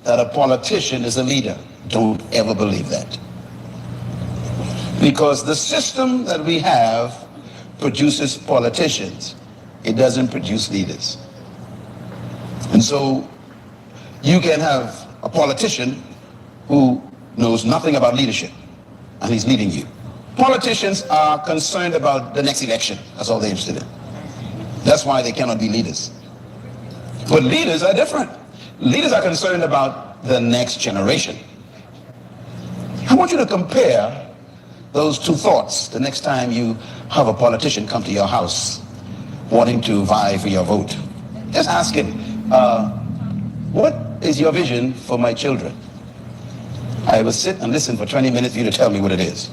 that a politician is a leader. Don't ever believe that. Because the system that we have produces politicians. It doesn't produce leaders. And so you can have a politician who knows nothing about leadership, and he's leading you. Politicians are concerned about the next election. That's all they're interested in. That's why they cannot be leaders. But leaders are different. Leaders are concerned about the next generation. I want you to compare those two thoughts the next time you have a politician come to your house wanting to vie for your vote. Just ask him, what is your vision for my children? I will sit and listen for 20 minutes for you to tell me what it is.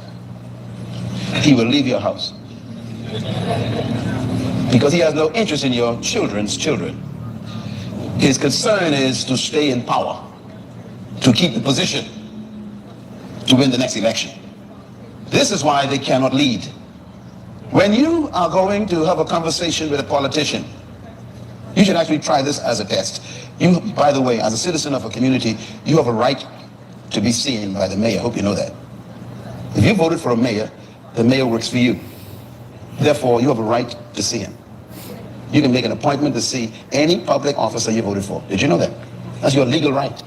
He will leave your house. Because he has no interest in your children's children. His concern is to stay in power, to keep the position, to win the next election. This is why they cannot lead. When you are going to have a conversation with a politician, you should actually try this as a test. You, by the way, as a citizen of a community, you have a right to be seen by the mayor. I hope you know that. If you voted for a mayor, the mayor works for you. Therefore, you have a right to see him. You can make an appointment to see any public officer you voted for. Did you know that? That's your legal right.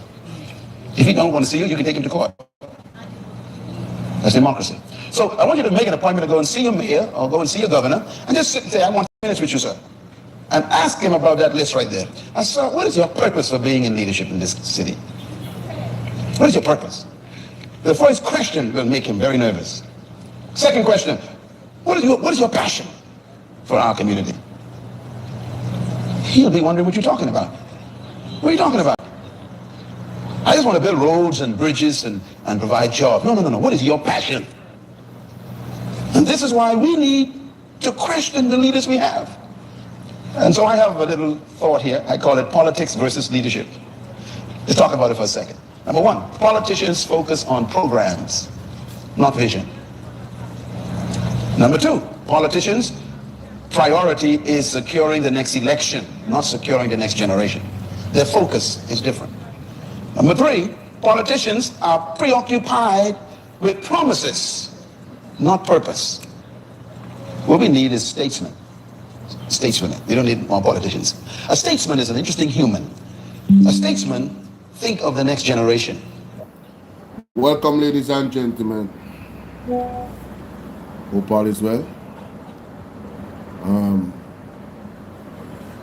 If he don't want to see you, you can take him to court. That's democracy. So I want you to make an appointment to go and see your mayor or go and see your governor and just sit and say, I want 10 minutes with you, sir. And ask him about that list right there. And sir, what is your purpose for being in leadership in this city? What is your purpose? The first question will make him very nervous. Second question, what is your passion for our community? He'll be wondering what you're talking about. What are you talking about? I just want to build roads and bridges and provide jobs. No. What is your passion? And this is why we need to question the leaders we have. And so I have a little thought here. I call it politics versus leadership. Let's talk about it for a second. Number one, politicians focus on programs, not vision. Number two, politicians' priority is securing the next election, not securing the next generation. Their focus is different. Number three, politicians are preoccupied with promises, not purpose. What we need is statesmen. Statesmen. We don't need more politicians. A statesman is an interesting human. A statesman think of the next generation. Welcome, ladies and gentlemen. Hope all is well.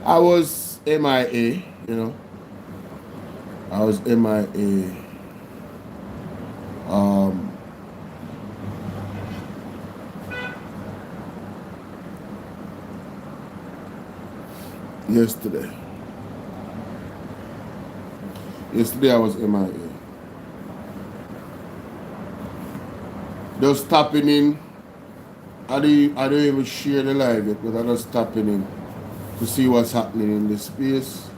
I was MIA, I was MIA. Yesterday I was MIA. Just tapping in. I don't even share the live yet, but I just tapping in to see what's happening in this space.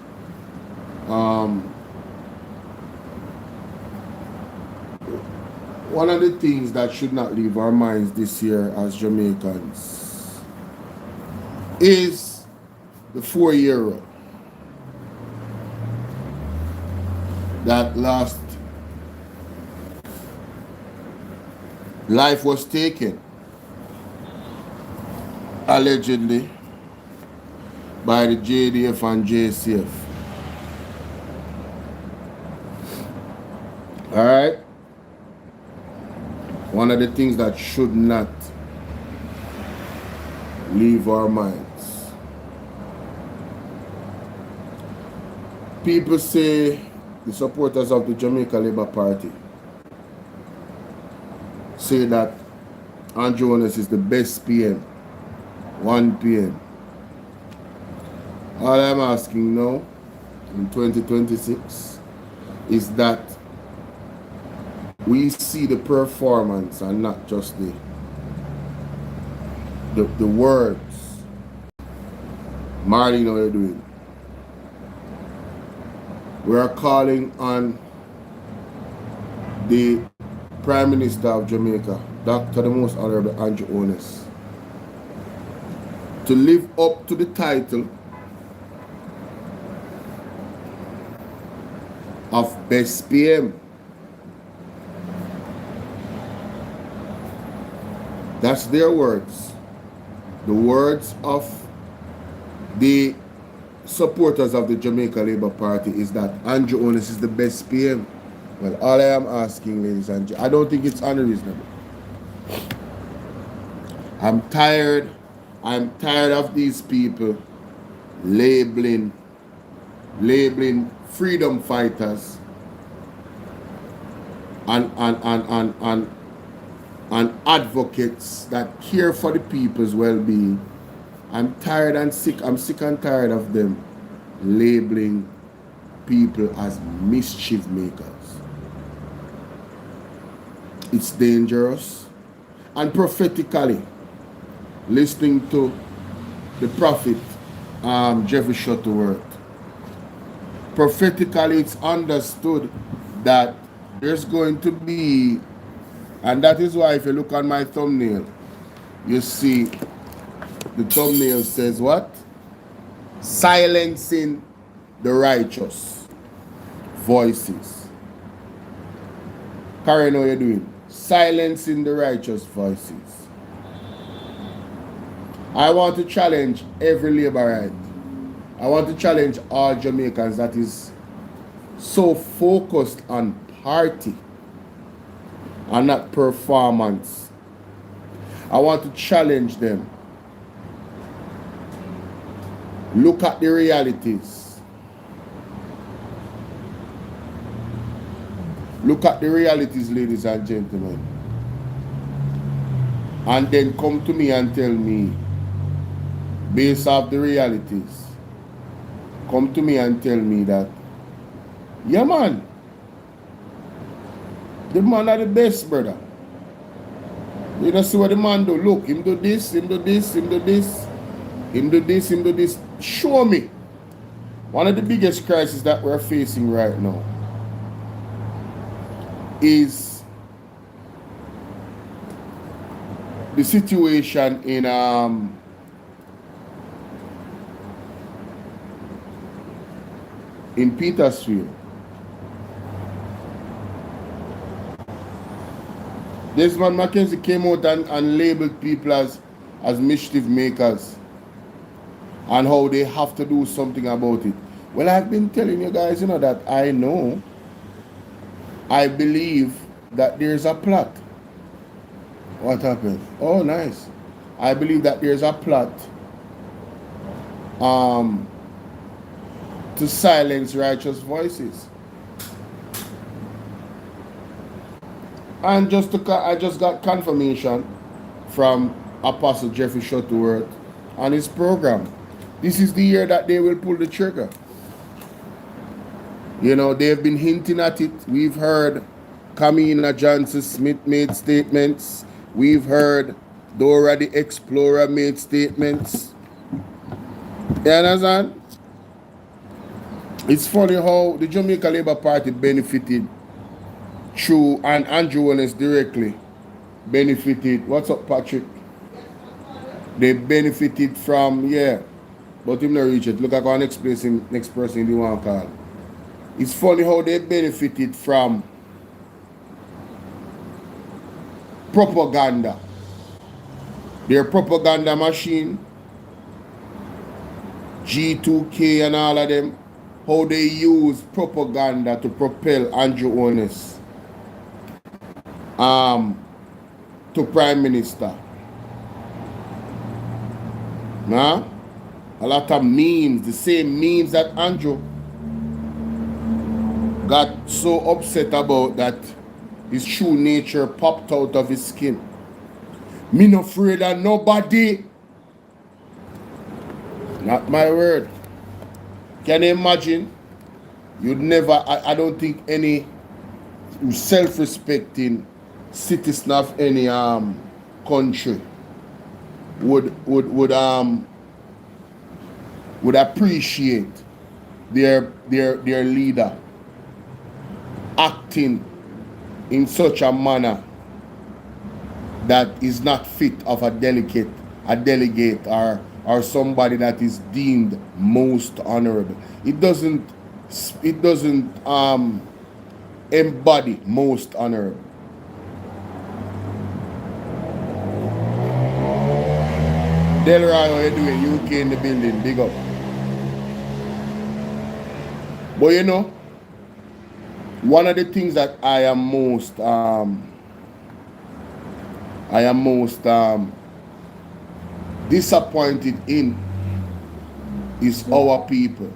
One of the things that should not leave our minds this year as Jamaicans is the 4-year-old that lost life was taken allegedly by the JDF and JCF. All right. One of the things that should not leave our minds. People say the supporters of the Jamaica Labour Party say that Andrew Jones is the best PM. 1 PM. All I'm asking now in 2026 is that we see the performance and not just the words. Marlene, how you doing? We are calling on the Prime Minister of Jamaica, Dr. the Most Honorable Andrew Jones, to live up to the title of best PM. That's their words. The words of the supporters of the Jamaica Labour Party is that Andrew Holness is the best PM. Well, all I am asking, ladies and gentlemen, I don't think it's unreasonable. I'm tired of these people labeling freedom fighters and advocates that care for the people's well-being. I'm tired and sick. I'm sick and tired of them labeling people as mischief makers. It's dangerous. And prophetically, listening to the prophet Jeffrey Shuttleworth, prophetically it's understood that there's going to be, and that is why if you look on my thumbnail, you see the thumbnail says what? Silencing the righteous voices. Karen, how you doing? Silencing the righteous voices. I want to challenge every labourite. I want to challenge all Jamaicans that is so focused on party and not performance. I want to challenge them. Look at the realities. Look at the realities, ladies and gentlemen. And then come to me and tell me, based off the realities, come to me and tell me that, yeah man, the man are the best, brother. You don't see what the man do. Look, him do this, him do this, him do this, him do this, him do this. Show me. One of the biggest crises that we're facing right now is the situation in Petersfield. Desmond Mackenzie came out and labeled people as mischief makers and how they have to do something about it. Well, I've been telling you guys, that I know, I believe that there's a plot. What happened? Oh, nice. I believe that there's a plot to silence righteous voices. And I just got confirmation from Apostle Jeffrey Shuttleworth on his program. This is the year that they will pull the trigger. They've been hinting at it. We've heard Kamina Johnson-Smith made statements. We've heard Dora the Explorer made statements. You understand? It's funny how the Jamaica Labour Party benefited through, and Andrew Holness directly benefited. What's up, Patrick? They benefited from, but him not reach it. Look at our next person you want to call. It's funny how they benefited from propaganda. Their propaganda machine, G2K and all of them, how they use propaganda to propel Andrew Holness to Prime Minister. Nah? A lot of memes, the same memes that Andrew got so upset about that his true nature popped out of his skin. Me not afraid of nobody. Not my word. Can you imagine? You'd never, I don't think any self-respecting citizen of any country would appreciate their leader acting in such a manner that is not fit of a delegate or somebody that is deemed most honorable. It doesn't it doesn't embody most honorable. Delroy, how you doing? UK in the building, big up. But you know, one of the things that I am most disappointed in is our people.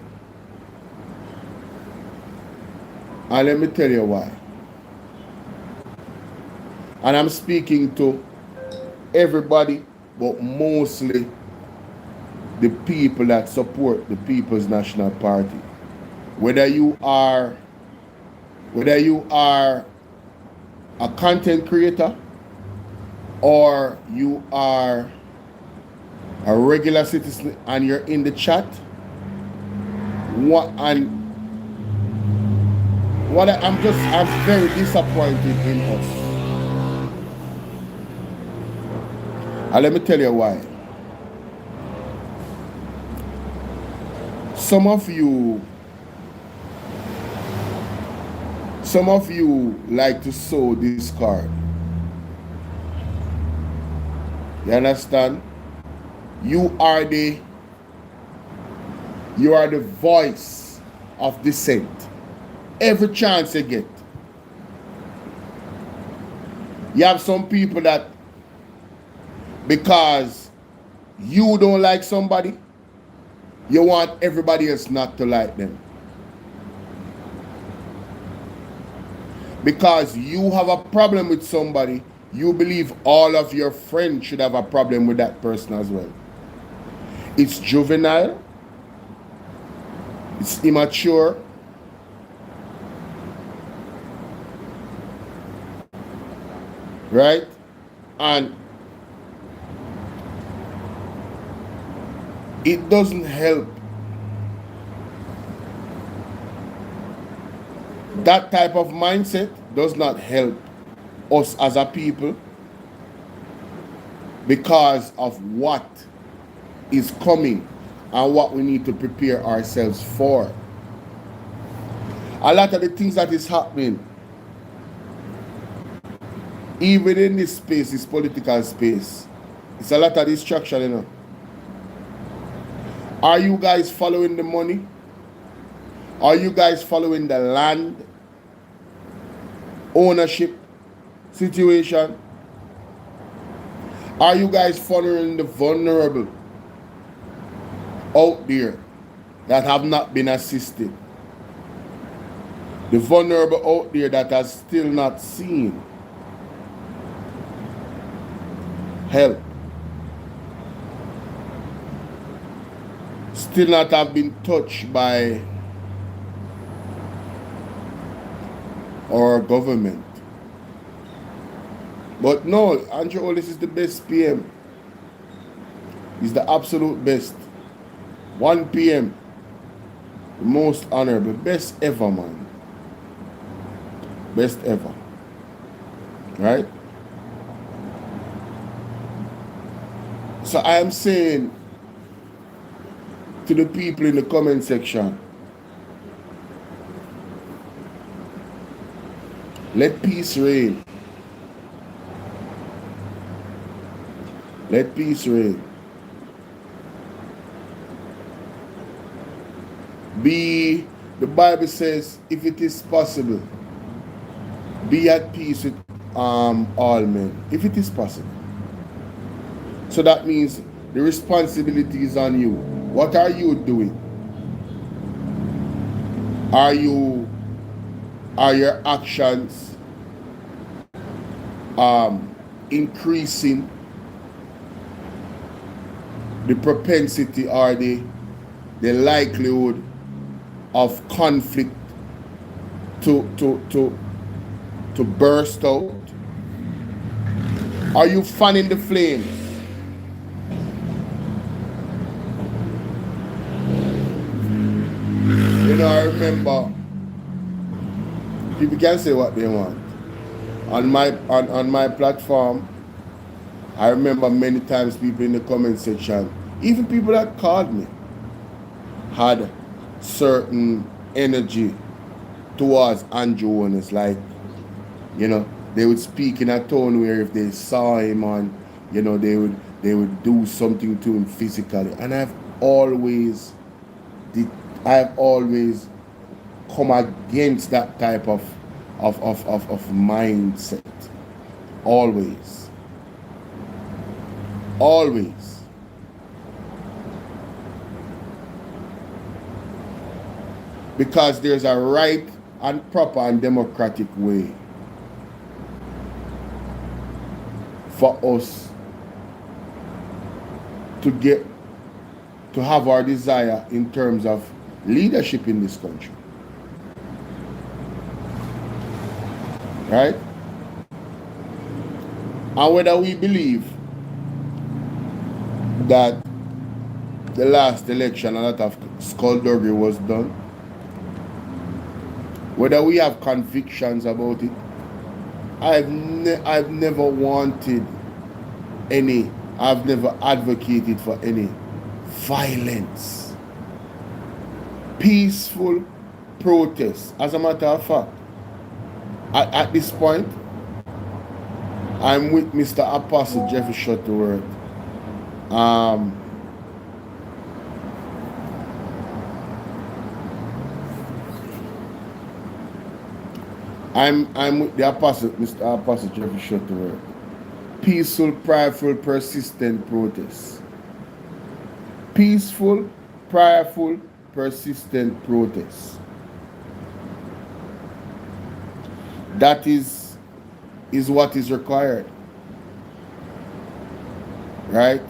And let me tell you why. And I'm speaking to everybody, but mostly the people that support the People's National Party. Whether you are a content creator or you are a regular citizen and you're in the chat, I'm very disappointed in us. And let me tell you why. Some of you like to sow discord. You understand? You are the voice of dissent. Every chance you get. You have some people that, because you don't like somebody, you want everybody else not to like them. Because you have a problem with somebody, you believe all of your friends should have a problem with that person as well. It's juvenile. It's immature. Right? And it doesn't help. That type of mindset does not help us as a people because of what is coming and what we need to prepare ourselves for. A lot of the things that is happening, even in this space, this political space, it's a lot of distraction, you know. Are you guys following the money? Are you guys following the land ownership situation? Are you guys following the vulnerable out there that have not been assisted? The vulnerable out there that has still not seen help, still not have been touched by our government. But no, Andrew Hollis is the best PM. He's the absolute best. 1 PM, the most honorable, best ever, man. Best ever. Right? So I am saying to the people in the comment section, let peace reign. Let peace reign. The Bible says, if it is possible, be at peace with all men. If it is possible. So that means the responsibility is on you. What are you doing? Are your actions increasing the propensity or the likelihood of conflict to burst out? Are you fanning the flames? You know, I remember people can say what they want. On my platform, I remember many times people in the comment section, even people that called me, had certain energy towards Andrew, and it's like, you know, they would speak in a tone where if they saw him on, you know, they would do something to him physically. And always I've always come against that type of mindset. Always. Always. Because there's a right and proper and democratic way for us to have our desire in terms of leadership in this country. Right? And whether we believe that the last election a lot of skullduggery was done, whether we have convictions about it, I've never wanted any, I've never advocated for any violence. Peaceful protests. As a matter of fact, at this point, I'm with Mr. Apostle Jeffrey Shuttleworth. I'm with the Apostle, Mr. Apostle Jeffrey Shuttleworth. Peaceful, prayerful, persistent protests. Peaceful, prayerful, persistent protests. That is what is required. Right?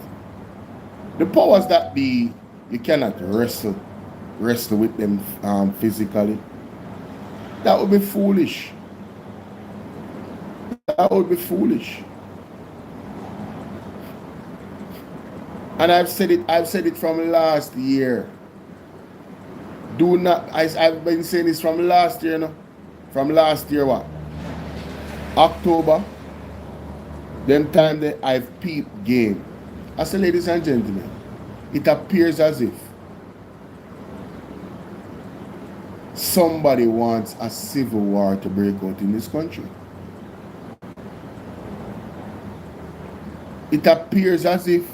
The powers that be, you cannot wrestle with them physically. That would be foolish. That would be foolish. And I've said it from last year. Do not, I've been saying this from last year, no? From last year what? October. Them time that I've peeped game. I say, ladies and gentlemen, it appears as if somebody wants a civil war to break out in this country. It appears as if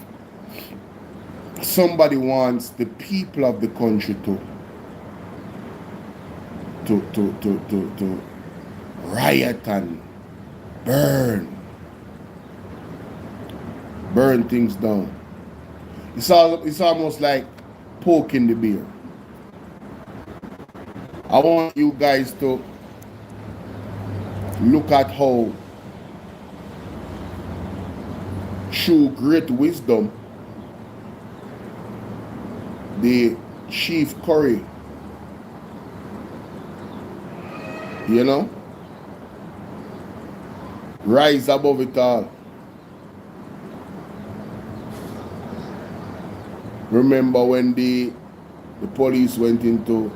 somebody wants the people of the country to riot and burn things down. It's almost like poking the bear. I want you guys to look at how, through great wisdom, the Chief Curry, you know, rise above it all. Remember when the police went into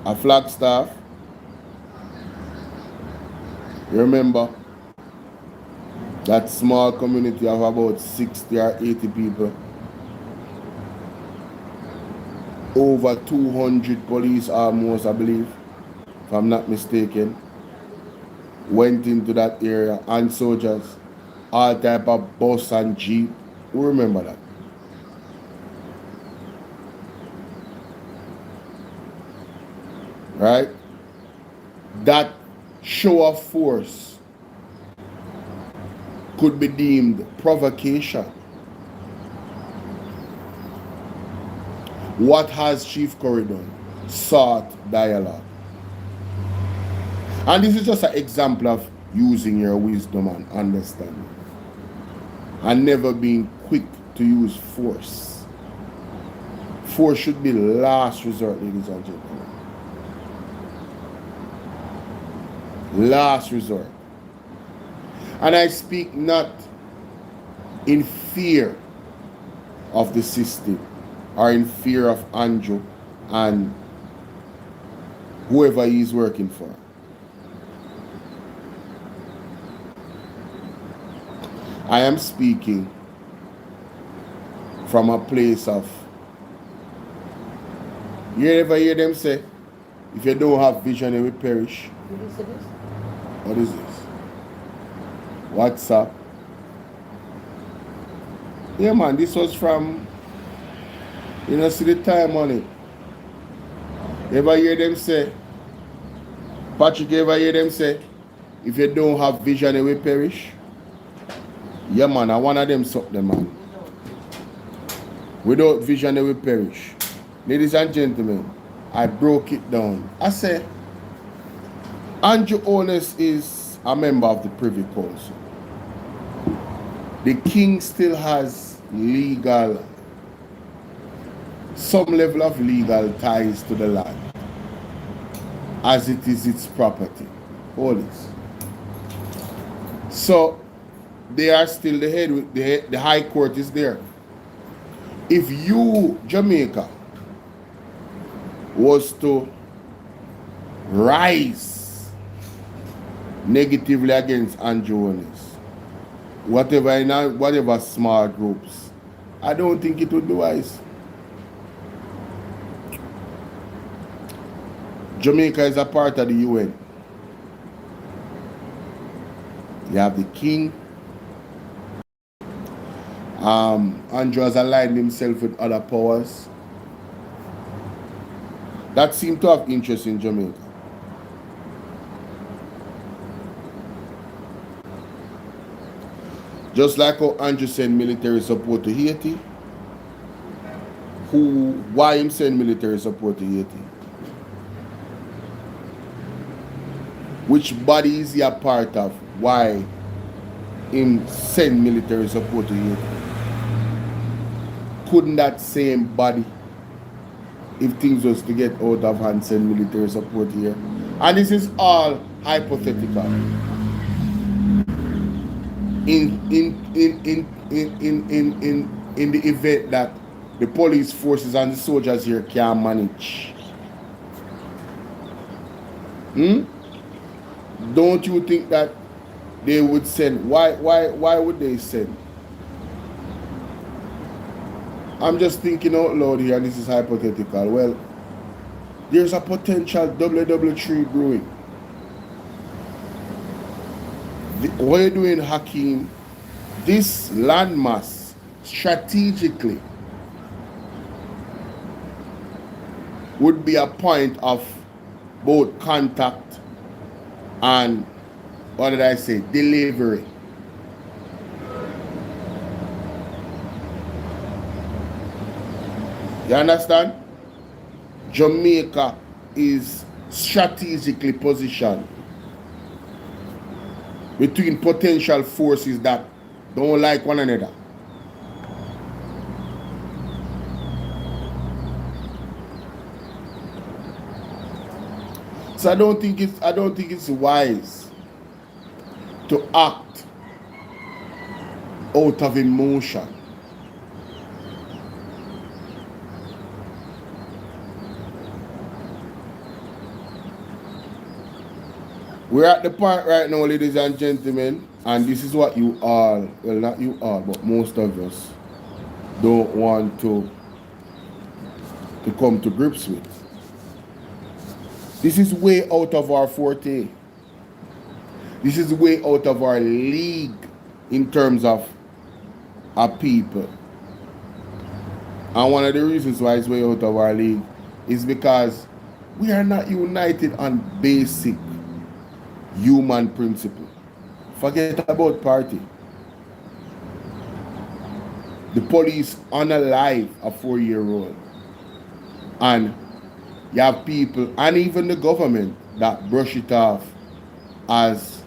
a Flagstaff? Remember that small community of about 60 or 80 people? Over 200 police almost, I believe, if I'm not mistaken, went into that area, and soldiers, all type of bus and jeep. Who remember that? Right? That show of force could be deemed provocation. What has Chief Curry done? Sought dialogue. And this is just an example of using your wisdom and understanding. And never being quick to use force. Force should be last resort, ladies and gentlemen. Last resort. And I speak not in fear of the system or in fear of Andrew and whoever he is working for. I am speaking from a place of, you ever hear them say, If you don't have vision, you will perish. Did you see this? What is this? WhatsApp. Yeah, man, this was from, you know, see the time on it. You ever hear them say, Patrick, you ever hear them say, if you don't have vision, you will perish? Yeah, man, I one of them something, man. Without vision, you will perish. Ladies and gentlemen, I broke it down. I say, Andrew Honest is a member of the Privy Council. The king still has some level of legal ties to the land, as it is its property. All this. So, they are still the head, the High Court is there. If you, Jamaica, was to rise negatively against Andrew Honest, whatever small groups, I don't think it would be wise. Jamaica is a part of the UN. You have the king. Andrew has aligned himself with other powers that seem to have interest in Jamaica. Just like how Andrew sent military support to Haiti. Why him send military support to Haiti? Which body is he a part of? Why him send military support to Haiti? Couldn't that same body, if things was to get out of hand, send military support here? And this is all hypothetical. In the event that the police forces and the soldiers here can't manage. Don't you think that they would send? Why would they send? I'm just thinking out loud here, and this is hypothetical. Well, there's a potential WW3 brewing. What you're doing, Hakeem, this landmass strategically would be a point of both contact and, what did I say, delivery. You understand? Jamaica is strategically positioned between potential forces that don't like one another. So I don't think it's wise to act out of emotion. We're at the point right now, ladies and gentlemen, and this is what you all, well, not you all, but most of us don't want to come to grips with. This is way out of our forte. This is way out of our league in terms of our people. And one of the reasons why it's way out of our league is because we are not united on basic human principle. Forget about party. The police unalive a 4-year-old. And you have people, and even the government, that brush it off as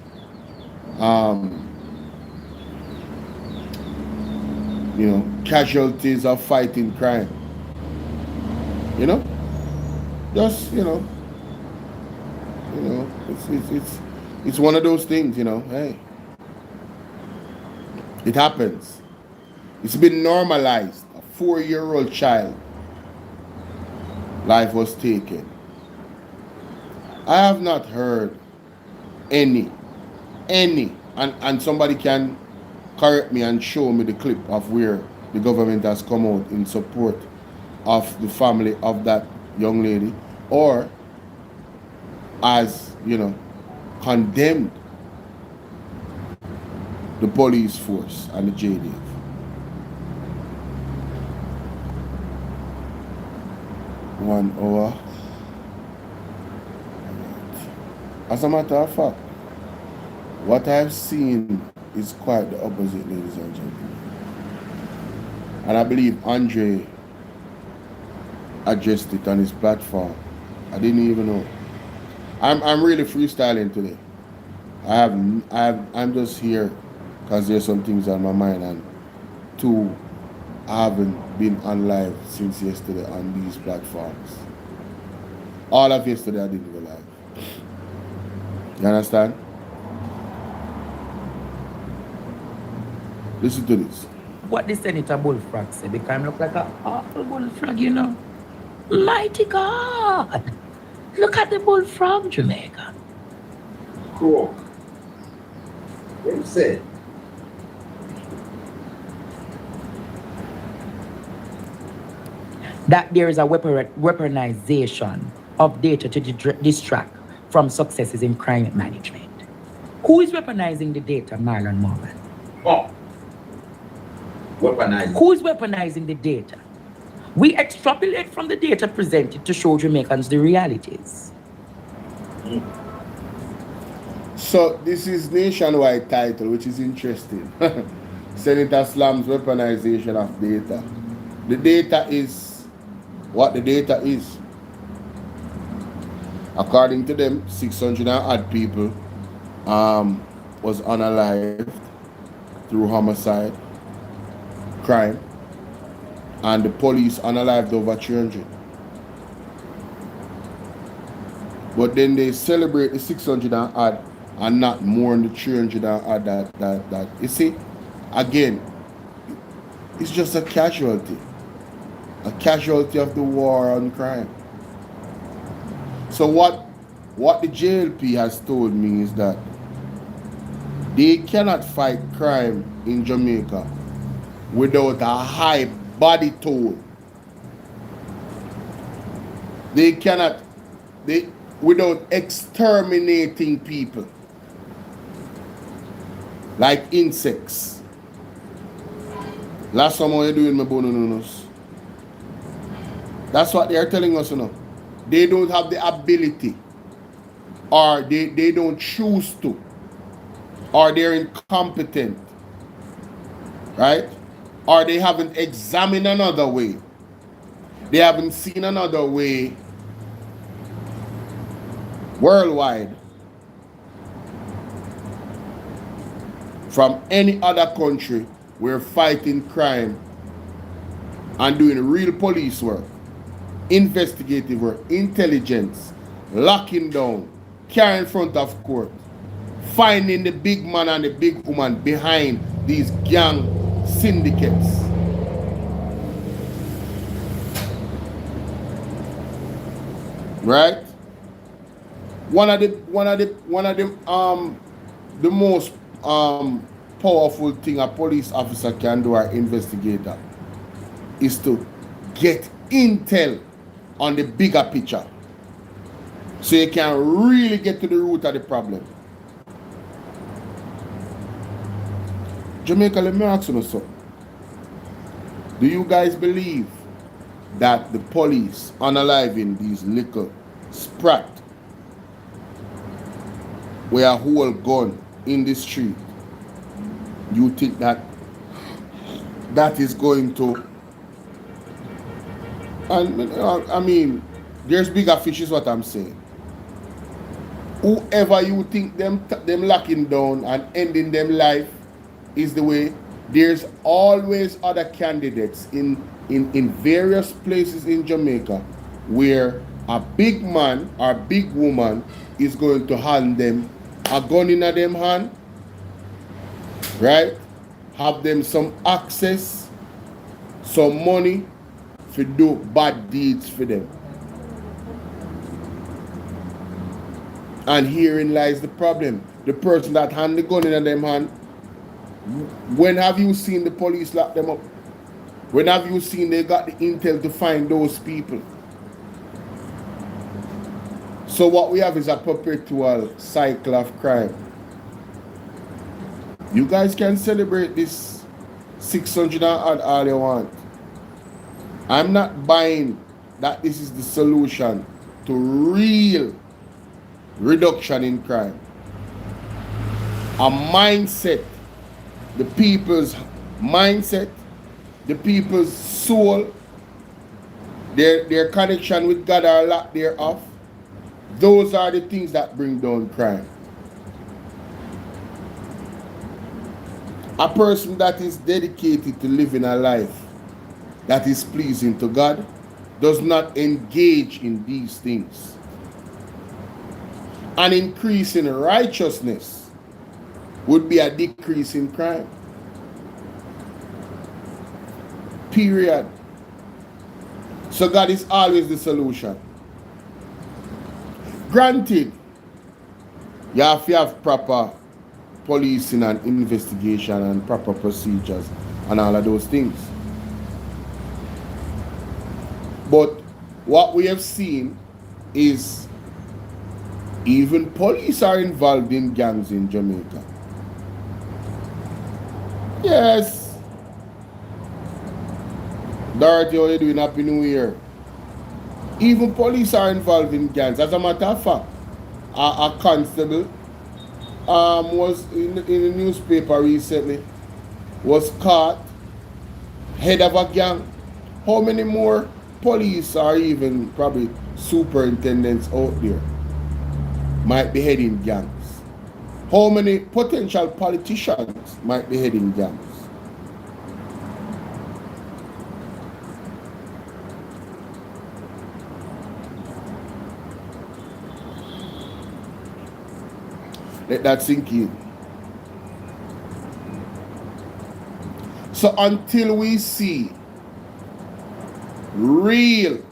casualties of fighting crime. Just it's one of those things, hey, it happens. It's been normalized. A 4-year-old child, life was taken. I have not heard any, and somebody can correct me and show me the clip of where the government has come out in support of the family of that young lady, or as, condemned the police force and the JDF. One hour. As a matter of fact, what I've seen is quite the opposite, ladies and gentlemen. And I believe Andre addressed it on his platform. I didn't even know. I'm really freestyling today. I'm just here because there's some things on my mind, and two, I haven't been on live since yesterday on these platforms. All of yesterday I didn't go live. You understand? Listen to this. What the Senator Bullfrog said, because I look like an awful bullfrog, Mighty God! Look at the bullfrog, Jamaica. Cool. What you said? That there is a weaponization of data to distract from successes in crime management. Who is weaponizing the data, Marlon Morgan? Oh. Weaponizing. Who is weaponizing the data? We extrapolate from the data presented to show Jamaicans the realities. So this is nationwide title, which is interesting. Senator slams weaponization of data. The data is what the data is. According to them, 600 and odd people was unalived through homicide, crime, and the police unalived over 300. But then they celebrate the 600 and odd and not more than the 300 and odd that. You see, again, it's just a casualty of the war on crime. So what the JLP has told me is that they cannot fight crime in Jamaica without a high body toll. They cannot, without exterminating people like insects. Last summer you doing my bononos. That's what they are telling us, They don't have the ability, or they don't choose to, or they're incompetent, right? Or they haven't examined another way. They haven't seen another way worldwide from any other country where fighting crime and doing real police work, investigative work, intelligence, locking down, carrying in front of court, finding the big man and the big woman behind these gang syndicates. Right? One of the most powerful thing a police officer can do, or investigator, is to get intel on the bigger picture, so you can really get to the root of the problem. Jamaica, let me ask you something. Do you guys believe that the police unaliving these little sprat with a whole gun in the street, you think that is going to, and I mean, there's bigger fish is what I'm saying. Whoever you think them locking down and ending them life is the way, there's always other candidates in various places in Jamaica where a big man or big woman is going to hand them a gun in them hand, right? Have them some access, some money to do bad deeds for them. And herein lies the problem. The person that hand the gun in them hand, when have you seen the police lock them up? When have you seen they got the intel to find those people? So what we have is a perpetual cycle of crime. You guys can celebrate this 600 and odd all you want. I'm not buying that this is the solution to real reduction in crime. A mindset, the people's mindset, the people's soul, their connection with God are lack thereof. Those are the things that bring down crime. A person that is dedicated to living a life that is pleasing to God does not engage in these things. An increase in righteousness would be a decrease in crime. Period. So God is always the solution. Granted, you have to have proper policing and investigation and proper procedures and all of those things. But what we have seen is even police are involved in gangs in Jamaica. Yes. Dorothy, how are you doing? Happy New Year. Even police are involved in gangs. As a matter of fact, a constable was in the newspaper recently, was caught head of a gang. How many more police or even probably superintendents out there might be heading gangs? How many potential politicians might be heading gangs? Let that sink in. So until we see real,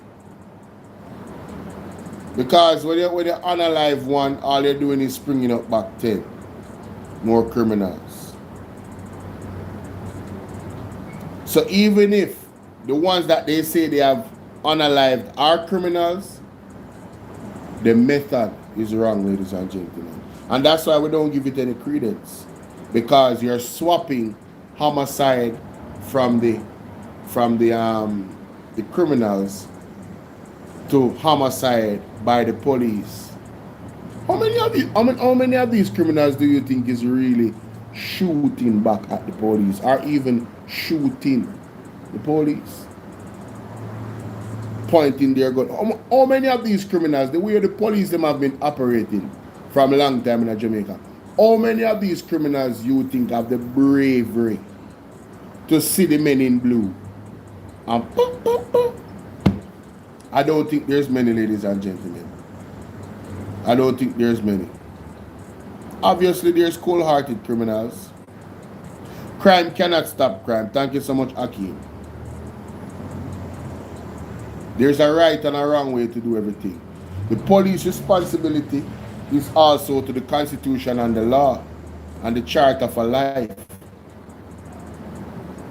because when you unalive one, all you're doing is springing up back 10 more criminals. So even if the ones that they say they have unalived are criminals, the method is wrong, ladies and gentlemen. And that's why we don't give it any credence, because you're swapping homicide from the criminals to homicide by the police. How many of these criminals do you think is really shooting back at the police or even shooting the police? Pointing their gun. How many of these criminals, the way the police them have been operating from a long time in Jamaica, how many of these criminals you think have the bravery to see the men in blue and pop, pop, pop? I don't think there's many, ladies and gentlemen. I don't think there's many. Obviously, there's cold-hearted criminals. Crime cannot stop crime. Thank you so much, Akeem. There's a right and a wrong way to do everything. The police responsibility is also to the Constitution and the law and the Charter for Life.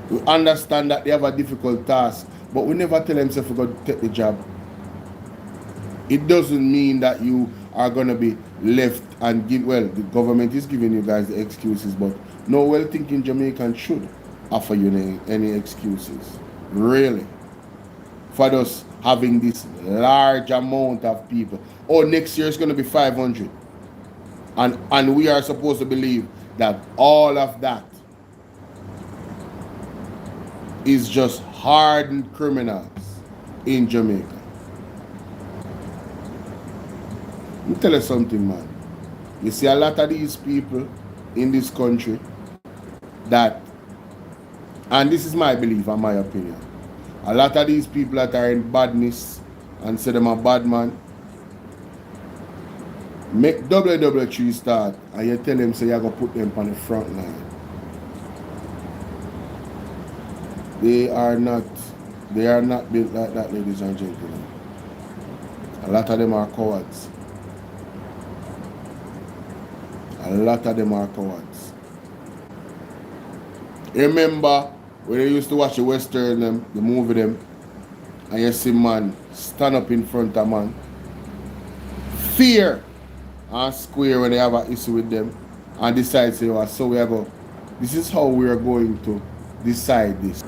We understand that they have a difficult task, but we never tell them if we're going to take the job. It doesn't mean that you are going to be left and give, well, the government is giving you guys the excuses, but no well-thinking Jamaican should offer you any excuses. Really. For us having this large amount of people. Oh, next year it's going to be 500. And we are supposed to believe that all of that is just hardened criminals in Jamaica. Let me tell you something, man. You see a lot of these people in this country that, and this is my belief and my opinion, a lot of these people that are in badness and say them a bad man, make WW3 start and you tell them say you're going to put them on the front line. They are not built like that, ladies and gentlemen. A lot of them are cowards. A lot of them are cowards. Remember when you used to watch the Western, the movie them, and you see man stand up in front of man, fair and square when they have an issue with them and decide, say, oh, so we are going, this is how we are going to decide this.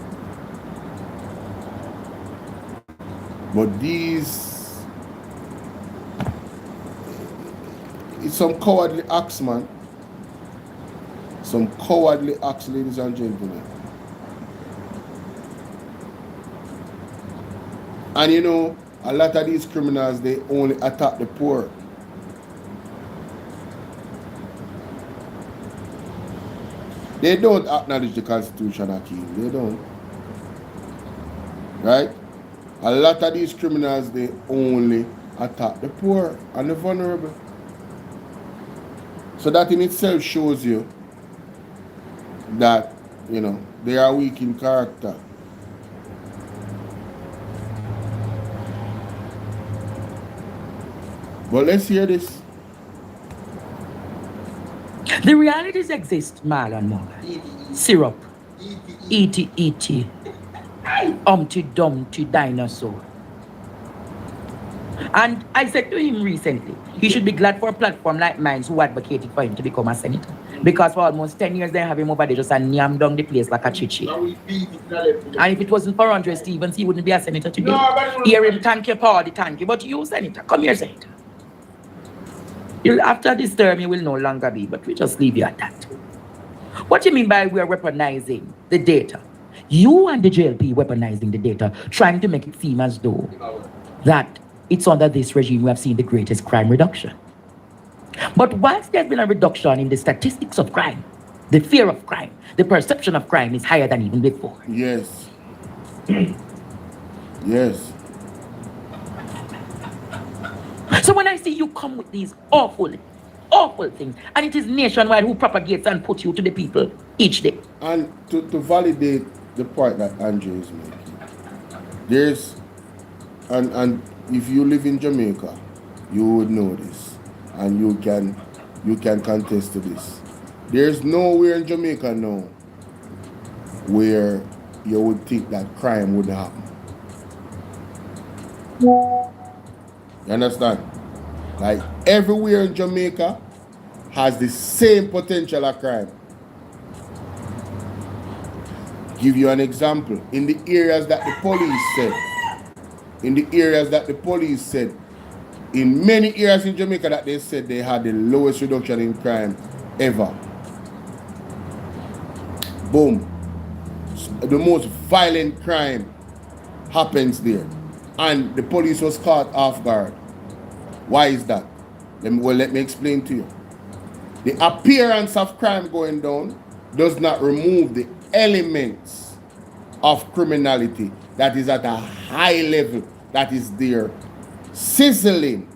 But these, it's some cowardly acts, man. Some cowardly acts, ladies and gentlemen. And you know, a lot of these criminals, they only attack the poor. They don't acknowledge the Constitution, Akeem. They don't. Right? A lot of these criminals, they only attack the poor and the vulnerable. So that in itself shows you that, you know, they are weak in character. But let's hear this. The realities exist, Marlon Morgan. Syrup. E.T. Humpty Dumpty dinosaur. And I said to him recently, he should be glad for a platform like mine who advocated for him to become a senator. Because for almost 10 years they have him over there just and yam down the place like a chichi. And if it wasn't for Andre Stevens, he wouldn't be a senator today. Hear him thank you, Paul, thank you. But you, senator, come here, senator. After this term, you will no longer be, but we just leave you at that. What do you mean by we are weaponizing the data? You and the JLP weaponizing the data, trying to make it seem as though that it's under this regime we have seen the greatest crime reduction. But whilst there's been a reduction in the statistics of crime, the fear of crime, the perception of crime is higher than even before. Yes. Yes. So when I see you come with these awful things, and it is nationwide who propagates and puts you to the people each day. And to validate the point that Andrew is making, there's, and if you live in Jamaica, you would know this, and you can contest to this. There's nowhere in Jamaica now where you would think that crime would happen. You understand? Like everywhere in Jamaica has the same potential of crime. Give you an example. In the areas that the police said, in many areas in Jamaica that they said they had the lowest reduction in crime ever. Boom. The most violent crime happens there. And the police was caught off guard. Why is that? Let me explain to you. The appearance of crime going down does not remove the elements of criminality that is at a high level, that is there, sizzling,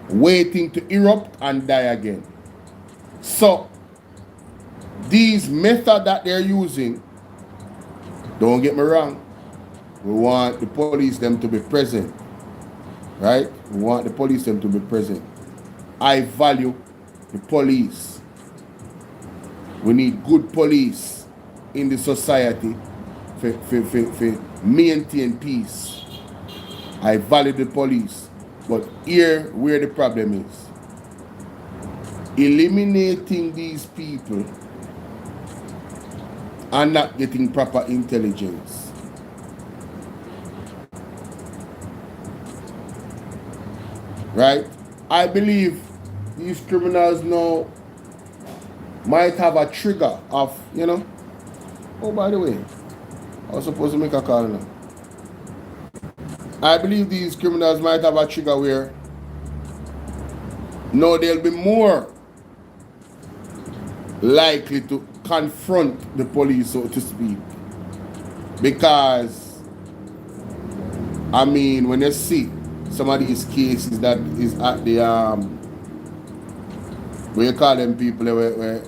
waiting to erupt and die again. So, these methods that they're using, don't get me wrong, we want the police them to be present, right? We want the police them to be present. I value the police. We need good police in the society for maintain peace. I value the police. But here where the problem is. Eliminating these people and not getting proper intelligence. Right? I believe these criminals now might have a trigger of, you know. Oh, by the way, I was supposed to make a call now. I believe these criminals might have a trigger where now they'll be more likely to confront the police, so to speak. Because, I mean, when you see some of these cases that is at the what you call them people where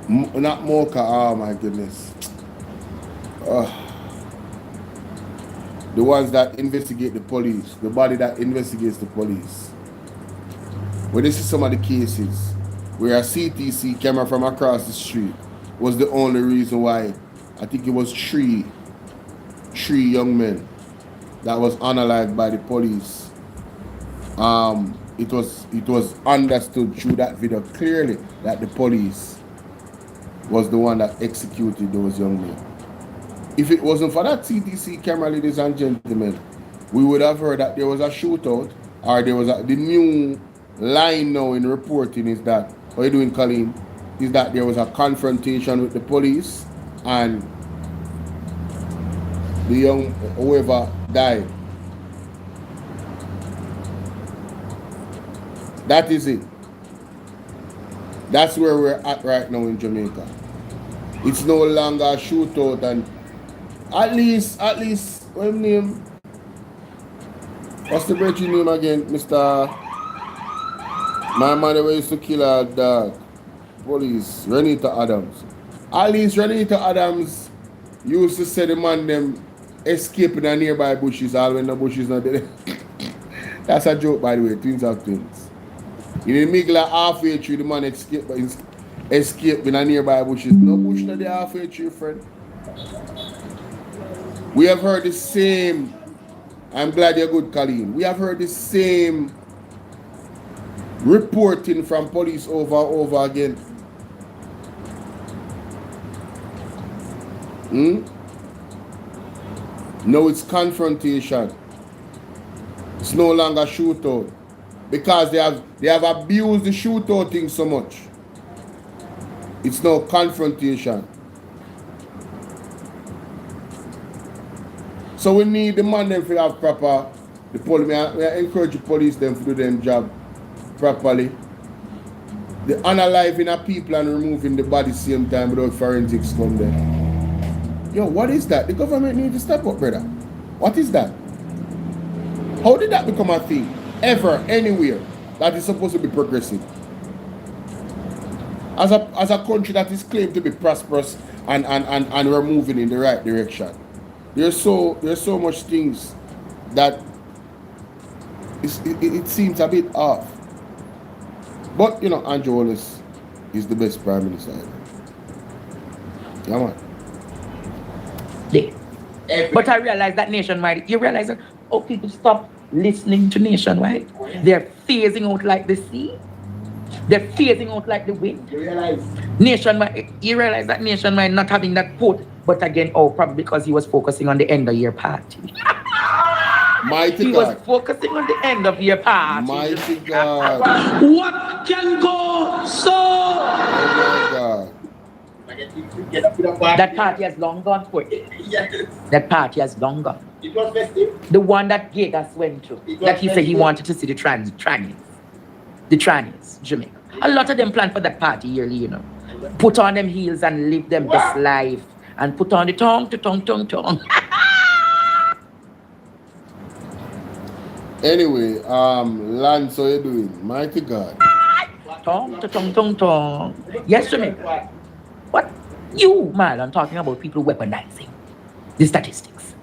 not Mocha, oh my goodness, the ones that investigate the police, the body that investigates the police. When this is some of the cases where a CTC camera from across the street was the only reason why, I think it was three young men that was unalived by the police it was understood through that video clearly that the police was the one that executed those young men. If it wasn't for that CTC camera, ladies and gentlemen, we would have heard that there was a shootout, or there was the new line now in reporting is that, what are you doing, Colleen? Is that there was a confrontation with the police and the young whoever died. That is it. That's where we're at right now in Jamaica. It's no longer a shootout, and at least, what name? What's the virgin name again, Mr. My mother used to kill a dog. Police, Renita Adams. At least Renita Adams used to say the man them escaping the nearby bushes, all when the bushes not there. That's a joke, by the way. Twins are twins. In the middle of halfway through, the man escape in the nearby bushes. No bush not there halfway through, friend. We have heard the same. I'm glad you're good, Colleen. We have heard the same reporting from police over and over again. No, it's confrontation. It's no longer shootout. Because they have abused the shootout thing so much. It's no confrontation. So we need the man them to have proper, the police, I encourage the police them to do their job properly. The unaliving of people and removing the body same time without forensics come there. Yo, what is that? The government needs to step up, brother. What is that? How did that become a thing? Ever, anywhere that is supposed to be progressive? As a country that is claimed to be prosperous and we're moving in the right direction. There's so much things that it seems a bit off. But you know, Andrew Wallace is the best prime minister ever. Yeah, man. Yeah. But I realize that nationwide, you realize that people stop listening to nationwide. They're phasing out like the sea. They're phasing out like the wind. You realize that nationwide not having that quote, but again, probably because he was focusing on the end of year party. Mighty he God. was focusing on the end of year party. Mighty God. What can go so? Oh my God. That party has long gone for it. Yes. That party has long gone. It was festive. The one that Gagas went to, that he said he wanted to see the trannies, Jamaica. A lot of them plan for that party yearly, you know. Put on them heels and live them best life, and put on the tongue. Anyway, Lance, how you doing? Mighty God. Tongue. Yes, Jamaica. What? You, Marlon, talking about people weaponizing the statistics.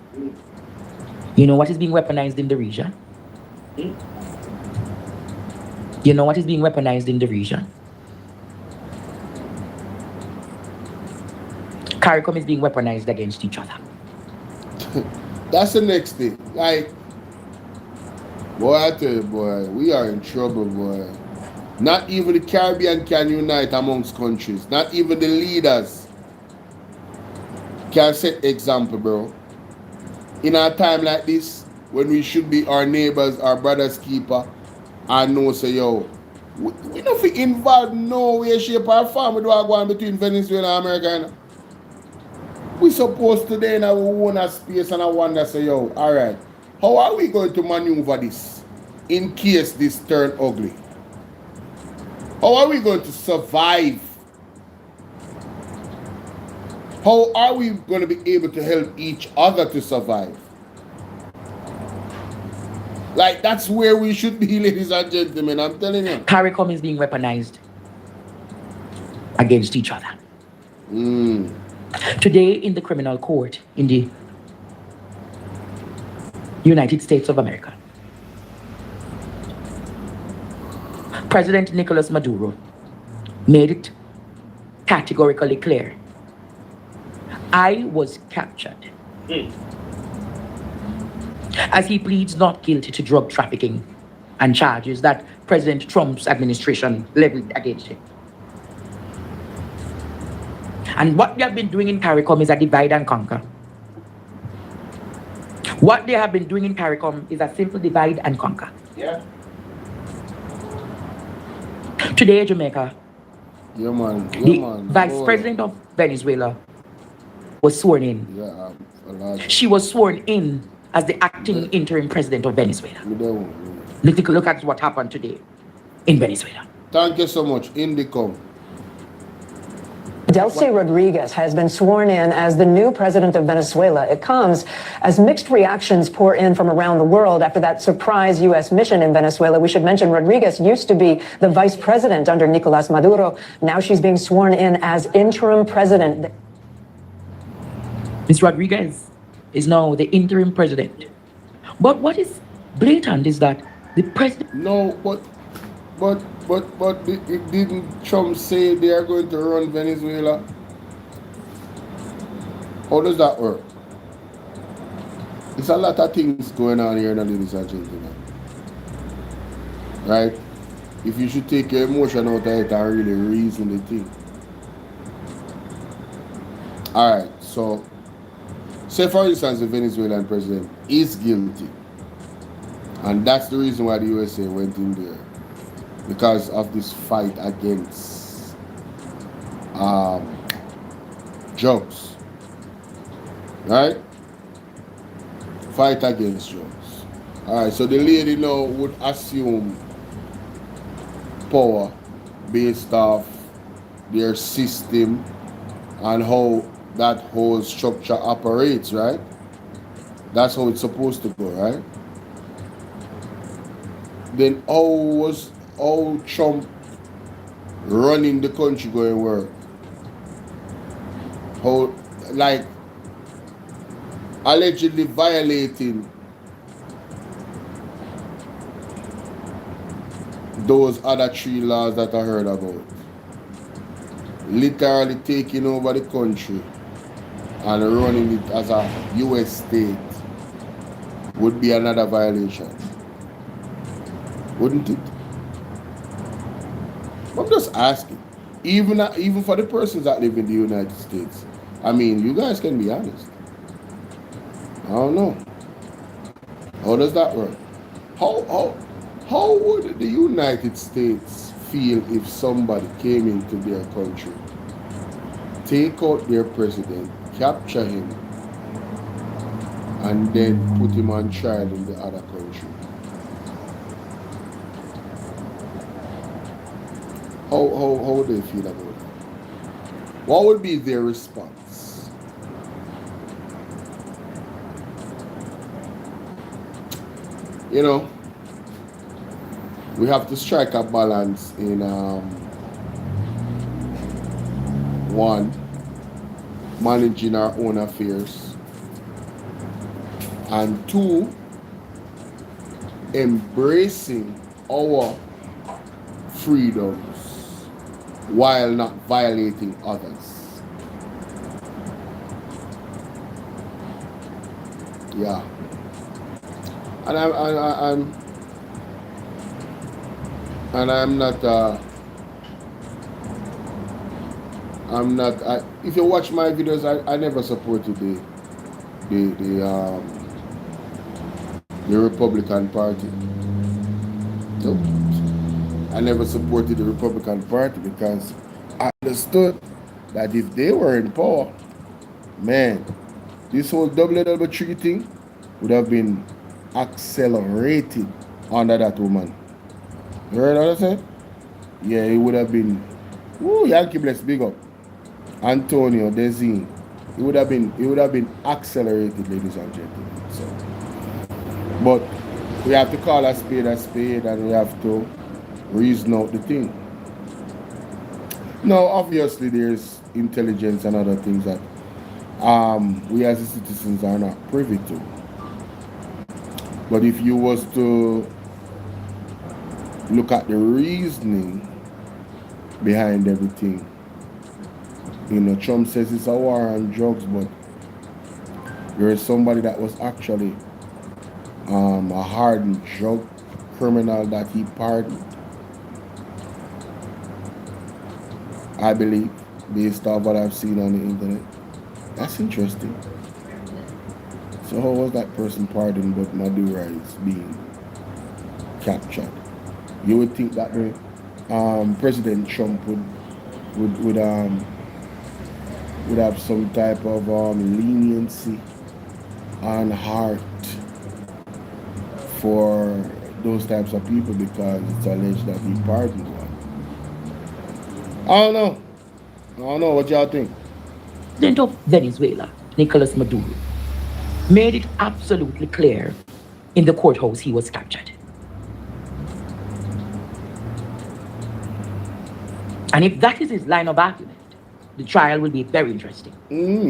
You know what is being weaponized in the region? You know what is being weaponized in the region? CARICOM is being weaponized against each other. That's the next thing. Like, boy, I tell you, boy, we are in trouble, boy. Not even the Caribbean can unite amongst countries. Not even the leaders can set example, bro. In a time like this, when we should be our neighbors, our brothers' keeper, and know say, yo, we don't feel involved no way, shape, or form with what going between Venezuela and America. You know? We supposed to then have our own space, and I wonder, say, yo, all right, how are we going to maneuver this in case this turn ugly? How are we going to survive? How are we going to be able to help each other to survive? Like, that's where we should be, ladies and gentlemen. I'm telling you. CARICOM is being weaponized against each other. Today, in the criminal court in the United States of America, President Nicolas Maduro made it categorically clear. I was captured. As he pleads not guilty to drug trafficking and charges that President Trump's administration leveled against him. And what they have been doing in CARICOM is a divide and conquer. What they have been doing in CARICOM is a simple divide and conquer. Yeah. Today, Jamaica, Yeah, man. Yeah, the man. Vice Bolo. President of Venezuela was sworn in. Yeah, a lot. She was sworn in as the acting interim president of Venezuela. Look at what happened today in Venezuela. Thank you so much. Indicom. Delcy Rodriguez has been sworn in as the new president of Venezuela. It comes as mixed reactions pour in from around the world after that surprise U.S. mission in Venezuela. We should mention Rodriguez used to be the vice president under Nicolas Maduro. Now she's being sworn in as interim president. Ms. Rodriguez is now the interim president. But what is blatant is that the president... No, but didn't Trump say they are going to run Venezuela? How does that work? It's a lot of things going on here, ladies and gentlemen. Right? If you should take your emotion out of it and really reason the thing. Alright, so say for instance the Venezuelan president is guilty. And that's the reason why the USA went in there. Because of this fight against drugs. Right? Fight against drugs. Alright, so the lady now would assume power based off their system and how that whole structure operates, right? That's how it's supposed to go, right? Then how Trump running the country going to work? How, like, allegedly violating those other 3 laws that I heard about. Literally taking over the country and running it as a U.S. state would be another violation. Wouldn't it? I'm just asking. Even for the persons that live in the United States. I mean, you guys can be honest. I don't know. How does that work? How would the United States feel if somebody came into their country, take out their president, capture him, and then put him on trial in the other country? How would they feel about it? What would be their response? You know, we have to strike a balance in one, managing our own affairs, and 2, embracing our freedoms while not violating others. Yeah. And I'm not if you watch my videos, I never supported the Republican Party. Nope. I never supported the Republican Party because I understood that if they were in power, man, this whole double tree thing would have been accelerated under that woman. You heard what I said? Yeah, it would have been, Yankee Bless, big up. Antonio, Desi. It would have been accelerated, ladies and gentlemen. So, but we have to call a spade, and we have to reason out the thing. Now, obviously, there's intelligence and other things that we as citizens are not privy to. But if you was to look at the reasoning behind everything, you know, Trump says it's a war on drugs, but there is somebody that was actually a hardened drug criminal that he pardoned. I believe, based on what I've seen on the internet. That's interesting. So how was that person pardoned but Madura is being captured? You would think that way. President Trump would have some type of leniency on heart for those types of people because it's alleged that he pardoned one. I don't know what y'all think. President of Venezuela, Nicolas Maduro, made it absolutely clear in the courthouse he was captured. And if that is his line of argument, the trial will be very interesting.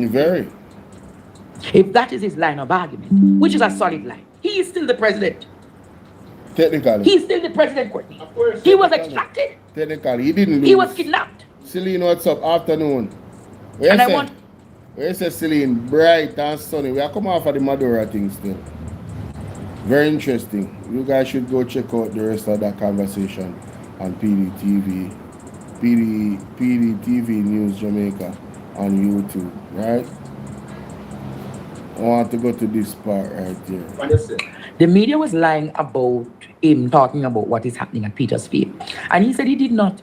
Very. If that is his line of argument, which is a solid line, he is still the president. Technically. He is still the president, Courtney. He was extracted. Technically, he didn't lose. He was kidnapped. Celine, what's up? Afternoon. Where you say Celine? Bright and sunny. We are coming off of the Madura thing still. Very interesting. You guys should go check out the rest of that conversation on PDTV News Jamaica on YouTube, right? I want to go to this part right here. The media was lying about him talking about what is happening at Petersfield. And he said he did not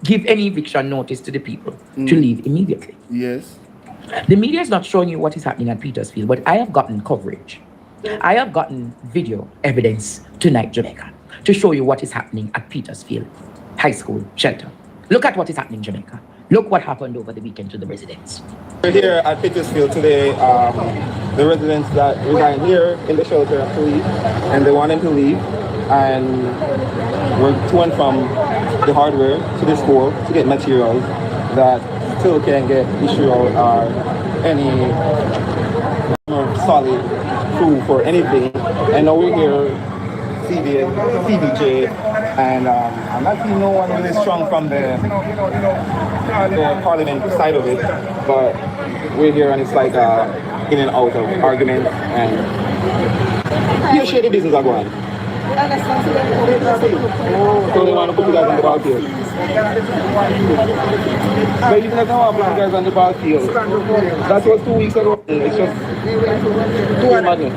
give any eviction notice to the people to leave immediately. Yes. The media is not showing you what is happening at Petersfield, but I have gotten coverage. I have gotten video evidence tonight, Jamaica, to show you what is happening at Petersfield High School shelter. Look at what is happening, Jamaica. Look what happened over the weekend to the residents. We're here at Petersfield today. The residents that reside here in the shelter have to leave, and they want them to leave. And we're to and from the hardware to the school to get materials that still can't get issued out or any solid proof or anything. And now we're here, CBJ, and I'm not seeing no one really strong from the parliament side of it, but we're here and it's like in and out of arguments and you share the business are going. So they want to put you guys on the battlefield. But even if they want to put you guys on the battlefield, that was 2 weeks ago. It's just too madness.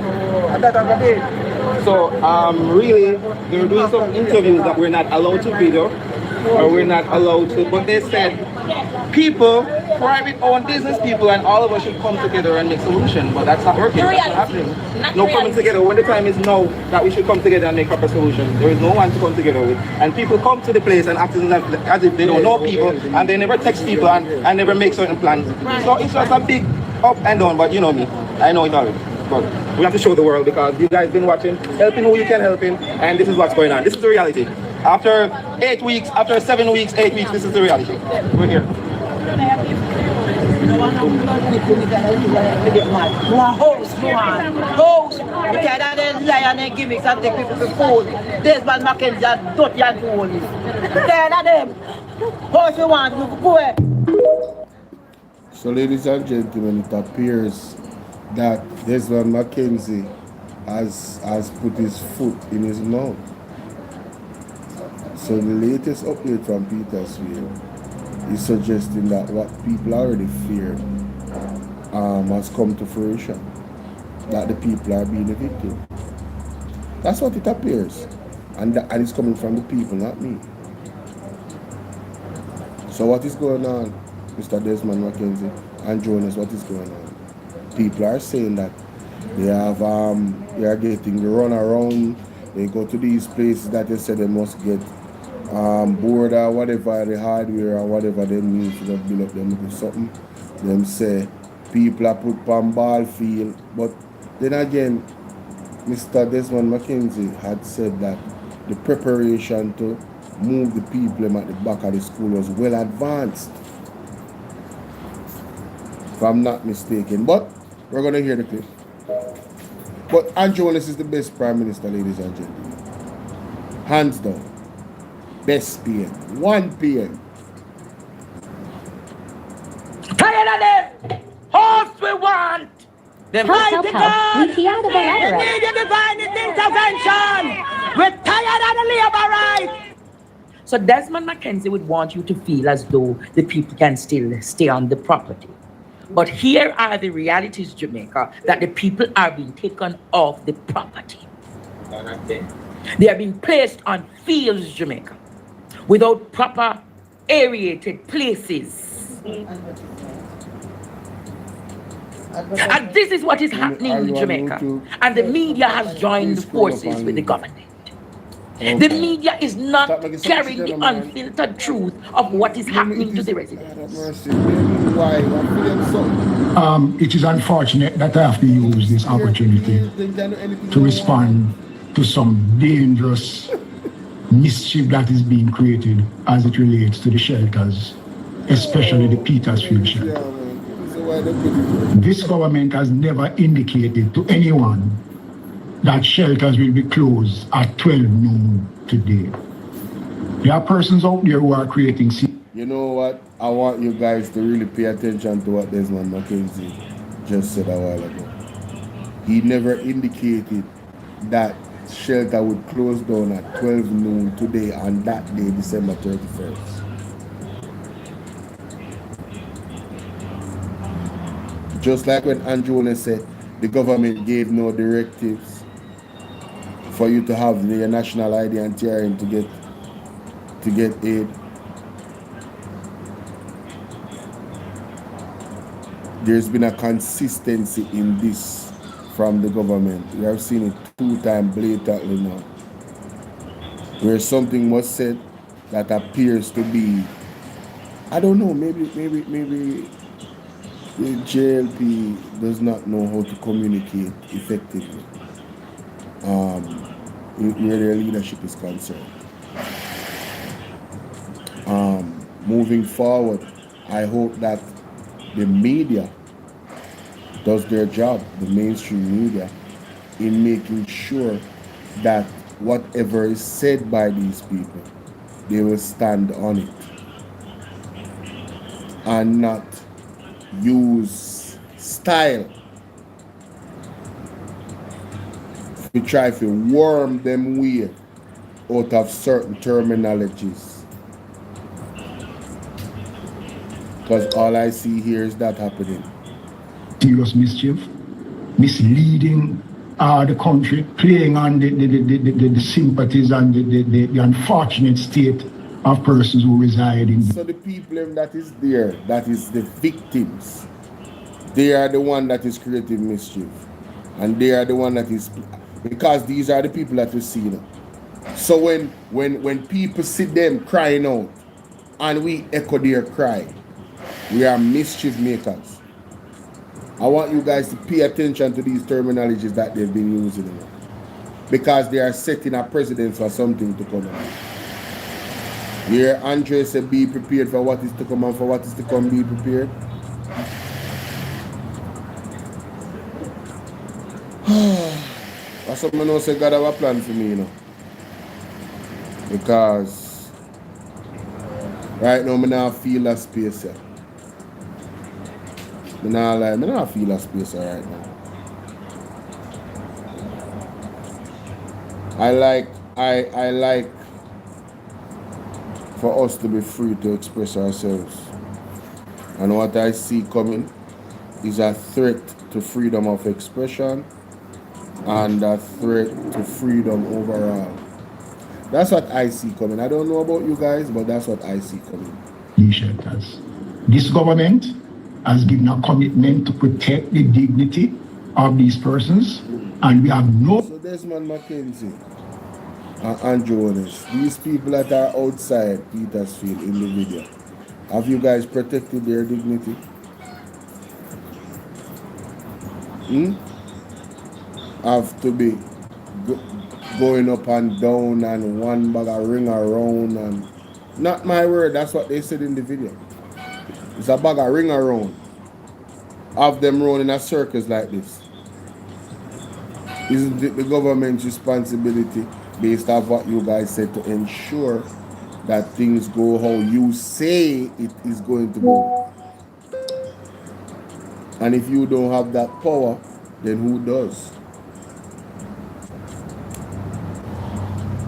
So really, they're doing some interviews that we're not allowed to video, or we're not allowed to, but they said people, private-owned business people, and all of us should come together and make solutions, but that's not working, that's not happening. No coming together when the time is now that we should come together and make proper solutions. There is no one to come together with, and people come to the place and act as if they don't know people, and they never text people and never make certain plans. So it's just a big up and down, but you know me, I know it already. But we have to show the world because you guys been watching, helping who you can help in, and this is what's going on. This is the reality. After 8 weeks, after 7 weeks, 8 weeks, this is the reality. We're here. So ladies and gentlemen, it appears that Desmond McKenzie has put his foot in his mouth. So the latest update from Petersfield is suggesting that what people already feared has come to fruition. That the people are being evicted. That's what it appears. And it's coming from the people, not me. So what is going on, Mr. Desmond McKenzie and Jonas, what is going on? People are saying that they are getting the run around. They go to these places that they said they must get board or whatever, the hardware or whatever they need to build up them with something. Them say people are put on ball field. But then again, Mr. Desmond McKenzie had said that the preparation to move the people at the back of the school was well advanced, if I'm not mistaken. But we're going to hear the clip. But Jonas is the best Prime Minister, ladies and gentlemen. Hands down. Best PM. 1 PM. Tired of them! Horse we want! Them Help, help, help. We key out of the letter. They need a divine intervention! We're tired of the labor right. So Desmond Mackenzie would want you to feel as though the people can still stay on the property. But here are the realities, Jamaica, that the people are being taken off the property. They are being placed on fields, Jamaica, without proper aerated places. And this is what is happening in Jamaica. And the media has joined forces with the government. The media is not carrying the unfiltered truth of what is happening to the residents. It is unfortunate that I have to use this opportunity to respond to some dangerous mischief that is being created as it relates to the shelters, especially the Petersfield shelter. This government has never indicated to anyone that shelters will be closed at 12 noon today. There are persons out there who are creating... You know what? I want you guys to really pay attention to what Desmond Mackenzie just said a while ago. He never indicated that shelter would close down at 12 noon today on that day, December 31st. Just like when Andrew said, the government gave no directives for you to have your national ID and TRN to get aid. There's been a consistency in this from the government. We have seen it 2 times blatantly now, where something was said that appears to be, I don't know, maybe the JLP does not know how to communicate effectively where their leadership is concerned. Moving forward, I hope that the media does their job, the mainstream media, in making sure that whatever is said by these people, they will stand on it and not use style to try to worm them way out of certain terminologies. Because all I see here is that happening. Serious mischief, misleading the country, playing on the sympathies and the unfortunate state of persons who reside in. So the people that is there, that is the victims, they are the one that is creating mischief. And they are the one that is, because these are the people that we see now. So when people see them crying out and we echo their cry, we are mischief makers. I want you guys to pay attention to these terminologies that they've been using, because they are setting a precedent for something to come on. Here Andre said, be prepared for what is to come, and for what is to come, be prepared. That's something I know say God have a plan for me, you know. Because right now I don't feel that space here. I don't feel that space right now. I like for us to be free to express ourselves. And what I see coming is a threat to freedom of expression and a threat to freedom overall. That's what I see coming. I don't know about you guys, but that's what I see coming. These shelters. This government has given a commitment to protect the dignity of these persons, and we have no... So Desmond Mackenzie and Andrew Honest, these people that are outside Petersfield in the video, have you guys protected their dignity? Have to be going up and down and one bag of ring around, and not my word, that's what they said in the video. It's a bag of ring around. Have them run in a circus like this. Isn't it the government's responsibility, based on what you guys said, to ensure that things go how you say it is going to go? And if you don't have that power, then who does?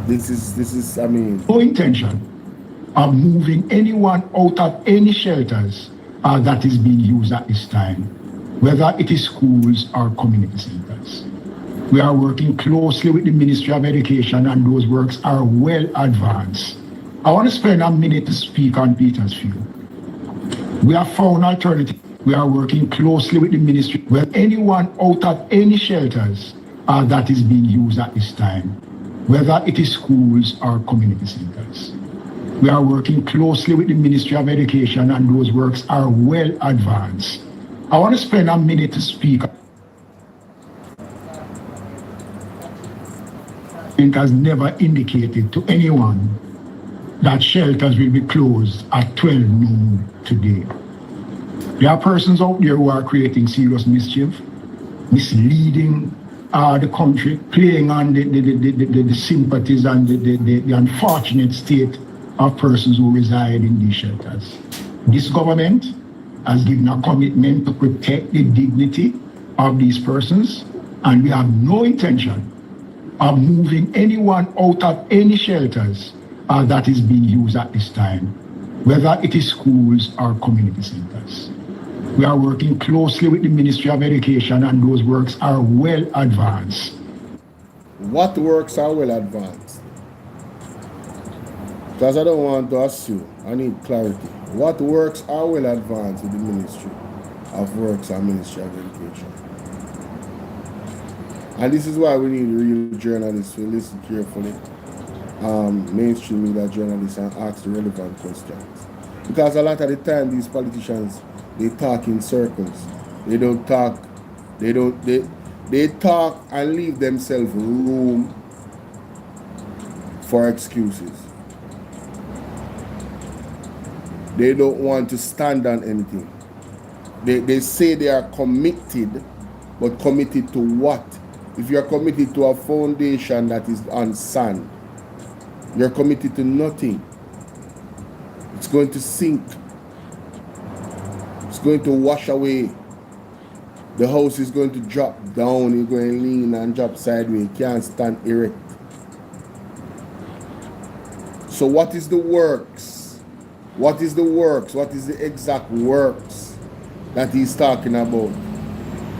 This is, I mean, No intention of moving anyone out of any shelters that is being used at this time, whether it is schools or community centers. We are working closely with the Ministry of Education, and those works are well advanced. I want to spend a minute to speak on Petersfield. We have found alternative. We are working closely with the ministry where anyone out of any shelters that is being used at this time, whether it is schools or community centers. We are working closely with the Ministry of Education, and those works are well advanced. I want to spend a minute to speak. It has never indicated to anyone that shelters will be closed at 12 noon today. There are persons out there who are creating serious mischief, misleading the country, playing on the sympathies and the unfortunate state of persons who reside in these shelters. This government has given a commitment to protect the dignity of these persons, and we have no intention of moving anyone out of any shelters that is being used at this time, whether it is schools or community centers. We are working closely with the Ministry of Education, and those works are well advanced. what works are well advanced? Because I don't want to assume, I need clarity. What works are well advanced with the Ministry of Works and Ministry of Education? And this is why we need real journalists to listen carefully, mainstream media journalists, and ask the relevant questions. Because a lot of the time these politicians, they talk in circles. They don't talk, they talk and leave themselves room for excuses. They don't want to stand on anything. They say they are committed, but committed to what? If you are committed to a foundation that is on sand, you're committed to nothing. It's going to sink. It's going to wash away. The house is going to drop down. You're going to lean and drop sideways. You can't stand erect. So what is the works? What is the works? What is the exact works that he's talking about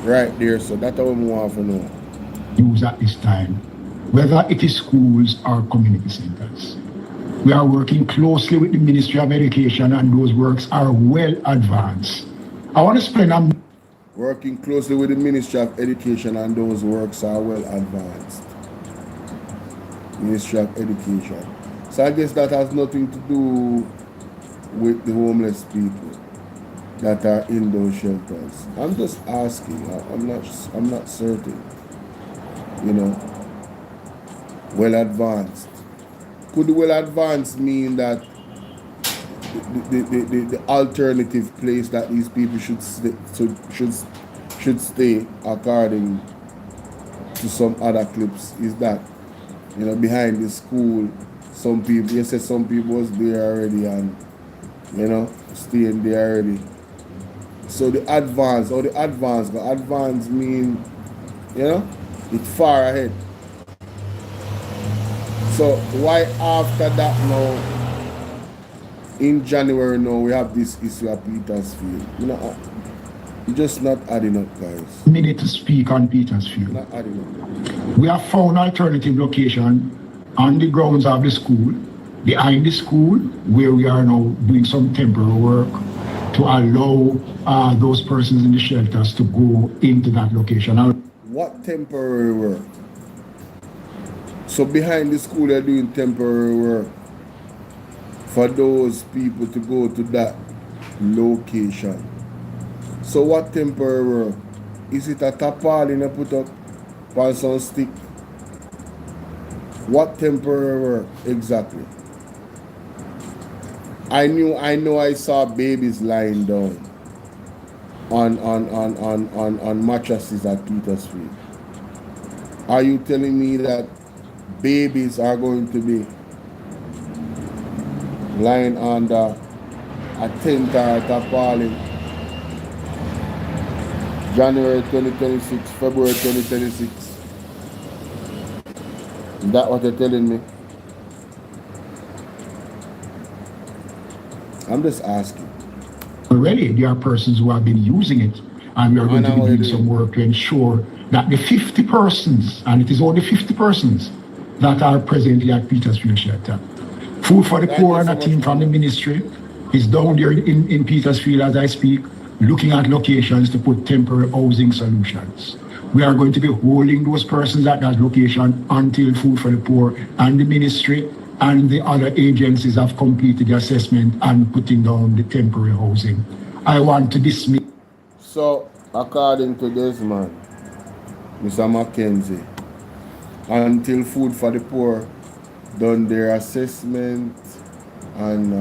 right there? So that's what we want to know. Use at this time, whether it is schools or community centers. We are working closely with the Ministry of Education, and those works are well advanced. I want to spend a Working closely with the Ministry of Education, and those works are well advanced. Ministry of Education. So I guess that has nothing to do with the homeless people that are in those shelters. I'm just asking. I'm not certain. You know, well advanced. Could well advanced mean that the alternative place that these people should stay according to some other clips is that, you know, behind the school, some people, you said some people was there already and, you know, staying there already. So the advance mean, you know, it's far ahead. So why after that now, in January now, we have this issue of Petersfield? You know, you're just not adding up, guys. minute to speak on Petersfield. Not adding up. We have found alternative location on the grounds of the school, behind the school, where we are now doing some temporary work to allow those persons in the shelters to go into that location. What temporary work? So behind the school they're doing temporary work for those people to go to that location. So what temporary work? Is it a tarpaulin you put up on some stick? What temporary work exactly? I know I saw babies lying down on mattresses at Petersfield. Are you telling me that babies are going to be lying under a tent or a tarpaulin January 2026, February 2026? Is that what you're telling me? I'm just asking. Already, there are persons who have been using it, and we are going to be doing some work to ensure that the 50 persons, and it is only 50 persons, that are presently at Petersfield Shelter. Food for the Poor and a team from the ministry is down there in Petersfield as I speak, looking at locations to put temporary housing solutions. We are going to be holding those persons at that location until Food for the Poor and the ministry and the other agencies have completed the assessment and putting down the temporary housing. I want to dismiss. So, according to this man, Mr. Mackenzie, until Food for the Poor done their assessment and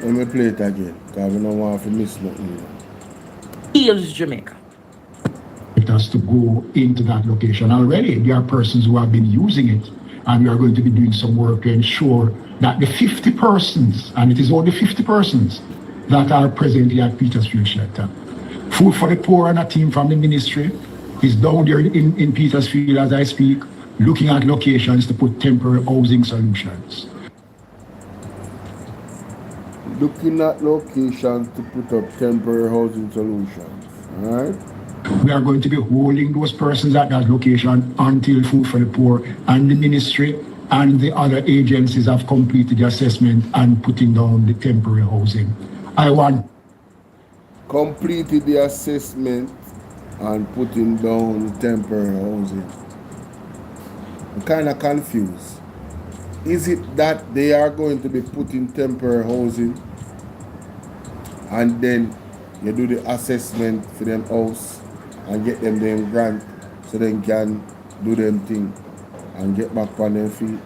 let me play it again because we don't want to miss nothing. Here's Jamaica. Us to go into that location. Already, there are persons who have been using it, and we are going to be doing some work to ensure that the 50 persons, and it is only 50 persons, that are presently at Petersfield Shelter. Food for the Poor and a team from the ministry is down there in Petersfield as I speak, looking at locations to put temporary housing solutions. Looking at locations to put up temporary housing solutions, all right? We are going to be holding those persons at that location until Food for the Poor and the ministry and the other agencies have completed the assessment and putting down the temporary housing. I want completed the assessment and putting down temporary housing. I'm kind of confused. Is it that they are going to be putting temporary housing and then you do the assessment for them house and get them grant so they can do them thing and get back on their feet?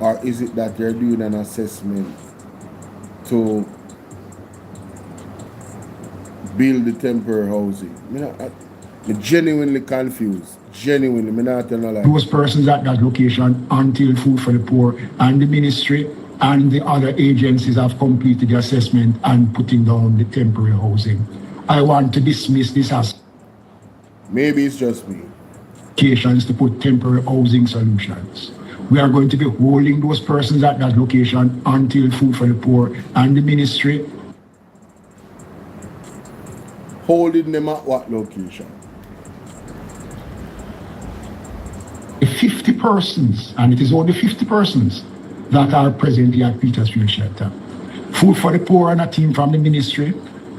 Or is it that you're doing an assessment to build the temporary housing? I'm genuinely confused. Genuinely, I'm not telling a lie. Those persons at that location until Food for the Poor and the ministry and the other agencies have completed the assessment and putting down the temporary housing. I want to dismiss this as maybe it's just me. Locations to put temporary housing solutions. We are going to be holding those persons at that location until Food for the Poor and the ministry. Holding them at what location? 50 persons, and it is only 50 persons, that are presently at Petersfield Shelter. Food for the Poor and a team from the ministry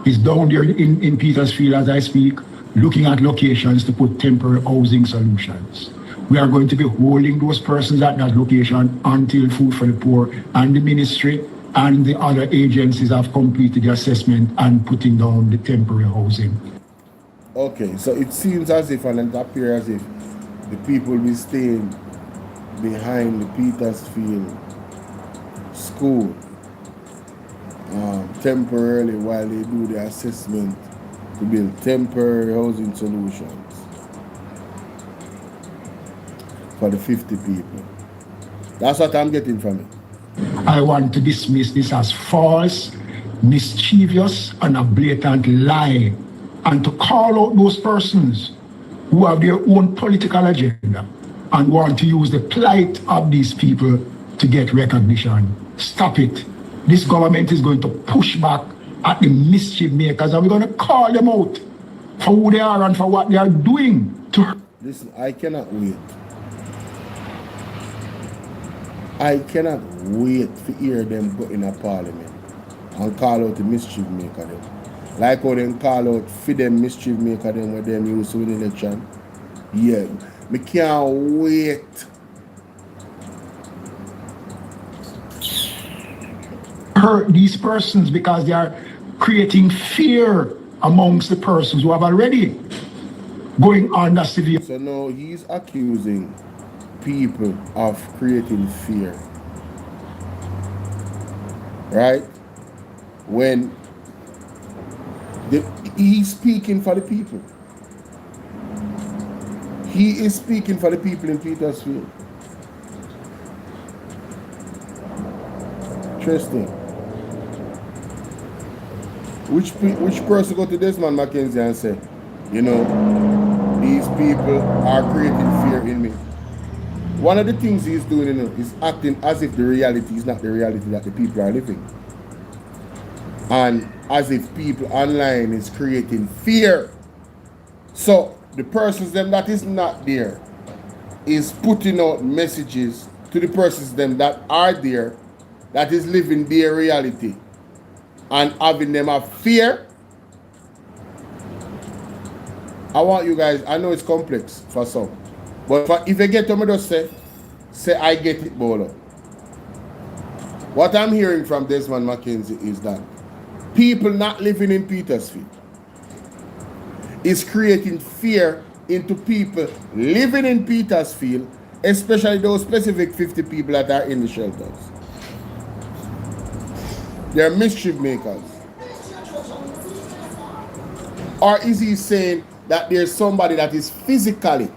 is down there in Petersfield as I speak, looking at locations to put temporary housing solutions. We are going to be holding those persons at that location until Food for the Poor and the ministry and the other agencies have completed the assessment and putting down the temporary housing. Okay, so it seems as if, and it appears as if the people will be staying behind the Petersfield school temporarily while they do the assessment to build temporary housing solutions for the 50 people. That's what I'm getting from it. I want to dismiss this as false, mischievous, and a blatant lie, and to call out those persons who have their own political agenda and want to use the plight of these people to get recognition. Stop it. This government is going to push back at the mischief makers, and we're going to call them out for who they are and for what they are doing to. Listen, I cannot wait. I cannot wait to hear them go in a parliament and call out the mischief maker them. Like how they call out for them mischief maker them when them used to win election. Yeah, me can't wait. Hurt these persons because they are creating fear amongst the persons who have already going under severe. So now he's accusing people of creating fear, right? When he's speaking for the people. He is speaking for the people in Petersfield. Interesting. Which person go to this man Mackenzie and say, you know, these people are creating fear in me? one of the things he's doing, you know, is acting as if the reality is not the reality that the people are living. And as if people online is creating fear. So the persons them that is not there is putting out messages to the persons them that are there, that is living their reality, and having them a fear. I want you guys, I know it's complex for some, but if you get to me, just say I get it, Bolo. What I'm hearing from Desmond McKenzie is that people not living in Petersfield is creating fear into people living in Petersfield, especially those specific 50 people that are in the shelters. They're mischief makers. Or is he saying that there's somebody that is physically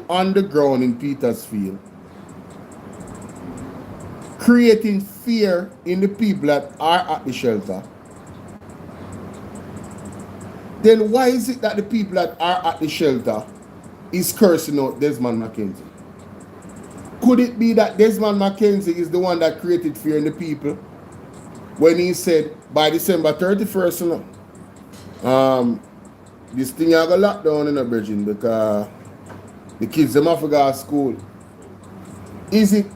on the ground in Petersfield, creating fear in the people that are at the shelter? Then why is it that the people that are at the shelter is cursing out Desmond McKenzie? Could it be that Desmond McKenzie is the one that created fear in the people when he said by December 31st, you know, this thing I got locked down in a Virgin because the kids them have to go to school? Is it?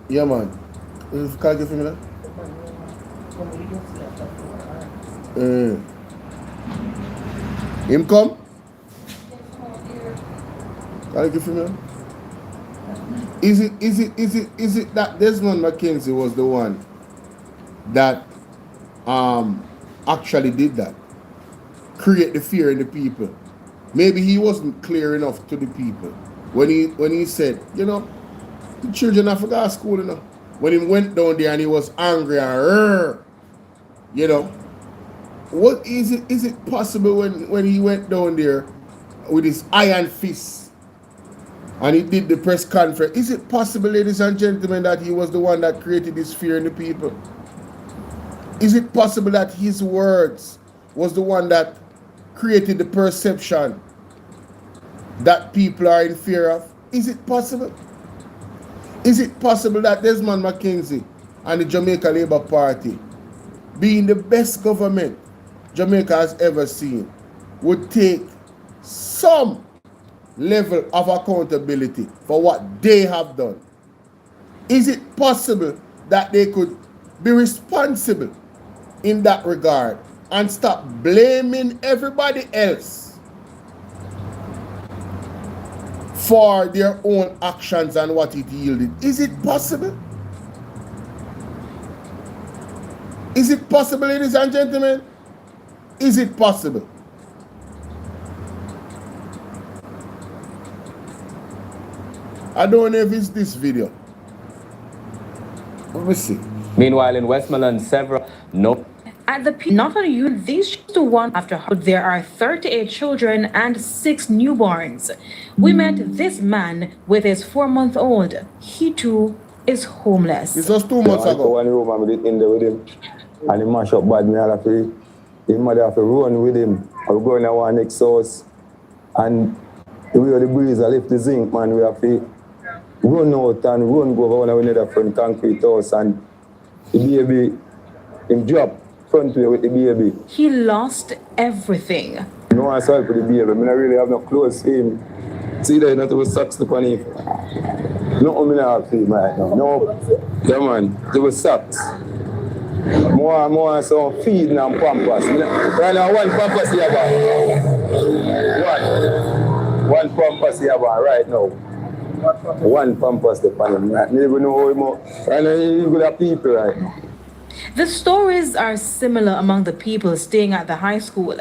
Yeah, man. Can you feel that? Him come? Can you feel me? Is it that Desmond McKenzie was the one that actually did that? Create the fear in the people. Maybe he wasn't clear enough to the people when he said, you know, the children have to go to school, you know. When he went down there and he was angry and you know, what is it possible when he went down there with his iron fist and he did the press conference? Is it possible, ladies and gentlemen, that he was the one that created this fear in the people? Is it possible that his words was the one that created the perception that people are in fear of? Is it possible? Is it possible that Desmond McKenzie and the Jamaica Labour Party, being the best government Jamaica has ever seen, would take some level of accountability for what they have done? Is it possible that they could be responsible in that regard and stop blaming everybody else for their own actions and what it yielded? Is it possible? Is it possible, ladies and gentlemen? Is it possible? I don't know if it's this video. Let me see. Meanwhile, in Westmoreland, several At the peak, not only you, these to one after there are 38 children and 6 newborns. We met this man with his 4-month-old. He too is homeless. This was 2 months ago. One room I'm in there with him, and he mash up bad. Me have to, his mother have to run with him. I go in our next house, and the way the breeze I lift the zinc, man, we have to run out and run go over one another from concrete house, and the baby him drop front way with the baby. He lost everything. No one saw it for the baby. I mean, I really have no clothes for him. See there, not with socks upon him. No, I mean, I have for him right now. No, yeah, man, there was socks. More some feeding and pampers. Right now, one pampers here, one pampers here, right now. One pampers upon him. I never know how him. Right now, you got people right now. The stories are similar among the people staying at the high school.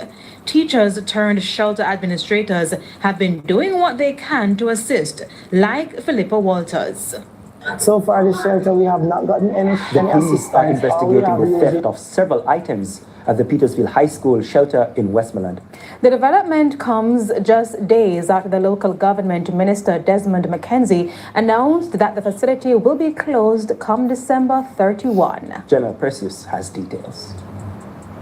Teachers turned shelter administrators have been doing what they can to assist, like Philippa Walters. So far, the shelter, we have not gotten any assistance. The police are investigating the theft of several items at the Petersfield High School shelter in Westmoreland. The development comes just days after the local government minister Desmond McKenzie announced that the facility will be closed come December 31. General Perseus has details.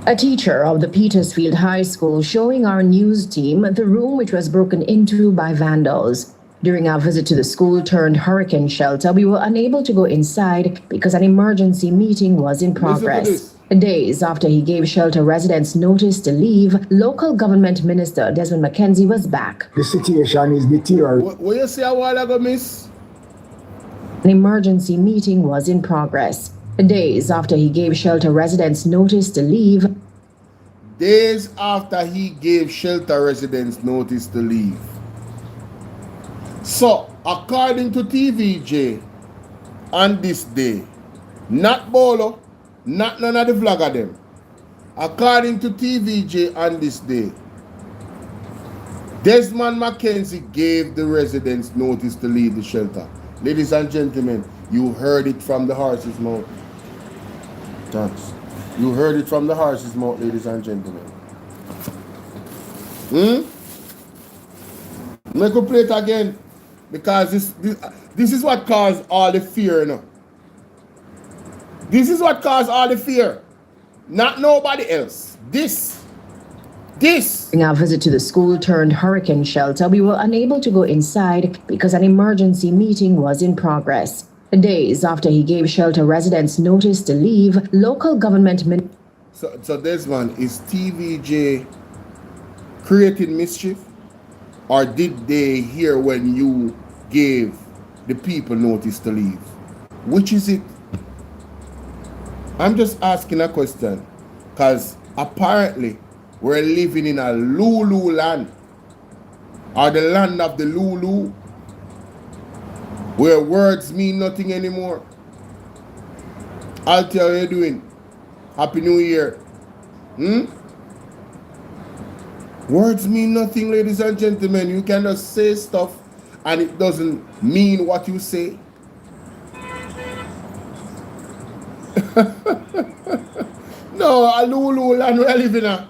A teacher of the Petersfield High School showing our news team the room which was broken into by vandals. During our visit to the school-turned-hurricane shelter, we were unable to go inside because an emergency meeting was in progress. Days after he gave shelter residents notice to leave, local government minister Desmond McKenzie was back. The situation is deteriorating. What you say a while ago, miss? An emergency meeting was in progress. Days after he gave shelter residents notice to leave. Days after he gave shelter residents notice to leave. So, according to TVJ, on this day, not Bolo, not none of the vlogger them, according to TVJ on this day, Desmond McKenzie gave the residents notice to leave the shelter. Ladies and gentlemen, you heard it from the horse's mouth. Thanks. You heard it from the horse's mouth, ladies and gentlemen. Make us play it again. Because this is what caused all the fear, you know. This is what caused all the fear. Not nobody else. This. During our visit to the school-turned-hurricane shelter, we were unable to go inside because an emergency meeting was in progress. Days after he gave shelter residents notice to leave, local government... So this one, is TVJ creating mischief? Or did they hear when you gave the people notice to leave? Which is it? I'm just asking a question. Because apparently, we're living in a Lulu land. Or the land of the Lulu. Where words mean nothing anymore. I'll tell you how you're doing. Happy New Year. Words mean nothing, ladies and gentlemen. You can just say stuff and it doesn't mean what you say. No, a Lulu land we're living in.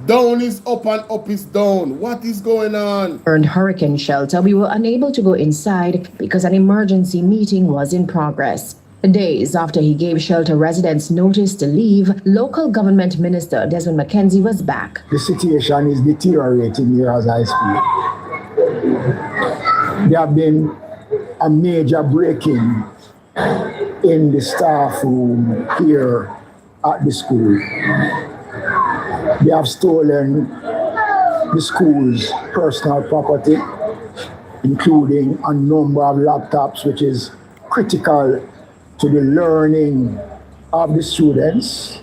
Down is up and up is down. What is going on? Hurricane shelter, we were unable to go inside because an emergency meeting was in progress. Days after he gave shelter residents notice to leave, local government minister Desmond McKenzie was back. The situation is deteriorating here as I speak. There have been a major break-in in the staff room here at the school. They have stolen the school's personal property, including a number of laptops, which is critical to the learning of the students.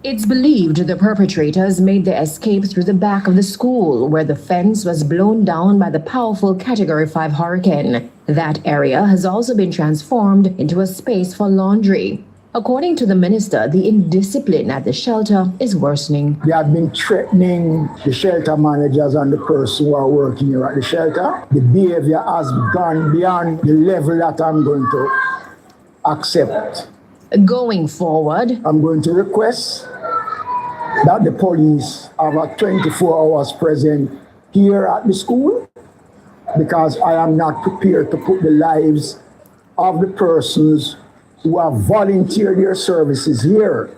It's believed the perpetrators made their escape through the back of the school, where the fence was blown down by the powerful Category 5 hurricane. That area has also been transformed into a space for laundry. According to the minister, the indiscipline at the shelter is worsening. They have been threatening the shelter managers and the person who are working here at the shelter. The behavior has gone beyond the level that I'm going to accept. Going forward, I'm going to request that the police have a 24 hours present here at the school, because I am not prepared to put the lives of the persons who have volunteered their services here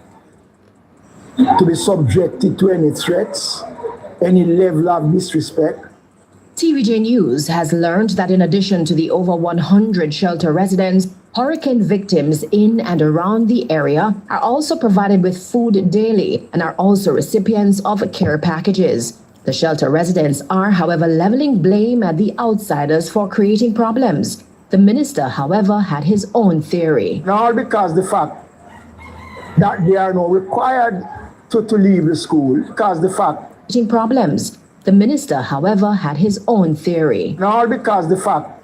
to be subjected to any threats, any level of disrespect. TVJ News has learned that in addition to the over 100 shelter residents, hurricane victims in and around the area are also provided with food daily and are also recipients of care packages. The shelter residents are, however, leveling blame at the outsiders for creating problems. The minister, however, had his own theory. All because the fact that they are not required to leave the school, because the fact creating problems. The minister, however, had his own theory. All because the fact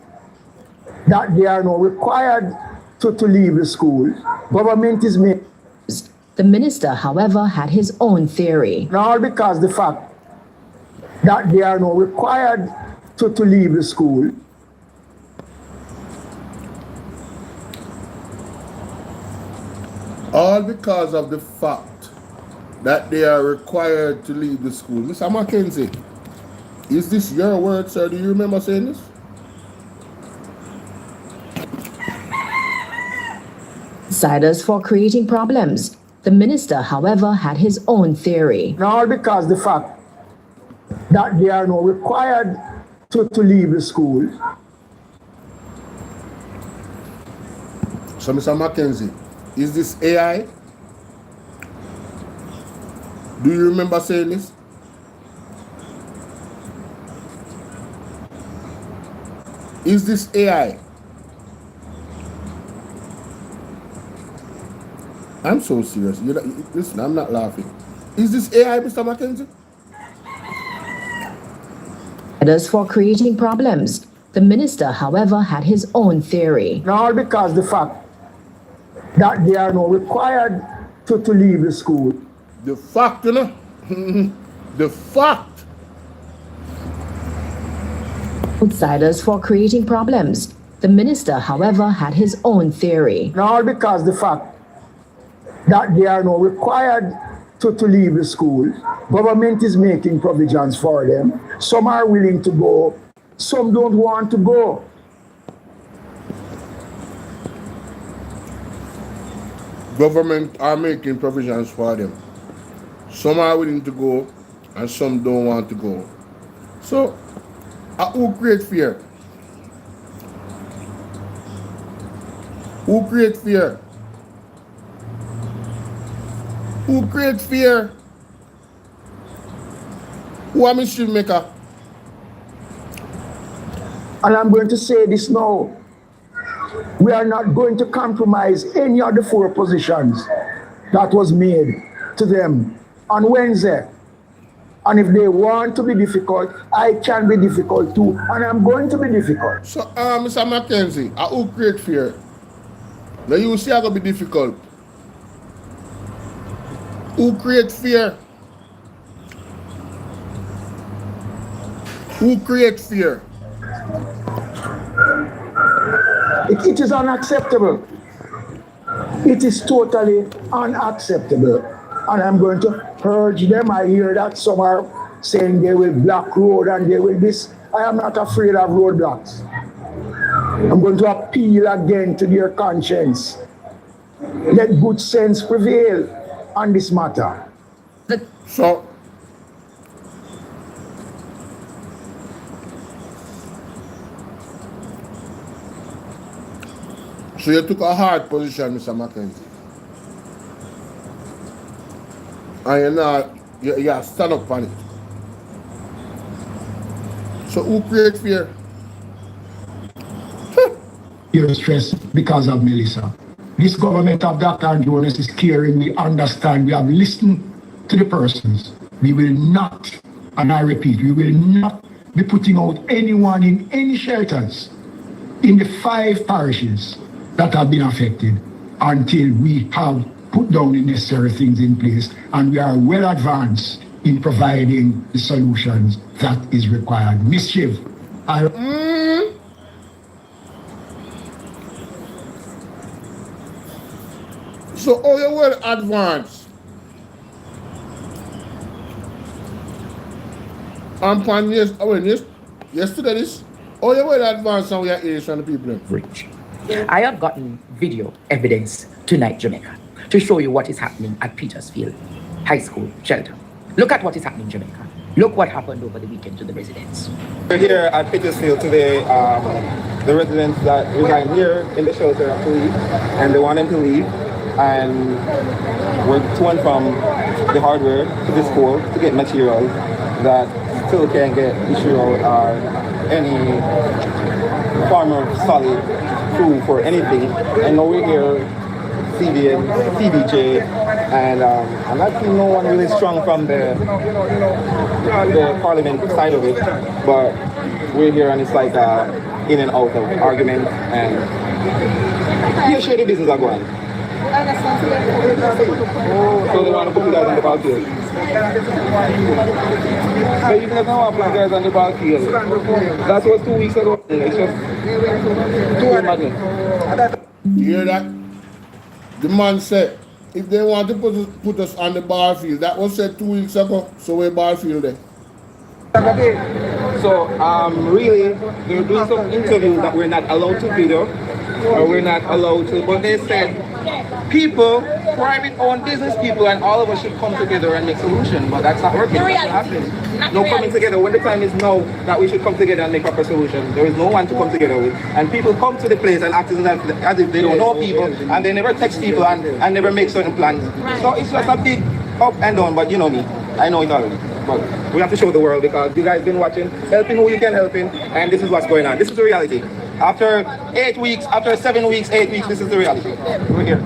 that they are not required to leave the school, government is making. The minister, however, had his own theory. All because the fact that they are not required to leave the school. All because of the fact that they are required to leave the school. Mr. McKenzie, is this your word, sir? Do you remember saying this? Outsiders for creating problems. The minister, however, had his own theory. All because the fact that they are not required to leave the school. So, Mr. Mackenzie, is this AI? Do you remember saying this? Is this AI? I'm so serious. Listen, I'm not laughing. Is this AI, Mr. Mackenzie? Others for creating problems. The minister, however, had his own theory. All because the fact that they are not required to leave the school. The fact, you know? The fact. Outsiders for creating problems. The minister, however, had his own theory. All because the fact that they are not required to leave the school. Government is making provisions for them. Some are willing to go, some don't want to go. Government are making provisions for them. Some are willing to go and some don't want to go. So, who create fear? Who create fear? Who create fear? Who are mischief maker? And I'm going to say this now. We are not going to compromise any of the 4 positions that was made to them on Wednesday. And if they want to be difficult, I can be difficult too, and I'm going to be difficult. So, Mr. Mackenzie, who create fear? Now you see how to be difficult. Who create fear? Who create fear? It is unacceptable. It is totally unacceptable. And I'm going to urge them. I hear that some are saying they will block road and they will this. I am not afraid of roadblocks. I'm going to appeal again to their conscience. Let good sense prevail on this matter. So you took a hard position, Mr. Mackenzie. And you stand up on it. So who create fear? You're stressed because of Melissa. This government of Dr. Jonas is caring. We understand. We have listened to the persons. We will not, and I repeat, we will not be putting out anyone in any shelters in the 5 parishes that have been affected until we have put down the necessary things in place and we are well advanced in providing the solutions that is required. Mischief. So you're well advanced. Yesterday this, you're well advanced and we are Asian people. Rich. I have gotten video evidence tonight, Jamaica, to show you what is happening at Petersfield High School shelter. Look at what is happening, Jamaica. Look what happened over the weekend to the residents. We're here at Petersfield today. The residents that reside here in the shelter have to leave, and they want them to leave. And we're to and from the hardware to the school to get materials that still can't get issued out or any form of solid food for anything. And now we're here, CBJ, and I'm not seeing no one really strong from the parliament side of it, but we're here and it's like in and out of arguments, and here's where the business are going. So they want to put you guys on the battlefield. So you never want to put you guys on the battlefield. That was 2 weeks ago. It's just too madness. You hear that? The man said, if they want to put us on the battlefield, that was said 2 weeks ago, so we're battlefield there. So really, they're doing some interviews that we're not allowed to video, or we're not allowed to, but they said people, private-owned business people, and all of us should come together and make solutions. But that's not working. That's not happening. No coming together. When the time is now that we should come together and make proper solutions, there is no one to come together with. And people come to the place and act as if they don't know people, and they never text people and never make certain plans. So it's just a big up and down. But you know me, I know it already. But we have to show the world because you guys been watching, helping who you can helping, and this is what's going on. This is the reality. After 8 weeks, after 7 weeks, 8 weeks, this is the reality. We're here.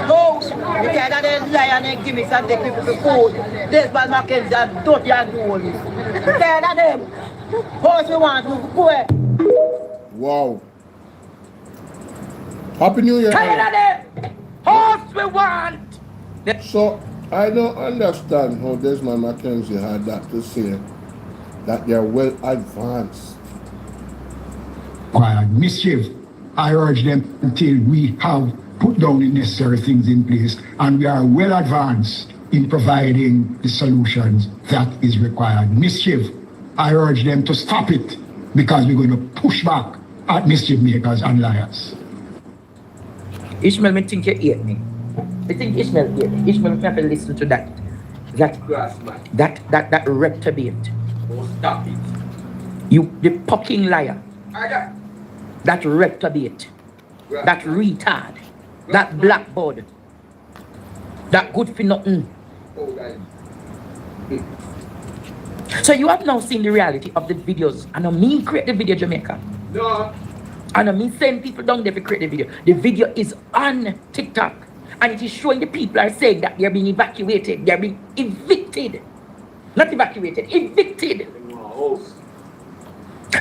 House, you can't then lie and give me some take people to food. This man Mackenzie and don't you do all this. Tired of them. House we want to go. Wow. Happy New Year. Tired of them. House we want. So I don't understand how Desmond Mackenzie had that to say that they're well advanced. Mischief. I urge them until we have put down the necessary things in place and we are well advanced in providing the solutions that is required. Mischief. I urge them to stop it because we're going to push back at mischief makers and liars. Ishmael, I think you hate me. I think Ishmael hate me. Ishmael, you have to listen to that. That reprobate. Stop it. You, the fucking liar. That reprobate. That retard. That blackboard. That good for nothing. So you have now seen the reality of the videos. And I me create the video, Jamaica. No. And I me send people down there to create the video. The video is on TikTok. And it is showing the people are saying that they're being evacuated. They're being evicted. Not evacuated, evicted.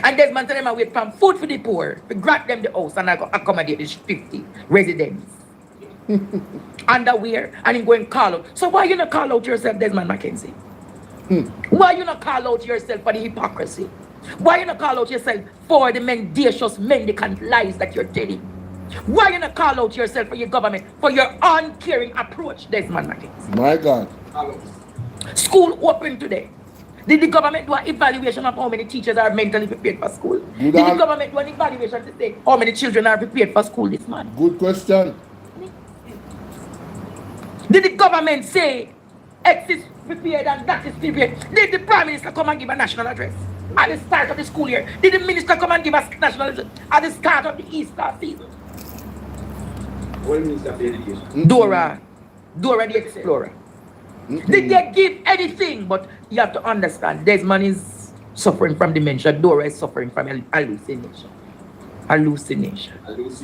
And there's man tell them I wait for food for the poor. We grab them the house and I go accommodate the 50 residents. Underwear. And him go and call out. So why you not call out yourself, Desmond Mackenzie? Why you not call out yourself for the hypocrisy? Why you not call out yourself for the mendacious, mendicant lies that you're telling? Why you not call out yourself for your government for your uncaring approach, Desmond Mackenzie? My God. School open today. Did the government do an evaluation of how many teachers are mentally prepared for school? Did the government do an evaluation to say how many children are prepared for school this month? Good question. Did the government say X is prepared and that is prepared? Did the Prime Minister come and give a national address at the start of the school year? Did the Minister come and give a national address at the start of the Easter season? What Minister of Education? Dora the Explorer. Did they give anything? But you have to understand, Desmond is suffering from dementia. Dora is suffering from hallucination.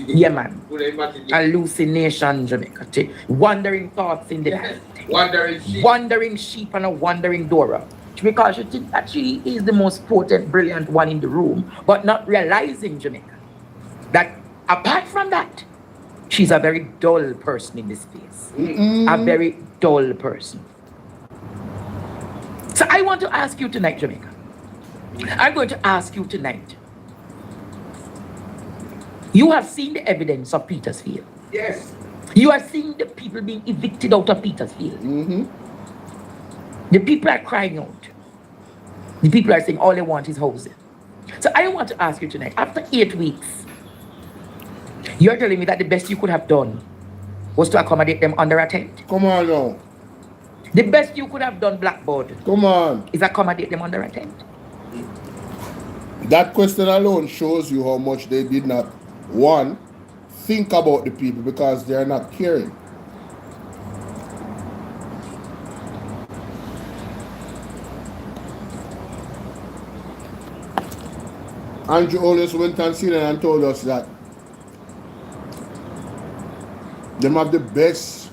Yeah, man. Hallucination, Jamaica. Wandering thoughts in the night. Wandering sheep and a wandering Dora. Because she thinks that she is the most potent, brilliant one in the room, but not realizing, Jamaica, that apart from that, she's a very dull person in this space. A very dull person. So I want to ask you tonight, Jamaica. I'm going to ask you tonight. You have seen the evidence of Petersfield. Yes. You are seeing the people being evicted out of Petersfield. The people are crying out. The people are saying all they want is housing. So I want to ask you tonight, after 8 weeks, you're telling me that the best you could have done was to accommodate them under a tent? Come on now. The best you could have done, Blackboard, come on, is accommodate them under a tent. That question alone shows you how much they did not, one, think about the people because they are not caring. Andrew always went on CNN and told us that they have the best,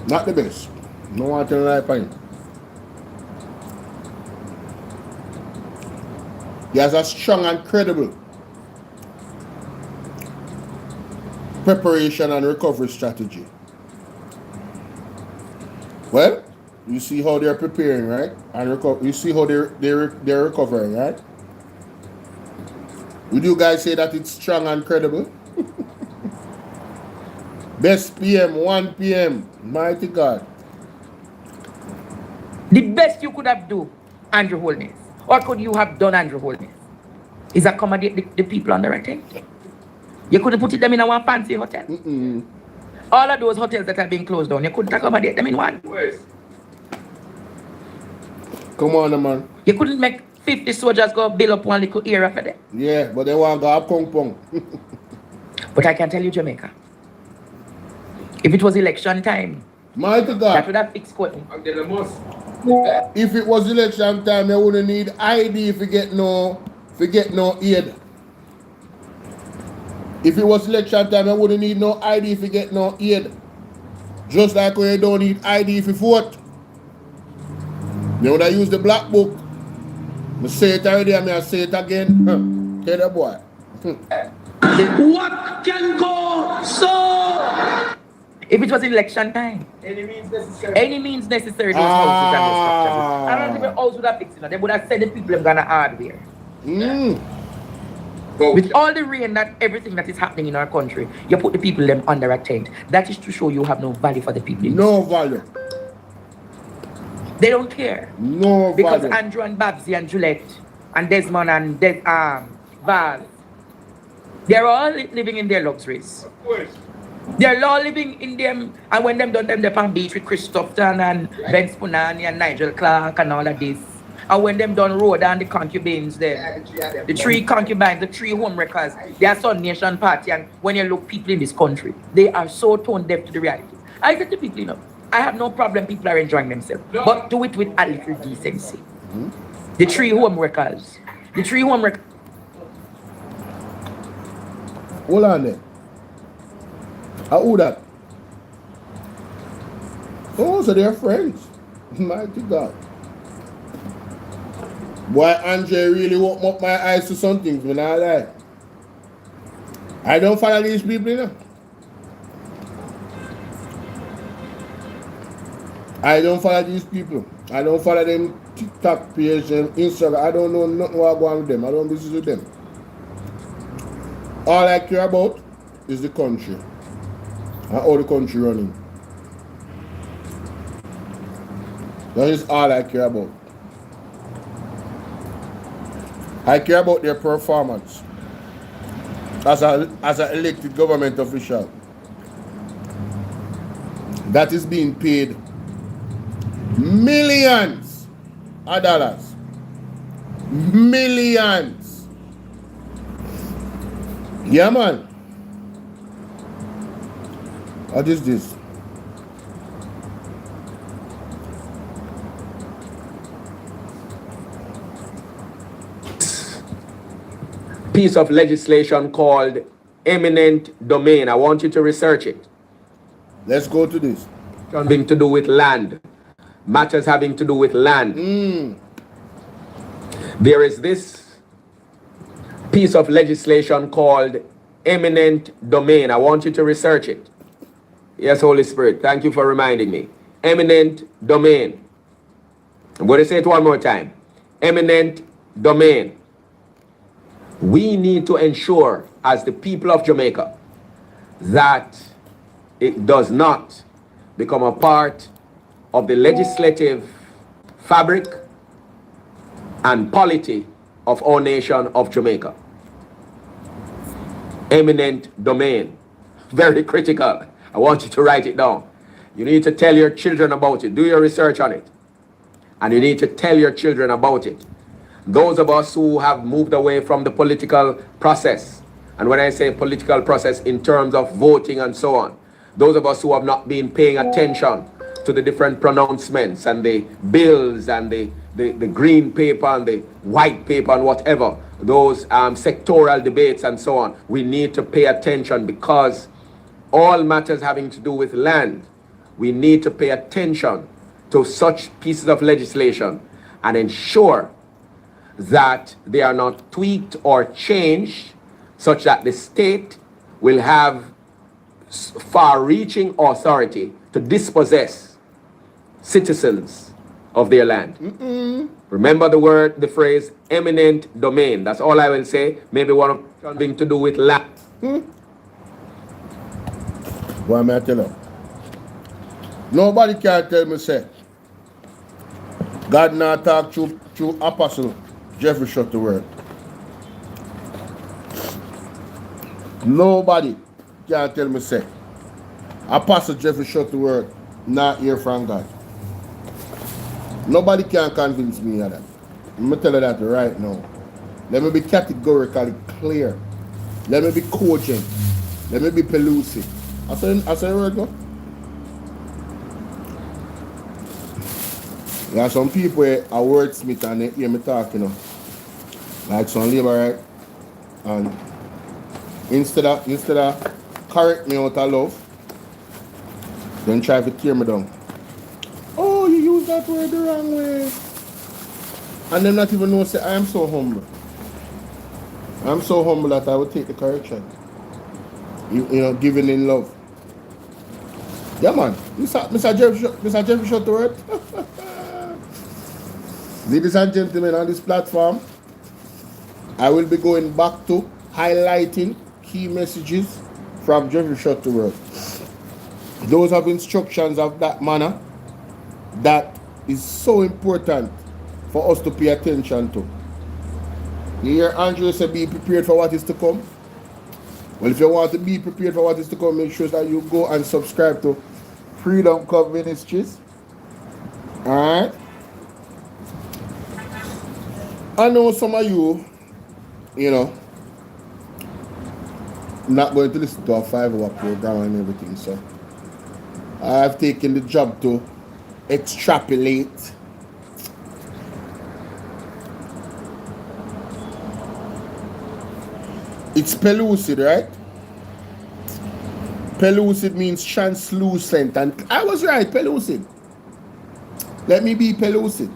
not the best, no one to lie for him. He has a strong and credible preparation and recovery strategy. Well, you see how they're preparing, right? And you see how they're recovering, right? Would you guys say that it's strong and credible? Best PM, 1 PM, mighty God. The best you could have done, Andrew Holness. Or could you have done, Andrew Holness? Is accommodate the people on the right thing? You couldn't put them in a one fancy hotel. All of those hotels that have been closed down, you couldn't accommodate them in one. Come on, man. You couldn't make 50 soldiers go build up one little area for them. Yeah, but they want to go up Kong Pong. But I can tell you, Jamaica, if it was election time, Mighty God. that would have fixed Courtney. If it was election time, they wouldn't need ID if you get no aid. If it was election time, I wouldn't need no ID if you get no aid. Just like when you don't need ID if you vote. You would have used the black book. I say it already and I say it again. Tell the boy. What can go so? If it was election time, Any means necessary. any means necessary, those houses and those structures. I don't think the house would have fixed it. They would have said the people them gonna hardware. With all the rain that everything that is happening in our country, you put the people them under a tent. That is to show you have no value for the people. No value. They don't care. No because value. Andrew and Babsy and Juliet and Desmond and Val, they're all living in their luxuries. Of course. They're all living in them, and when them done them, they're on beach with Christopher and Ben Spunani and Nigel Clark and all of this. And when them done road and the concubines there, the three concubines, the three homewreckers, they are Sun Nation Party. And when you look people in this country, they are so tone deaf to the reality. I said to people, you know, I have no problem people are enjoying themselves, but do it with a little decency. The three homewreckers, Hold on there. Who that? Oh, so they're friends. Mighty God. Boy, Andre really opened up my eyes to some things, when I lie. I don't follow these people, you know. I don't follow these people. I don't follow them TikTok page and Instagram. I don't know nothing what go on with them. I don't visit with them. All I care about is the country and how the country running. That is all I care about. I care about their performance as an elected government official that is being paid millions of dollars. Millions. Yeah, man. What is this? Piece of legislation called eminent domain. I want you to research it. Let's go to this. Something to do with land. Matters having to do with land. There is this piece of legislation called eminent domain. I want you to research it. Yes, Holy Spirit. Thank you for reminding me. Eminent domain. I'm going to say it one more time. Eminent domain. We need to ensure, as the people of Jamaica, that it does not become a part of the legislative fabric and polity of our nation of Jamaica. Eminent domain. Very critical. I want you to write it down. You need to tell your children about it. Do your research on it. And you need to tell your children about it. Those of us who have moved away from the political process, and when I say political process in terms of voting and so on, those of us who have not been paying attention to the different pronouncements and the bills and the green paper and the white paper and whatever, those sectoral debates and so on, we need to pay attention, because all matters having to do with land, we need to pay attention to such pieces of legislation and ensure that they are not tweaked or changed such that the state will have far-reaching authority to dispossess citizens of their land. Remember the phrase eminent domain. That's all I will say. Maybe one of something to do with land. What may I tell you? Nobody can tell me, say, God not talk through Apostle Jeffrey Shuttleworth. Nobody can tell me say Apostle Jeffrey Shuttleworth not hear from God. Nobody can convince me of that. I'm going to tell you that right now. Let me be categorically clear. Let me be cogent. Let me be pellucid. I say the word, no? There are some people are wordsmith and they hear me talk, you know. Like some labor, right? And instead of correct me out of love, then try to tear me down. Oh, you use that word the wrong way. And them not even know, say, I am so humble. I'm so humble that I will take the correction. You know, giving in love. Yeah, man. Mr. Jeffrey Shuttleworth. Ladies and gentlemen, on this platform, I will be going back to highlighting key messages from Jeffrey Shuttleworth. Those have instructions of that manner that is so important for us to pay attention to. You hear Andrew say, be prepared for what is to come. Well, if you want to be prepared for what is to come, make sure that you go and subscribe to Freedom Cup Ministries. Alright? I know some of you, you know, not going to listen to a 5-hour program and everything, so I've taken the job to extrapolate it's pellucid, right? Pellucid means translucent, and I was right, pellucid. Let me be pellucid.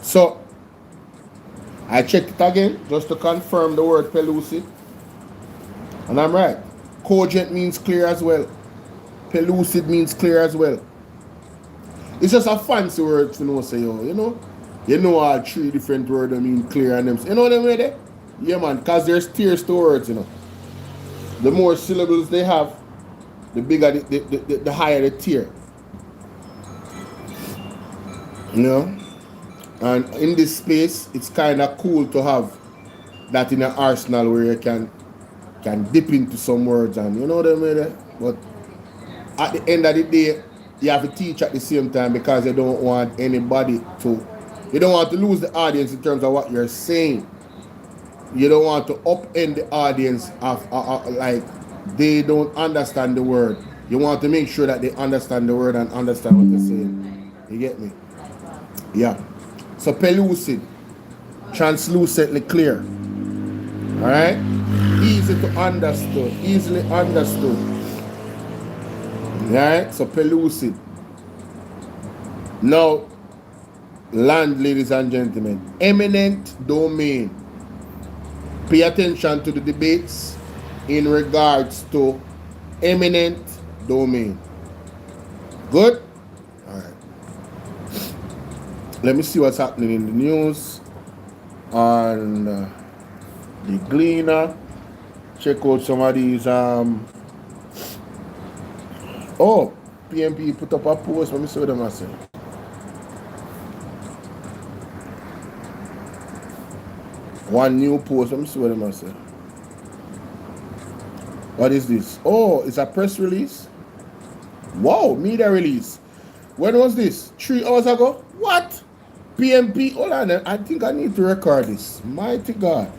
So I checked it again just to confirm the word pellucid, and I'm right. Cogent means clear as well. Pellucid means clear as well. It's just a fancy word to know, say, you know all 3 different words that mean clear and them. You know what I mean there? Yeah, man, because there's tiers to words, you know. The more syllables they have, the bigger, the higher the tier. You know? And in this space, it's kind of cool to have that in an arsenal where you can dip into some words and, you know what I mean there? But at the end of the day, you have to teach at the same time because you don't want anybody to, you don't want to lose the audience in terms of what you're saying. You don't want to upend the audience of like they don't understand the word. You want to make sure that they understand the word and understand what you're saying. You get me? Yeah. So pellucid, translucently clear. Alright? Easy to understand. Easily understood. Alright? So pellucid. Now, land, ladies and gentlemen. Eminent domain. Pay attention to the debates in regards to eminent domain. Good? Alright. Let me see what's happening in the news on the Gleaner. Check out some of these. Oh, PMP put up a post. Let me see what them are saying. One new post. Let me see what them are saying. What is this? Oh, it's a press release. Wow, media release. When was this? 3 hours ago? What? PMP. Hold on. I think I need to record this. Mighty God.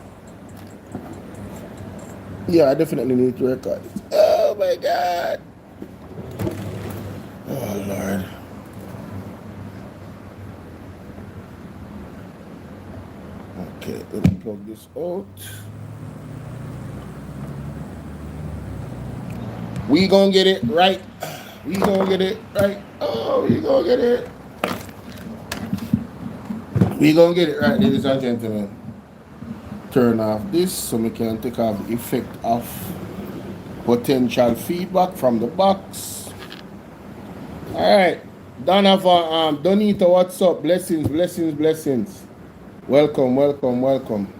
Yeah, I definitely need to record this. Oh my God. Oh Lord. Okay, let me plug this out. We gonna get it right. We gonna get it right. Oh, we gonna get it. We gonna get it right, ladies and gentlemen. Turn off this so we can take off the effect of potential feedback from the box. Alright. Donna for Donita, what's up? Blessings, blessings, blessings. Welcome, welcome, welcome.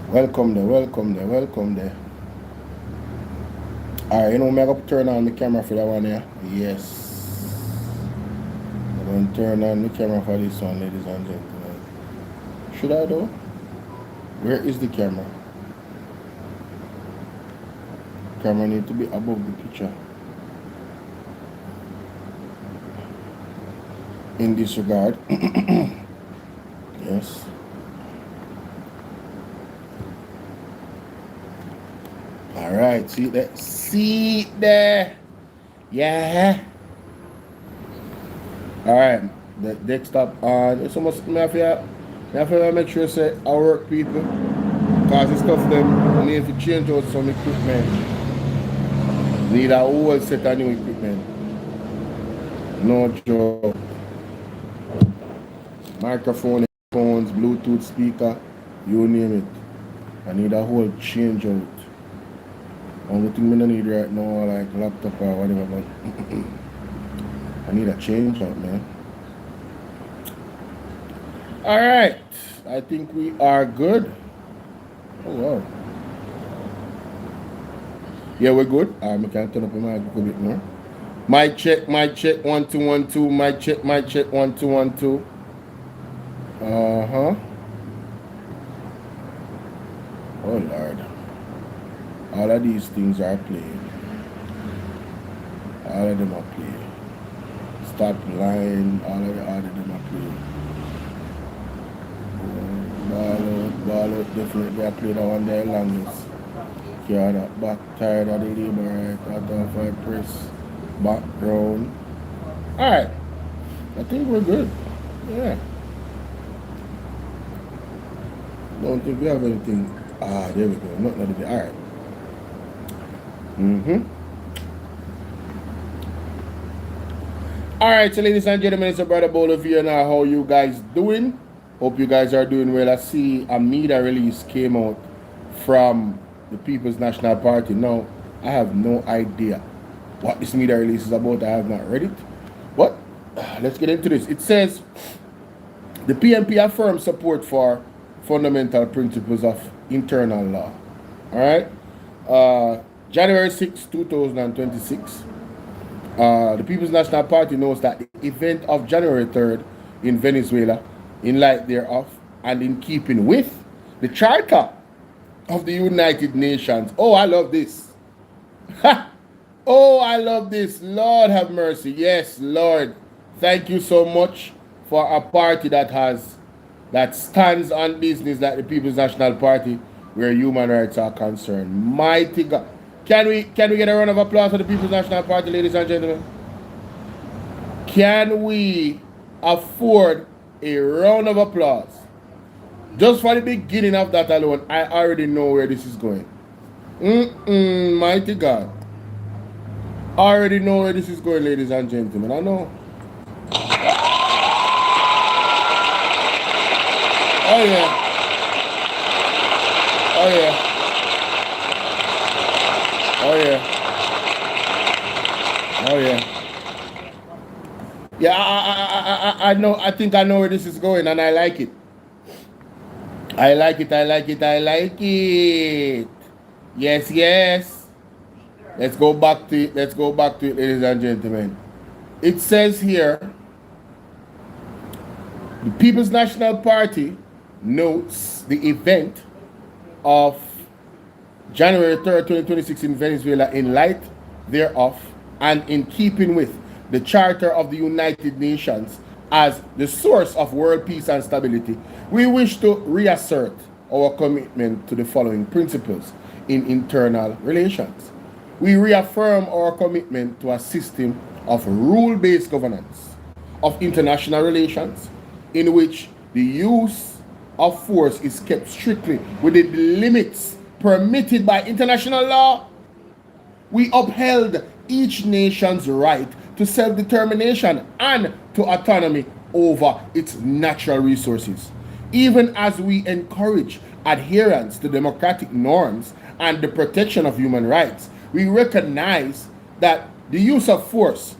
Welcome there, welcome there, welcome there. Alright, you know, I'm going to turn on the camera for that one here. Yes. I'm going to turn on the camera for this one, ladies and gentlemen. Should I though? Where is the camera? camera need to be above the picture. In this regard. Yes. All right, see that? See there? Yeah. All right, the desktop on. It's almost me have to make sure say I work people, cause the stuff them need to change out some equipment. Need a whole set of new equipment. No joke. Microphone, phones, Bluetooth speaker, you name it. I need a whole change out. Only thing I don't need right now, like laptop or whatever, but I need a change out, man. All right, I think we are good. Oh wow. Yeah, we're good. I can turn up my mic a bit more. Mic check, 1 2 1 2. Mic check, 1 2 1 2. Oh Lord. All of these things are playing. All of them are playing. Stop line, all of them are playing. Bolo, definitely I played that one there longest. Yeah, that back tired of the labor right, out of I press background. Alright. I think we're good. Yeah. Don't think we have anything. Ah, there we go. Not another day. Alright. Alright, so ladies and gentlemen, it's a brother Bolo here now. How you guys doing? Hope you guys are doing well. I see a media release came out from the People's National Party. Now, I have no idea what this media release is about. I have not read it. But let's get into this. It says the PNP affirms support for fundamental principles of internal law. All right. January 6, 2026. The People's National Party knows that the event of January 3rd in Venezuela, in light thereof, and in keeping with the Charter of the United Nations. Oh, I love this. Oh, I love this. Lord have mercy. Yes, Lord. Thank you so much for a party that stands on business like the People's National Party, where human rights are concerned. Mighty God. Can we get a round of applause for the People's National Party, ladies and gentlemen? Can we afford a round of applause? Just for the beginning of that alone, I already know where this is going. Mighty God. I already know where this is going, ladies and gentlemen. I know. Oh yeah. Oh yeah. Oh yeah. Oh yeah. Yeah, I know. I think I know where this is going, and I like it. I like it. I like it. I like it. Yes, yes. Let's go back to it. Let's go back to it, ladies and gentlemen. It says here, the People's National Party notes the event of January 3rd, 2026 in Venezuela in light thereof and in keeping with the Charter of the United Nations as the source of world peace and stability. We wish to reassert our commitment to the following principles in internal relations. We reaffirm our commitment to a system of rule-based governance of international relations in which the use of force is kept strictly within the limits permitted by international law. We upheld each nation's right to self-determination and to autonomy over its natural resources, even as we encourage adherence to democratic norms and the protection of human rights. We recognize that the use of force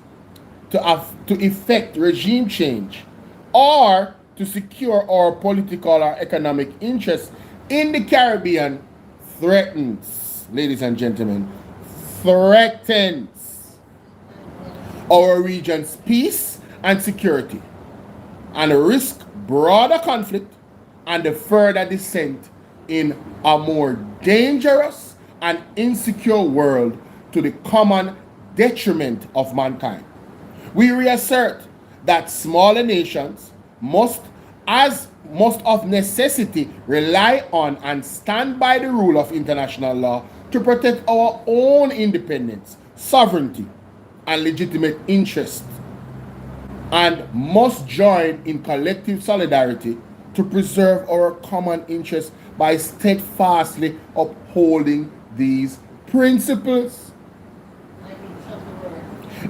to effect regime change or to secure our political or economic interests in the Caribbean threatens, ladies and gentlemen, threatens our region's peace and security and risk broader conflict and the further descent in a more dangerous an insecure world to the common detriment of mankind. We reassert that smaller nations must of necessity rely on and stand by the rule of international law to protect our own independence, sovereignty, and legitimate interests, and must join in collective solidarity to preserve our common interests by steadfastly upholding these principles.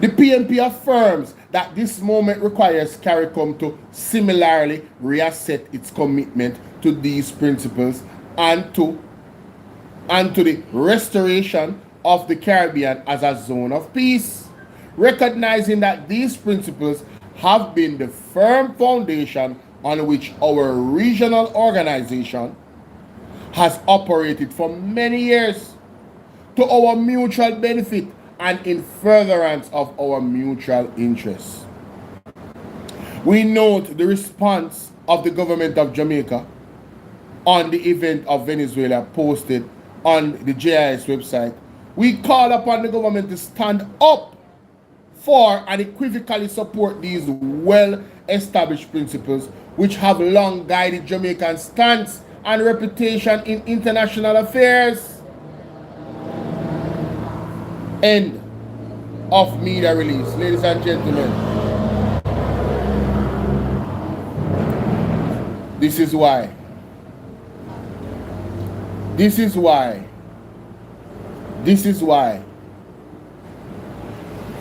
The PNP affirms that this moment requires CARICOM to similarly reassert its commitment to these principles and to the restoration of the Caribbean as a zone of peace, recognizing that these principles have been the firm foundation on which our regional organization has operated for many years to our mutual benefit and in furtherance of our mutual interests. We note the response of the government of Jamaica on the event of Venezuela posted on the JIS website. We call upon the government to stand up for and equivocally support these well-established principles which have long guided Jamaican stance and reputation in international affairs. End of media release. Ladies and gentlemen, this is why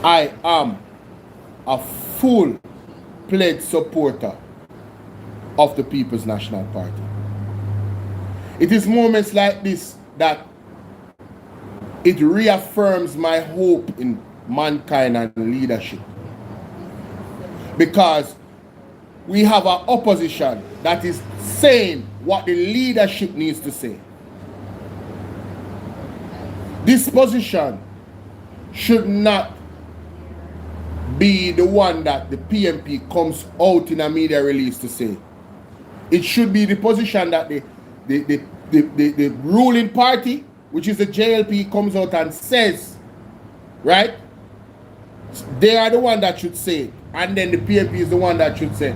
I am a full-fledged supporter of the People's National Party. It is moments like this that it reaffirms my hope in mankind and leadership, because we have an opposition that is saying what the leadership needs to say. This position should not be the one that the PNP comes out in a media release to say. It should be the position that the ruling party, which is the JLP, comes out and says, right? They are the one that should say it. And then the PNP is the one that should say,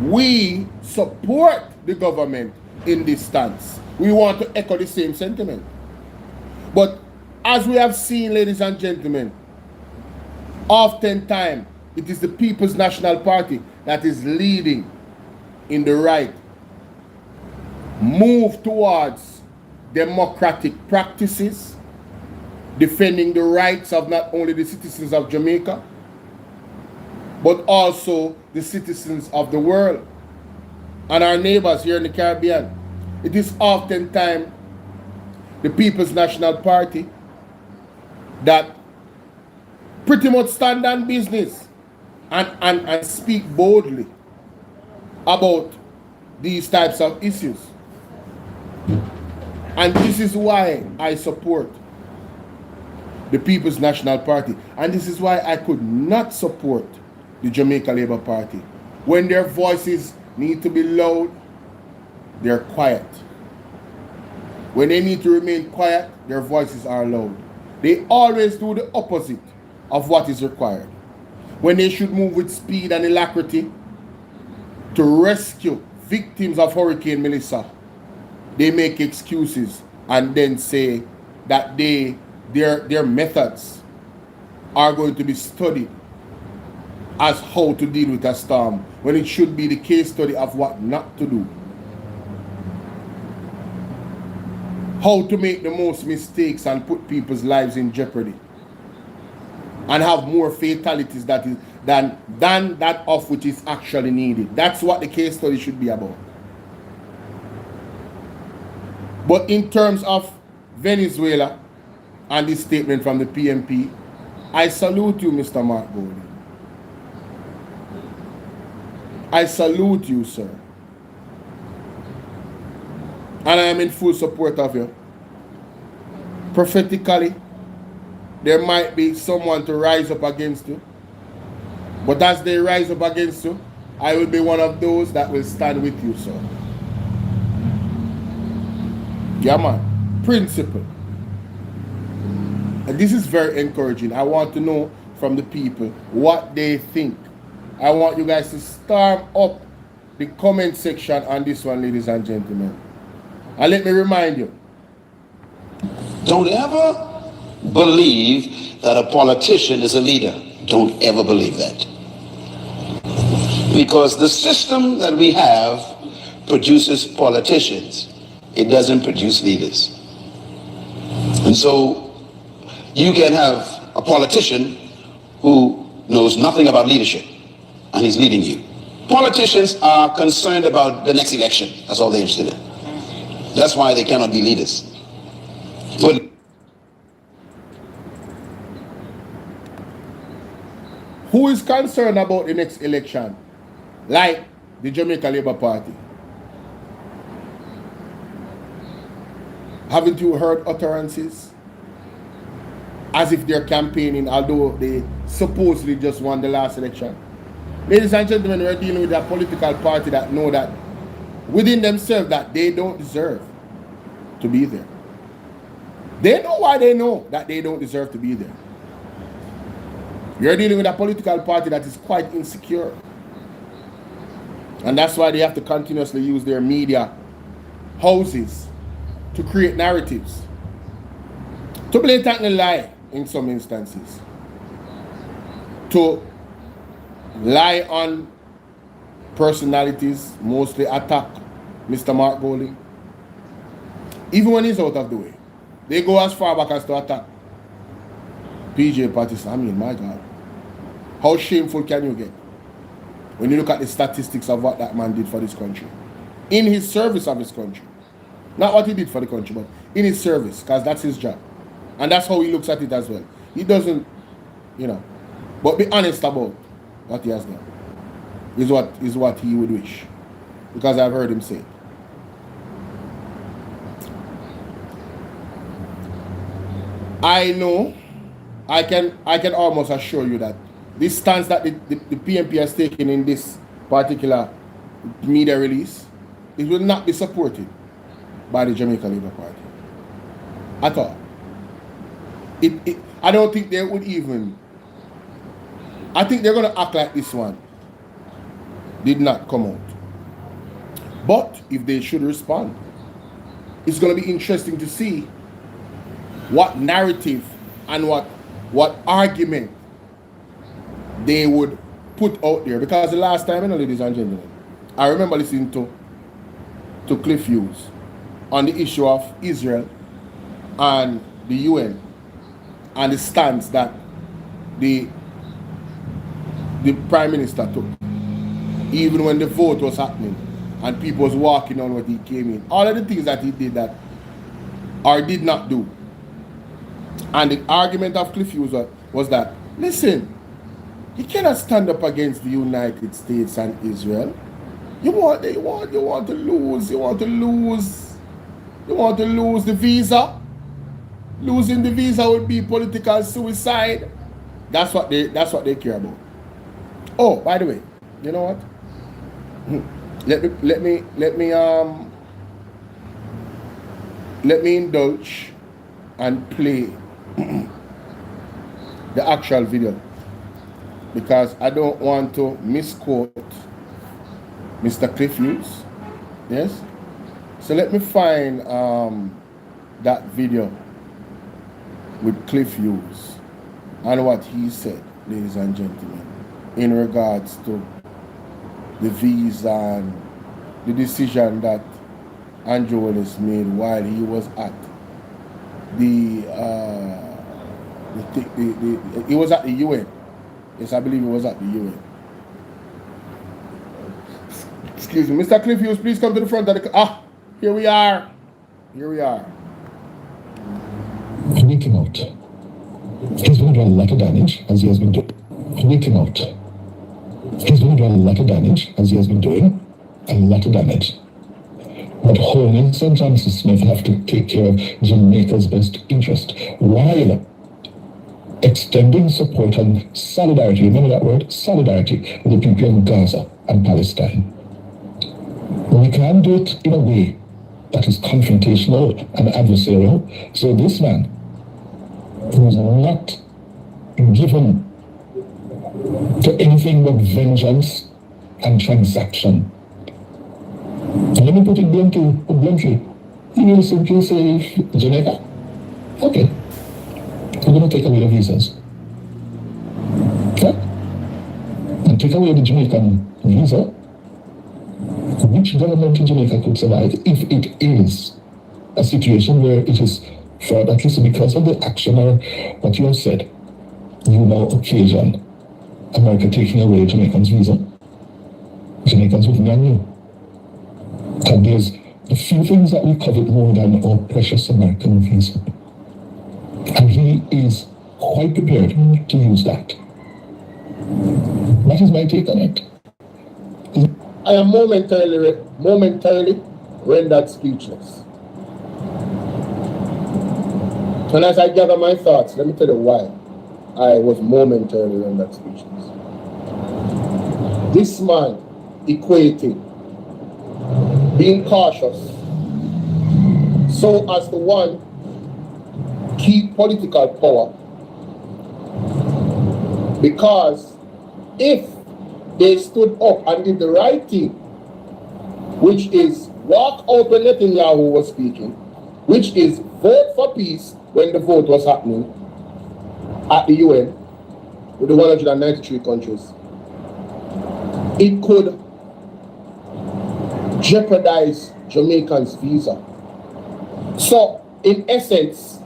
we support the government in this stance. We want to echo the same sentiment. But as we have seen, ladies and gentlemen, oftentimes it is the People's National Party that is leading in the right move towards democratic practices, defending the rights of not only the citizens of Jamaica, but also the citizens of the world and our neighbors here in the Caribbean. It is oftentimes the People's National Party that pretty much stand on business and speak boldly about these types of issues. And this is why I support the People's National Party. And this is why I could not support the Jamaica Labour Party. When their voices need to be loud, they're quiet. When they need to remain quiet, their voices are loud. They always do the opposite of what is required. When they should move with speed and alacrity to rescue victims of Hurricane Melissa, they make excuses and then say that their methods are going to be studied as how to deal with a storm, when it should be the case study of what not to do. How to make the most mistakes and put people's lives in jeopardy and have more fatalities than that of which is actually needed. That's what the case study should be about. But in terms of Venezuela and this statement from the PNP, I salute you, Mr. Mark Golding. I salute you, sir. And I am in full support of you. Prophetically, there might be someone to rise up against you. But as they rise up against you, I will be one of those that will stand with you, sir. Yeah, man. Principle. And this is very encouraging. I want to know from the people what they think. I want you guys to storm up the comment section on this one, ladies and gentlemen. And let me remind you. Don't ever believe that a politician is a leader. Don't ever believe that. Because the system that we have produces politicians. It doesn't produce leaders. And so you can have a politician who knows nothing about leadership and he's leading you. Politicians are concerned about the next election. That's all they're interested in. That's why they cannot be leaders. But who is concerned about the next election? Like the Jamaica Labour Party. Haven't you heard utterances? As if they're campaigning, although they supposedly just won the last election. Ladies and gentlemen, we're dealing with a political party that know that within themselves that they don't deserve to be there. They know why they know that they don't deserve to be there. You're dealing with a political party that is quite insecure. And that's why they have to continuously use their media houses to create narratives. To blatantly lie in some instances. To lie on personalities, mostly attack Mr. Mark Bolo. Even when he's out of the way. They go as far back as to attack PJ Patterson. I mean, my God. How shameful can you get when you look at the statistics of what that man did for this country? In his service of his country. Not what he did for the country, but in his service, because that's his job. And that's how he looks at it as well. He doesn't, you know, but be honest about what he has done. Is what he would wish. Because I've heard him say it. I know, I can almost assure you that this stance that the PNP has taken in this particular media release, it will not be supported by the Jamaica Labour Party. At all. I don't think they would even, I think they're going to act like this one did not come out. But if they should respond, it's going to be interesting to see what narrative and what argument they would put out there. Because the last time, ladies and gentlemen, I remember listening to Cliff Hughes on the issue of Israel and the UN and the stance that the Prime Minister took, even when the vote was happening and people was walking on what he came in. All of the things that he did that or did not do. And the argument of Cliff Hughes was that, listen, you cannot stand up against the United States and Israel. You want to lose the visa. Losing the visa would be political suicide. That's what they care about. Oh, by the way, you know what? Let me indulge and play the actual video, because I don't want to misquote Mr. Cliff Hughes. Yes? So let me find that video with Cliff Hughes and what he said, ladies and gentlemen, in regards to the visa and the decision that Andrew Willis made while he was at he was at the UN. Yes, I believe he was at the UN. Excuse me. Mr. Cliff Hughes, please come to the front of the... here we are. Here we are. We came out. He's going to do a lot of damage, as he has been doing. We came out. He's going to do a lot of damage, as he has been doing. A lot of damage. But Holmes and Johnson Smith have to take care of Jamaica's best interest while extending support and solidarity, remember that word, solidarity, with the people of Gaza and Palestine. We can't do it in a way that is confrontational and adversarial. So this man who is not given to anything but vengeance and transaction. And let me put it bluntly. You will simply say, Jamaica, okay, we're going to take away the visas. Okay? And take away the Jamaican visa. Which government in Jamaica could survive if it is a situation where it is, for at least because of the action or what you have said, you now occasion America taking away Jamaicans' visa? Jamaicans would not know. And there's a few things that we covet more than our precious American visa. And he is quite prepared to use that. That is my take on it. I am momentarily rendered speechless. And as I gather my thoughts, let me tell you why I was momentarily rendered speechless. This man equating being cautious so as to one, keep political power, because if they stood up and did the right thing, which is walk out when Netanyahu was speaking, which is vote for peace when the vote was happening at the UN with the 193 countries, it could jeopardize Jamaicans' visa. So, in essence,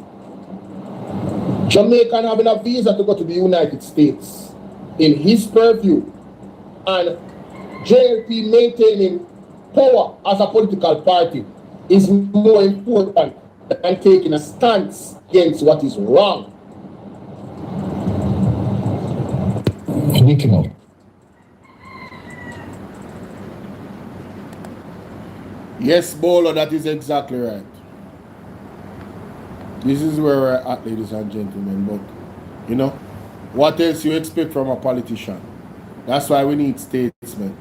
Jamaican having a visa to go to the United States, in his purview, and JLP maintaining power as a political party is more important than taking a stance against what is wrong. Yes, Bolo, that is exactly right. This is where we're at, ladies and gentlemen. But, you know, what else you expect from a politician? That's why we need statesmen.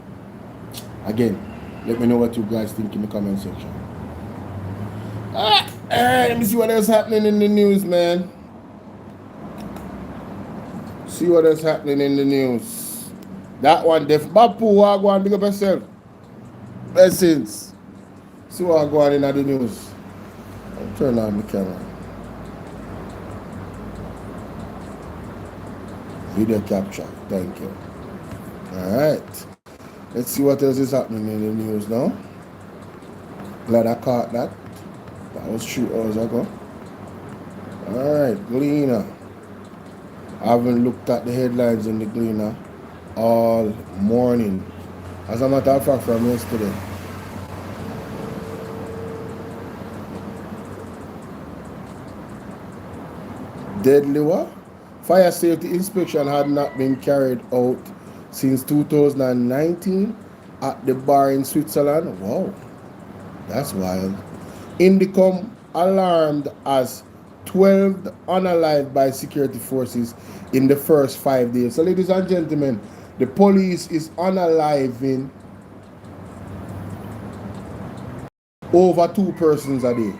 Again, let me know what you guys think in the comment section. Let me see what else happening in the news, man. See what else happening in the news. That one, Def Bapu, go and big up yourself. Blessings. See what going on in the news. I'll turn on the camera. Video capture. Thank you. Alright. Let's see what else is happening in the news now. Glad I caught that. That was 2 hours ago. Alright, Gleaner. I haven't looked at the headlines in the Gleaner all morning. As a matter of fact, from yesterday. Deadly what? Fire safety inspection had not been carried out since 2019 at the bar in Switzerland. Wow, that's wild. Indicom alarmed as 12 unalived by security forces in the first 5 days. So ladies and gentlemen, the police is unaliving over 2 persons a day.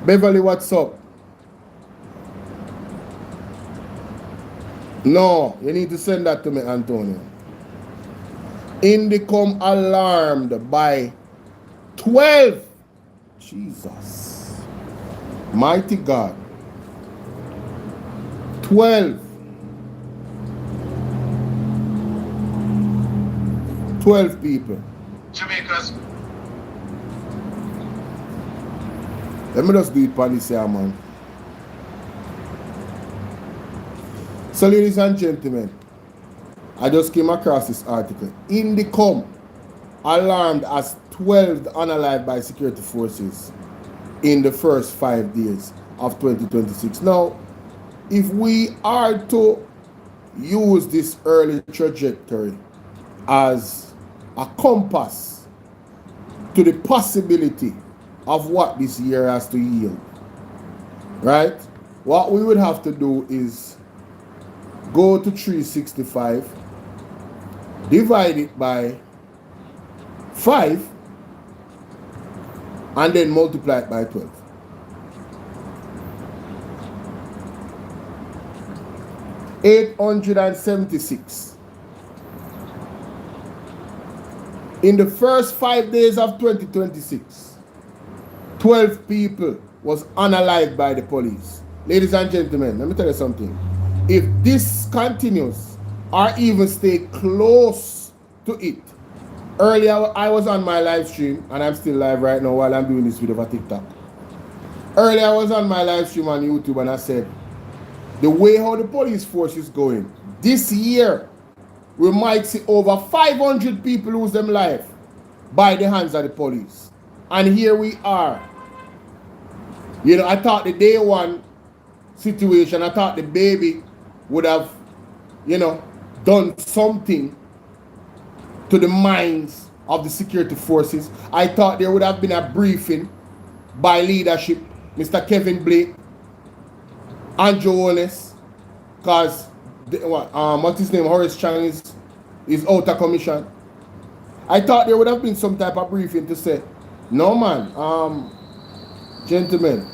Beverly, what's up? No, you need to send that to me, Antonio. Indicom alarmed by 12. Jesus. Mighty God. 12. 12 people. Jamaica's. Let me just do it for this here, man. So, ladies and gentlemen, I just came across this article. Indicom alarmed as 12 unalived by security forces in the first 5 days of 2026. Now, if we are to use this early trajectory as a compass to the possibility of what this year has to yield, right? What we would have to do is go to 365, divide it by 5, and then multiply it by 12. 876. In the first 5 days of 2026, 12 people was unalived by the police. Ladies and gentlemen, let me tell you something. If this continues, or even stay close to it. Earlier, I was on my live stream, and I'm still live right now while I'm doing this video for TikTok. Earlier, I was on my live stream on YouTube, and I said, the way how the police force is going, this year, we might see over 500 people lose their life by the hands of the police. And here we are. You know, I thought the day one situation, I thought the baby would have, you know, done something to the minds of the security forces. I thought there would have been a briefing by leadership, Mr. Kevin Blake, Andrew Holness, because what's his name, Horace Chang is out of commission. I thought there would have been some type of briefing to say, no man, gentlemen,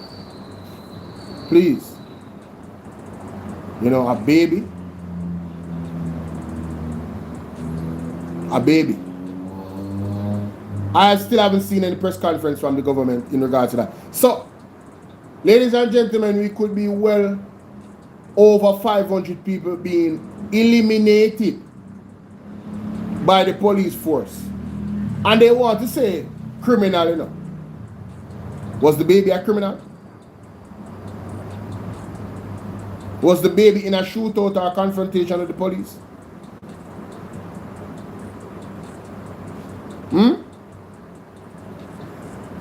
please, you know, a baby. I still haven't seen any press conference from the government in regards to that. So, ladies and gentlemen, we could be well over 500 people being eliminated by the police force. And they want to say criminal, you know. Was the baby a criminal? Was the baby in a shootout or a confrontation with the police?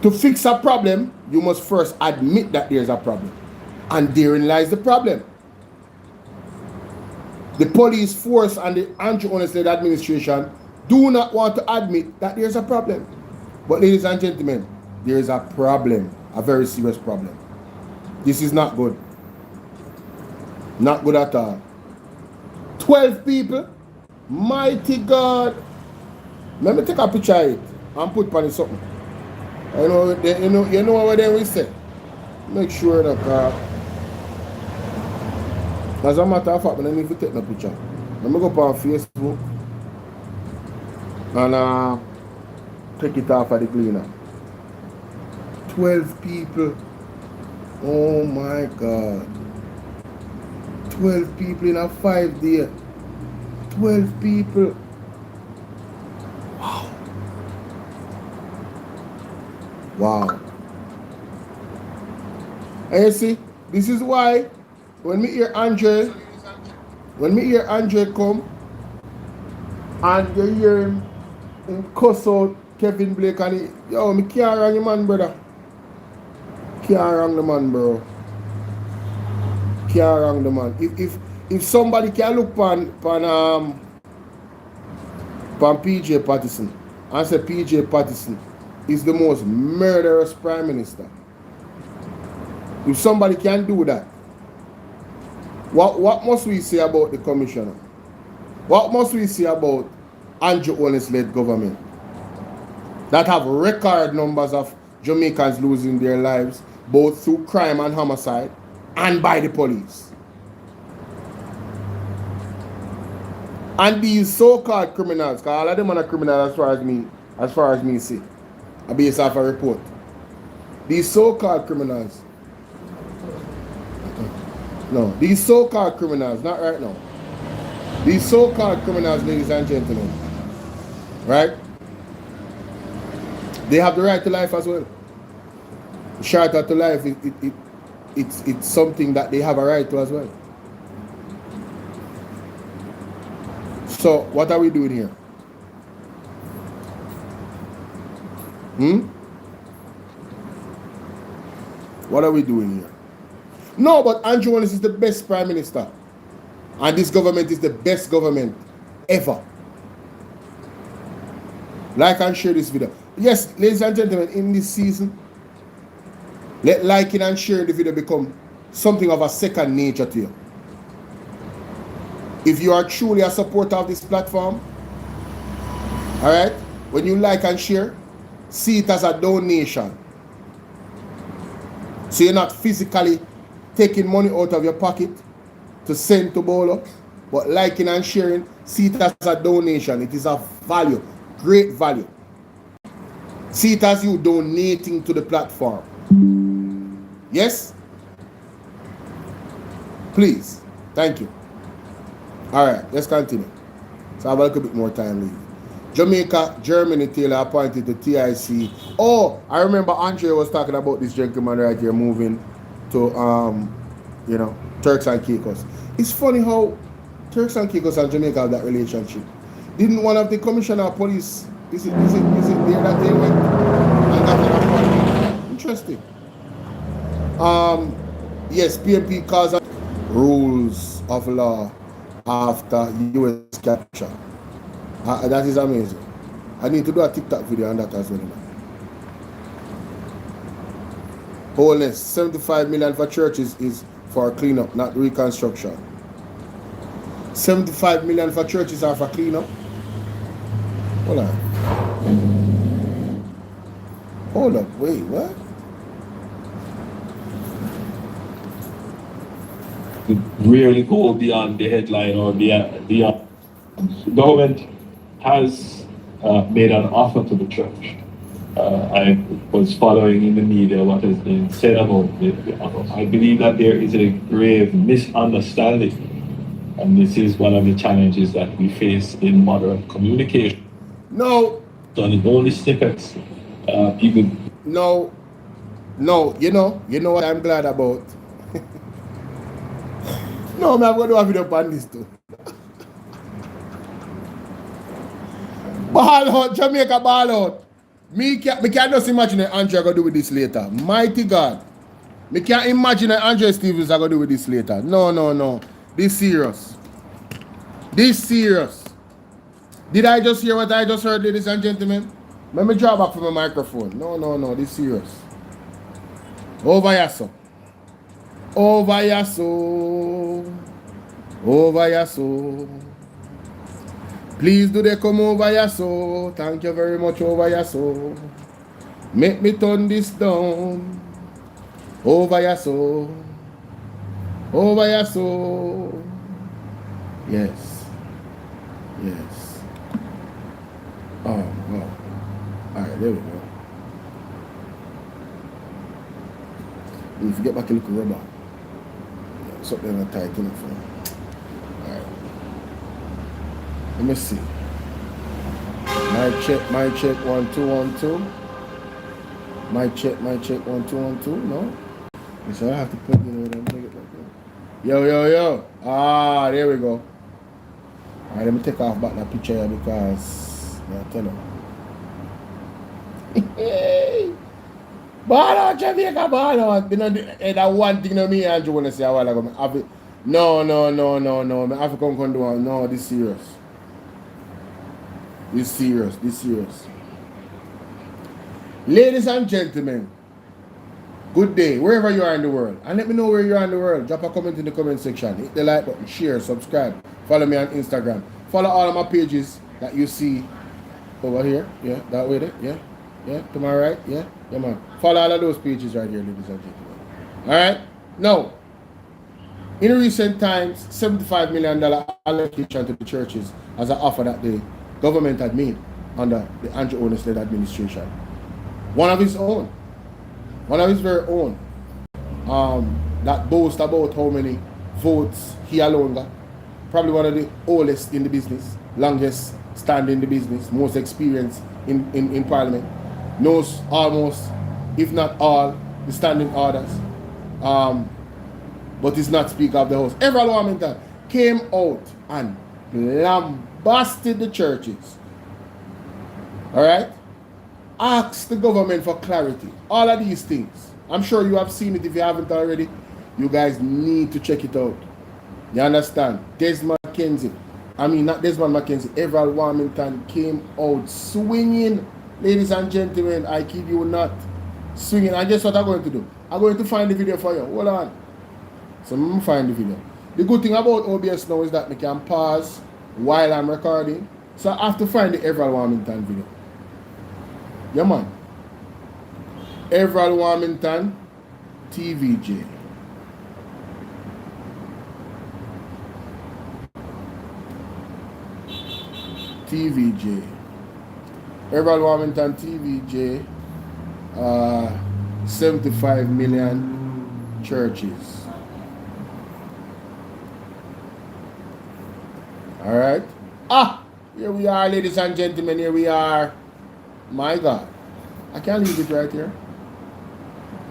To fix a problem, you must first admit that there's a problem. And therein lies the problem. The police force and the Andrew Holness-led administration do not want to admit that there's a problem. But ladies and gentlemen, there is a problem, a very serious problem. This is not good. Not good at all. 12 people? Mighty God. Let me take a picture of it and put on something. You know what then we say. Make sure that as a matter of fact, I need to take my picture. Let me go up on Facebook and take it off of the cleaner. 12 people. Oh my God. 12 people in a 5 day. 12 people. Wow. Wow. And you see, this is why when me hear Andre come and you hear him cuss out Kevin Blake and he, yo, me can't wrong your man, brother. Can't wrong the man, bro. Can't wrong the man. If somebody can look on PJ Patterson and say PJ Patterson is the most murderous prime minister. If somebody can do that, what must we say about the commissioner? What must we say about Andrew Holness-led government that have record numbers of Jamaicans losing their lives both through crime and homicide and by the police? And these so-called criminals, because all of them are criminals as far as me see, based off a report. These so-called criminals, no, these so-called criminals, not right now. These so-called criminals, ladies and gentlemen, right? They have the right to life as well. Shelter to life, it's something that they have a right to as well. So, what are we doing here? What are we doing here? No, but Andrew Holness is the best prime minister. And this government is the best government ever. Like and share this video. Yes, ladies and gentlemen, in this season, let liking and sharing the video become something of a second nature to you. If you are truly a supporter of this platform, alright, when you like and share, see it as a donation. So you're not physically taking money out of your pocket to send to Bolo, but liking and sharing, see it as a donation. It is a value, great value. See it as you donating to the platform. Yes? Please. Thank you. All right, let's continue. So I have a little bit more time leave. Jamaica, Germany, Taylor appointed to TIC. Oh, I remember Andre was talking about this gentleman right here moving to, you know, Turks and Caicos. It's funny how Turks and Caicos and Jamaica have that relationship. Didn't one of the commissioner of police, is it there that they went and got an appointment? Interesting. Yes, PMP calls rules of law after US capture. That is amazing. I need to do a TikTok video on that as well. Wholeness, 75 million for churches is for cleanup, not reconstruction. 75 million for churches are for cleanup. Hold on. Hold up, wait, what? Rarely go beyond the headline or beyond. The government has made an offer to the church. I was following in the media what has been said about the offer. I believe that there is a grave misunderstanding, and this is one of the challenges that we face in modern communication. No. So the only snippets, people. No, you know what I'm glad about? No, man, I'm going to do a video on this too. Ball out, Jamaica ball out. Me can't just imagine that Andre going to do with this later. Mighty God. Me can't imagine that Andre Stevens are going to do with this later. No. This serious. This serious. Did I just hear what I just heard, ladies and gentlemen? Let me draw back from my microphone. No. This serious. Over here, so. Over here, so. Over here, so. Please do they come over here, so. Thank you very much, over here, so. Make me turn this down. Over here, so. Over here, so. Yes. Oh, wow. Alright, there we go. If you get back a little rubber, something like tight enough for. Alright. Let me see. My check 1 2 1 2. My check 1 2 1 2. No. So I have to put make it like that. Yo. Ah, there we go. Alright, let me take off back that picture here because I tell you. Ball out, Jamaica, ball out. That one thing that me and Andrew want to say a while ago. No. I have to come do one. No, this serious. This serious. Ladies and gentlemen, good day, wherever you are in the world. And let me know where you are in the world. Drop a comment in the comment section. Hit the like button, share, subscribe. Follow me on Instagram. Follow all of my pages that you see over here. Yeah, that way there. Yeah, to my right. Yeah, man. Follow all of those pages right here, ladies and gentlemen. Alright? Now, in recent times, $75 million allocation to the churches as an offer that the government had made under the Andrew Owens-led administration. One of his very own, that boasts about how many votes he alone got. Probably one of the oldest in the business, longest standing in the business, most experienced in Parliament. Knows almost, if not all, the standing orders. But is not Speaker of the House. Everal Warmington came out and lambasted the churches. Alright? Ask the government for clarity. All of these things. I'm sure you have seen it. If you haven't already, you guys need to check it out. You understand? Desmond McKenzie. I mean, not Desmond McKenzie. Everal Warmington came out swinging. Ladies and gentlemen, I kid you not. Swinging. And guess what I'm going to do? I'm going to find the video for you. Hold on. So I'm going to find the video. The good thing about OBS now is that I can pause while I'm recording. So I have to find the Everal Warmington video. Yeah, man. Everal Warmington TVJ. TVJ. Everald Warmington TVJ, 75 million churches. All right. Here we are, ladies and gentlemen. Here we are. My God. I can leave it right here.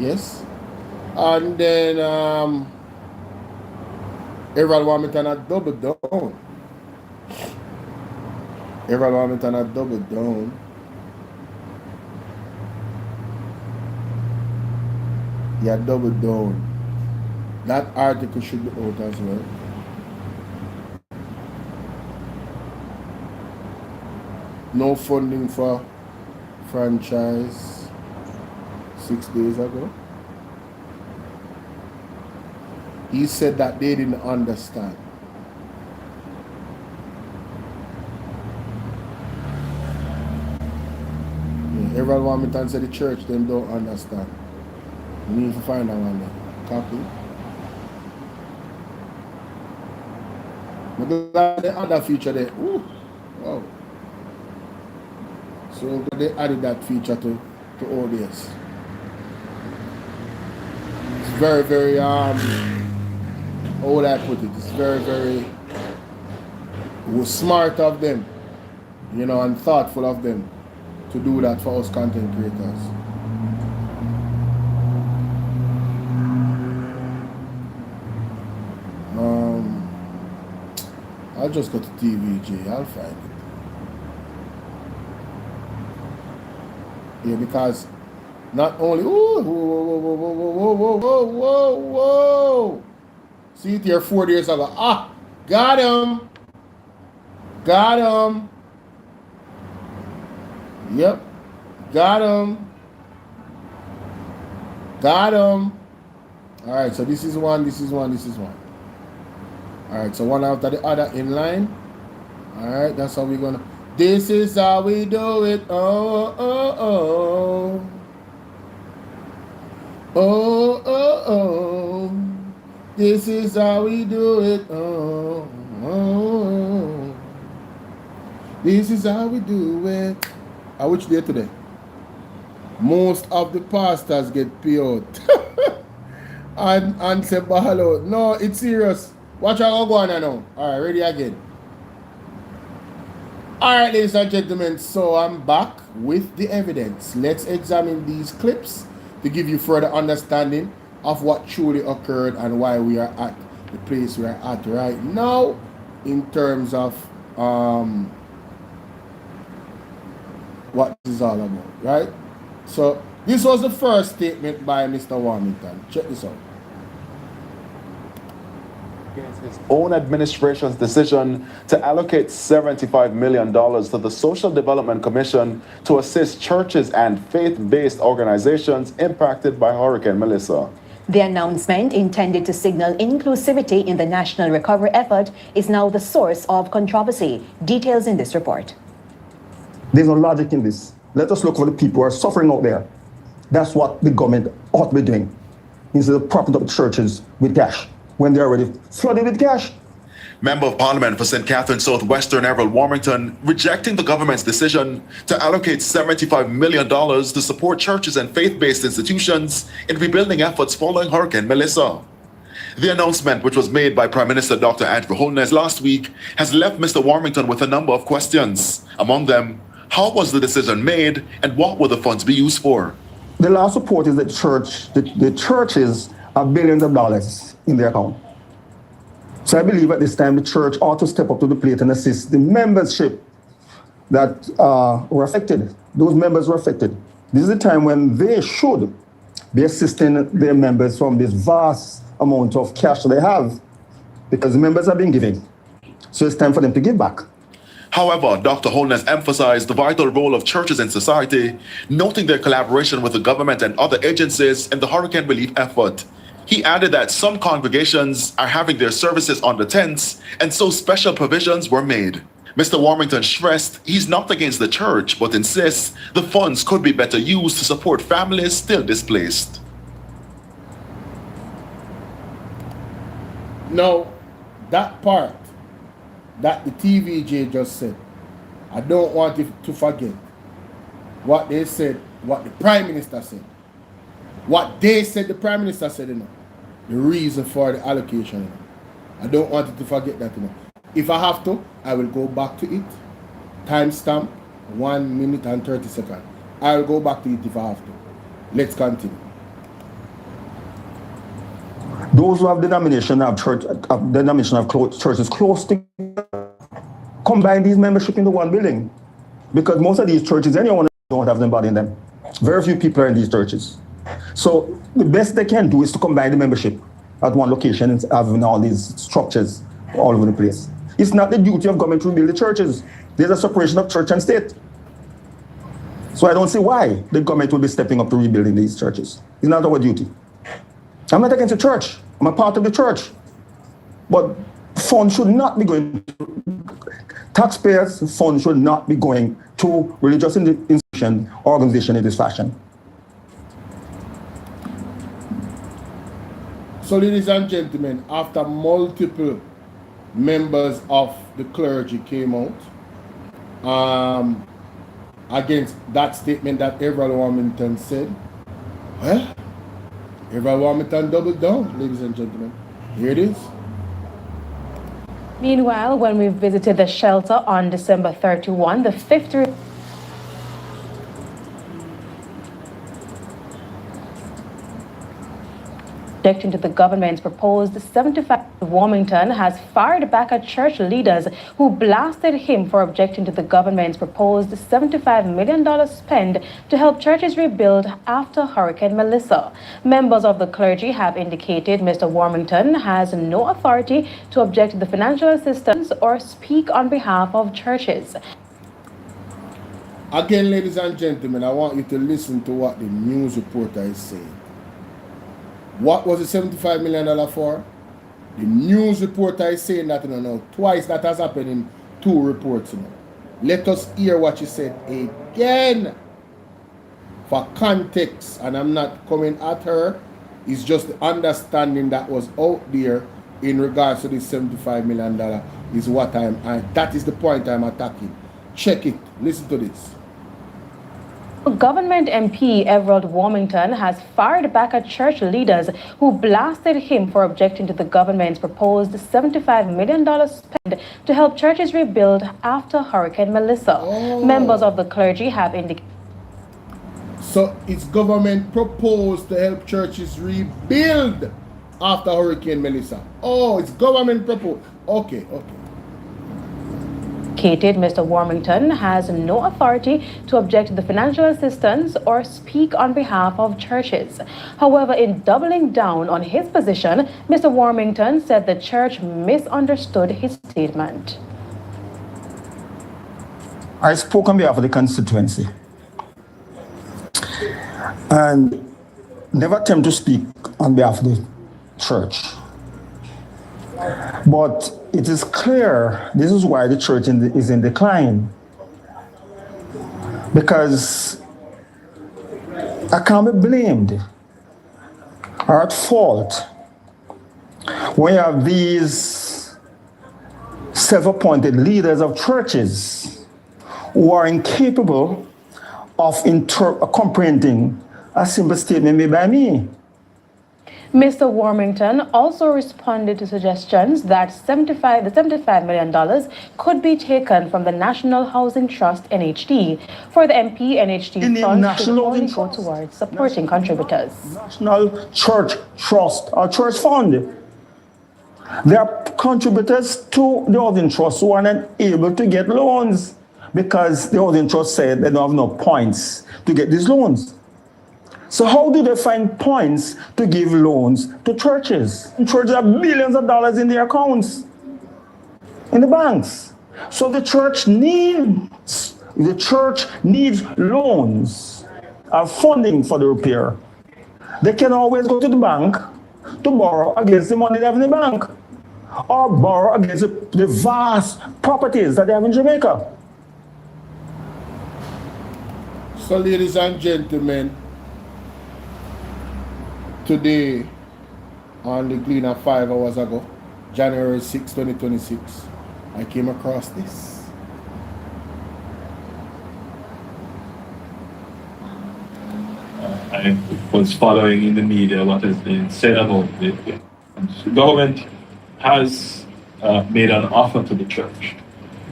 Yes. And then Everald Warmington had doubled down. Everald Warmington had doubled down. He had doubled down. That article should be out as well. No funding for franchise 6 days ago. He said that they didn't understand. Yeah, Everald Warmington said the church them don't understand. We need to find that one there. Copy. But the other feature there. Ooh, wow. So they added that feature to ODS. It's very, very how would I put it? It's very, very smart of them, you know, and thoughtful of them to do that for us content creators. I'll just go to TVJ. I'll find it. Yeah, because not only whoa. See it here 4 years ago. Got him. Yep. Got him. Alright, so this is one. Alright, so one after the other in line. Alright, that's how we're gonna. This is how we do it. Oh. This is how we do it. Oh. This is how we do it. Which day today? Most of the pastors get paid. and say Bolo. No, it's serious. Watch how I go on now. Alright, ready again. Alright, ladies and gentlemen, so I'm back with the evidence. Let's examine these clips to give you further understanding of what truly occurred and why we are at the place we are at right now in terms of what this is all about, right? So this was the first statement by Mr. Warmington. Check this out. His own administration's decision to allocate $75 million to the Social Development Commission to assist churches and faith-based organizations impacted by Hurricane Melissa. The announcement, intended to signal inclusivity in the national recovery effort, is now the source of controversy. Details in this report. There's no logic in this. Let us look for the people who are suffering out there. That's what the government ought to be doing, instead of propping up churches with cash when they're already flooded with cash. Member of Parliament for St. Catherine Southwestern Everald Warmington rejecting the government's decision to allocate $75 million to support churches and faith-based institutions in rebuilding efforts following Hurricane Melissa. The announcement, which was made by Prime Minister Dr. Andrew Holness last week, has left Mr. Warmington with a number of questions. Among them, how was the decision made and what will the funds be used for? The last report is that the churches have billions of dollars in their account. So I believe at this time the church ought to step up to the plate and assist the membership that were affected. Those members were affected. This is the time when they should be assisting their members from this vast amount of cash they have, because the members have been giving. So it's time for them to give back. However, Dr. Holness emphasized the vital role of churches in society, noting their collaboration with the government and other agencies in the hurricane relief effort. He added that some congregations are having their services under tents, and so special provisions were made. Mr. Warmington stressed he's not against the church, but insists the funds could be better used to support families still displaced. Now, that part that the TVJ just said, I don't want you to forget what they said, what the Prime Minister said. What they said the Prime Minister said, you know, the reason for the allocation. You know. I don't want you to forget that, you know. If I have to, I will go back to it. Timestamp 1 minute and 30 seconds. I will go back to it if I have to. Let's continue. Those who have denomination of churches close together, combine these membership into one building. Because most of these churches, anyone don't have anybody in them. Very few people are in these churches. So the best they can do is to combine the membership at one location and having all these structures all over the place. It's not the duty of government to rebuild the churches. There's a separation of church and state. So I don't see why the government will be stepping up to rebuilding these churches. It's not our duty. I'm not against the church. I'm a part of the church. But funds should not be going to, taxpayers' funds should not be going to religious institution, organization in this fashion. So, ladies and gentlemen, after multiple members of the clergy came out against that statement that Everett Warmington said, well, Everett Warmington doubled down, ladies and gentlemen. Here it is. Meanwhile, when we visited the shelter on December 31, the fifth objecting to the government's proposed 75, Warmington has fired back at church leaders who blasted him for objecting to the government's proposed $75 million spend to help churches rebuild after Hurricane Melissa. Members of the clergy have indicated Mr. Warmington has no authority to object to the financial assistance or speak on behalf of churches. Again, ladies and gentlemen, I want you to listen to what the news reporter is saying. What was the $75 million for? The news reporter is saying that, you know, twice that has happened in 2 reports. You know. Let us hear what she said again. For context, and I'm not coming at her, it's just the understanding that was out there in regards to this $75 million is what that is the point I'm attacking. Check it. Listen to this. Government MP Everett Warmington has fired back at church leaders who blasted him for objecting to the government's proposed $75 million spend to help churches rebuild after Hurricane Melissa. Members of the clergy have indicated. So it's government proposed to help churches rebuild after Hurricane Melissa. Oh, it's government proposed. Okay. Mr. Warmington has no authority to object to the financial assistance or speak on behalf of churches. However, in doubling down on his position, Mr. Warmington said the church misunderstood his statement. I spoke on behalf of the constituency and never attempt to speak on behalf of the church. But it is clear this is why the church is in decline. Because I can't be blamed or at fault when you have these self-appointed leaders of churches who are incapable of comprehending a simple statement made by me. Mr. Warmington also responded to suggestions that the $75 million could be taken from the National Housing Trust, NHT. For the MP, NHT funds should only go towards supporting contributors. National Church Trust or Church Fund. There are contributors to the Housing Trust who are not able to get loans because the Housing Trust said they don't have enough points to get these loans. So how do they find points to give loans to churches? Churches have billions of dollars in their accounts, in the banks. So the church needs loans or funding for the repair. They can always go to the bank to borrow against the money they have in the bank or borrow against the vast properties that they have in Jamaica. So, ladies and gentlemen, today, on the Gleaner 5 hours ago, January 6, 2026, I came across this. I was following in the media what has been said about it. The government has made an offer to the church.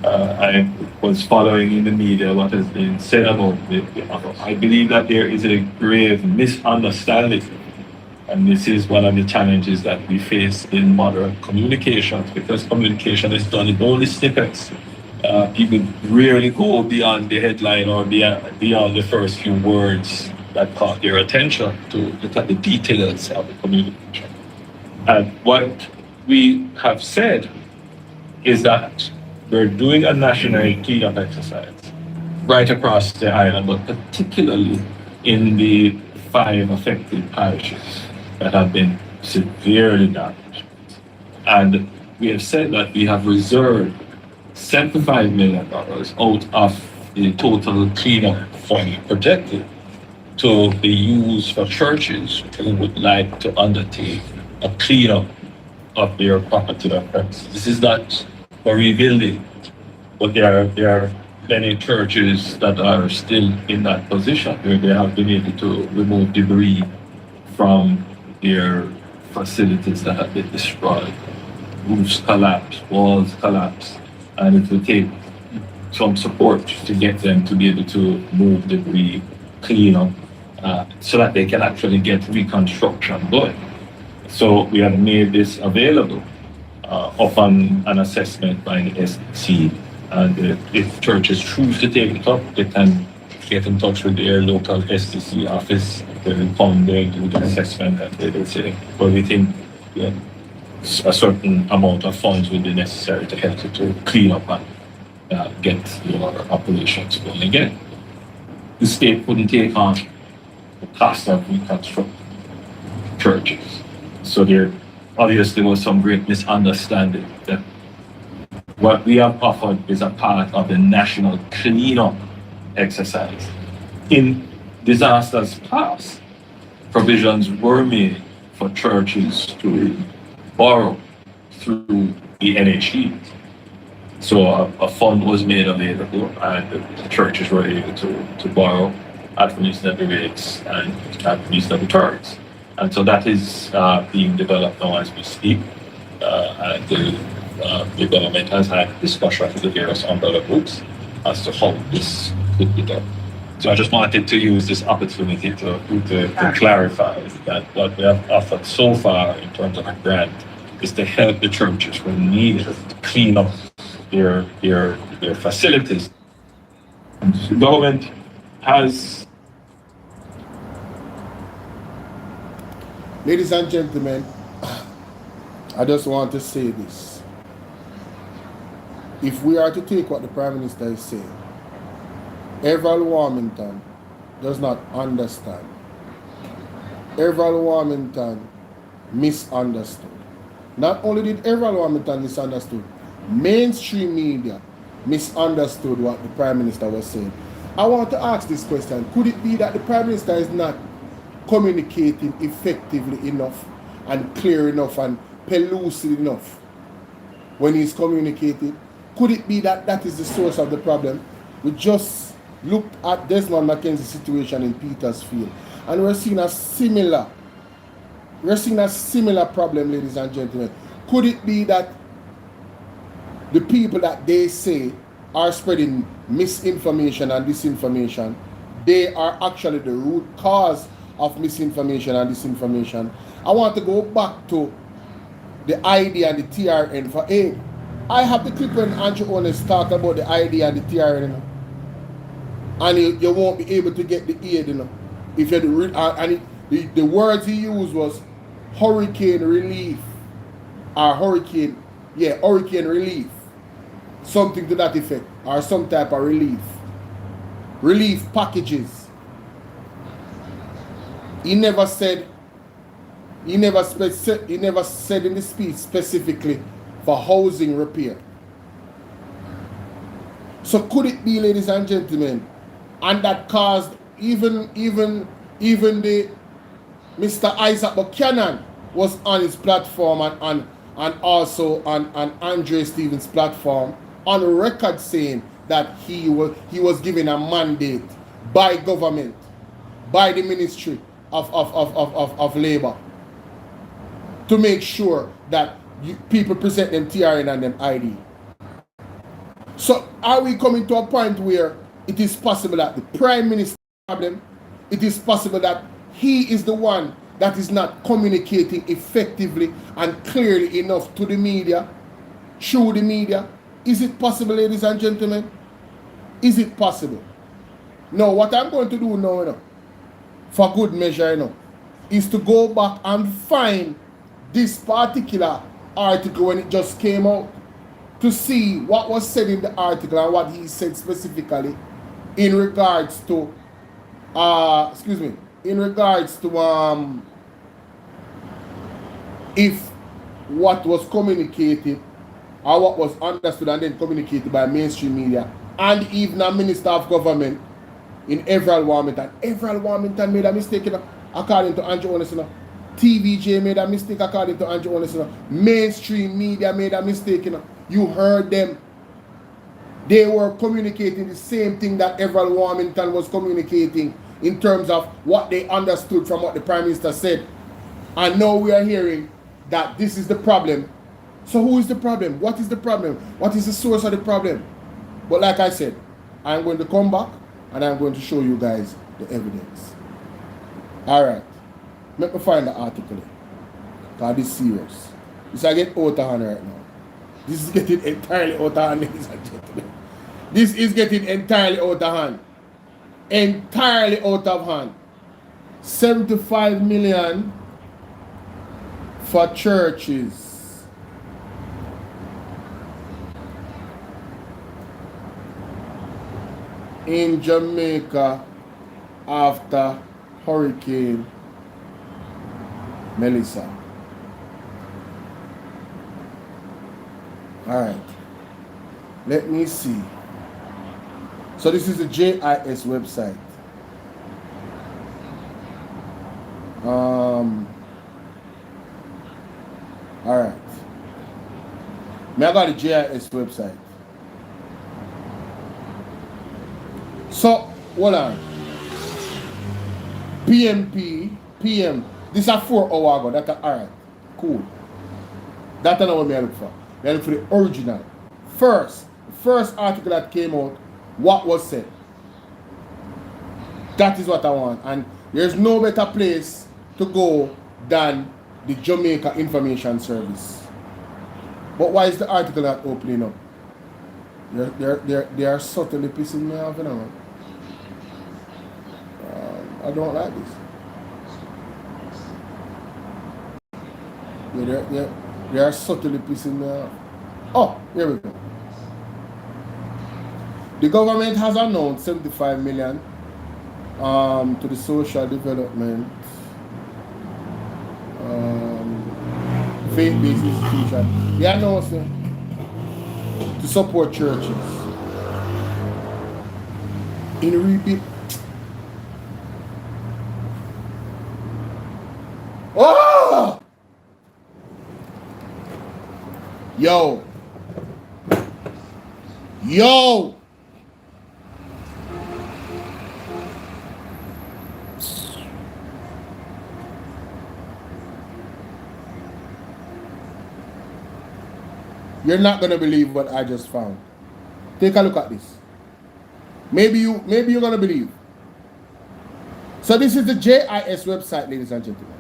I was following in the media what has been said about the offer. I believe that there is a grave misunderstanding, and this is one of the challenges that we face in modern communications, because communication is done in only snippets. People rarely go beyond the headline or beyond the first few words that caught their attention to look at the details of the communication. And what we have said is that we're doing a national cleanup exercise right across the island, but particularly in the 5 affected parishes that have been severely damaged. And we have said that we have reserved $75 million out of the total cleanup fund projected to be used for churches who would like to undertake a cleanup of their property or premises. This is not for rebuilding, but there are many churches that are still in that position where they have been able to remove debris from their facilities that have been destroyed. Roofs collapse, walls collapse, and it will take some support to get them to be able to move debris, clean up, so that they can actually get reconstruction going. So we have made this available upon an assessment by the SEC, and if churches choose to take it up, they can get in touch with their local SEC office. They will come there, do the assessment, and they will say, well, we think a certain amount of funds will be necessary to help you to clean up and get your operations going again. The state couldn't take on the cost of reconstructing churches. So there obviously was some great misunderstanding that what we have offered is a part of the national cleanup exercise. In disasters past, provisions were made for churches to borrow through the NHE. So a fund was made available, and the churches were able to borrow at reasonable rates and at reasonable terms. And so that is being developed now as we speak. And the government has had discussions with the various umbrella groups as to how this could be done. So I just wanted to use this opportunity to clarify that what we have offered so far in terms of a grant is to help the churches who need it to clean up their facilities. The government has... Ladies and gentlemen, I just want to say this. If we are to take what the Prime Minister is saying, Everal Warmington does not understand. Everal Warmington misunderstood. Not only did Everal Warmington misunderstood, mainstream media misunderstood what the Prime Minister was saying. I want to ask this question. Could it be that the Prime Minister is not communicating effectively enough and clear enough and pellucid enough when he's communicating? Could it be that that is the source of the problem? We just looked at Desmond Mackenzie's situation in Petersfield, and we're seeing a similar problem, ladies and gentlemen. Could it be that the people that they say are spreading misinformation and disinformation, they are actually the root cause of misinformation and disinformation? I want to go back to the ID and the TRN for aid. I have the clip when Andrew Owners talk about the ID and the TRN, you know, and you won't be able to get the aid, you know. If you the words he used was hurricane relief or hurricane relief, something to that effect, or some type of relief packages. He never said in the speech specifically for housing repair. So could it be, ladies and gentlemen, and that caused even the Mr. Isaac Buchanan was on his platform and also on Andre Stevens' platform on record saying that he was given a mandate by government, by the ministry, of labor to make sure that people present them TRN and them ID. So are we coming to a point where it is possible that the Prime Minister problem, it is possible that he is the one that is not communicating effectively and clearly enough to the media, through the media? Is it possible, ladies and gentlemen? Is it possible? No, what I'm going to do now, for good measure, is to go back and find this particular article when it just came out, to see what was said in the article and what he said specifically in regards to if what was communicated or what was understood and then communicated by mainstream media and even a minister of government in Everal Warmington. Everal Warmington made a mistake, according to Andrew Onesina. TVJ made a mistake, according to Andrew Onesina. Mainstream media made a mistake, You heard them. They were communicating the same thing that Everal Warmington was communicating in terms of what they understood from what the Prime Minister said. And now we are hearing that this is the problem. So who is the problem? What is the problem? What is the source of the problem? But like I said, I'm going to come back and I'm going to show you guys the evidence. Alright. Let me find the article. Because this is serious. This I get out of hand right now. This is getting entirely out of hand, ladies and gentlemen. This is getting entirely out of hand. Entirely out of hand. 75 million for churches. In Jamaica after Hurricane Melissa. All right. Let me see. So this is the JIS website. All right. I got the JIS website. So, hold on. PM. This is a 4 hour ago. That's all right. Cool. That's not what I look for. I look for the original. The first article that came out, what was said. That is what I want. And there's no better place to go than the Jamaica Information Service. But why is the article not opening up? They are subtly pissing me off, I don't like this. They are subtly pissing me off. Oh, here we go. The government has announced 75 million to the social development faith-based institution. They announced to support churches in rebuild. Oh! Yo! You're not gonna believe what I just found. Take a look at this. Maybe you're gonna believe. So this is the JIS website, ladies and gentlemen.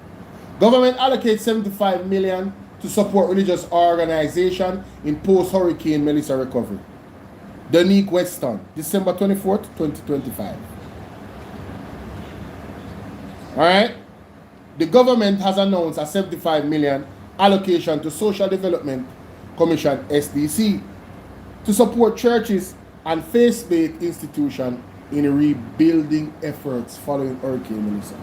Government allocates 75 million to support religious organization in post-Hurricane Melissa recovery. Donique Weston, December 24th, 2025. Alright? The government has announced a 75 million allocation to Social Development Commission SDC to support churches and faith-based institutions in rebuilding efforts following Hurricane Melissa.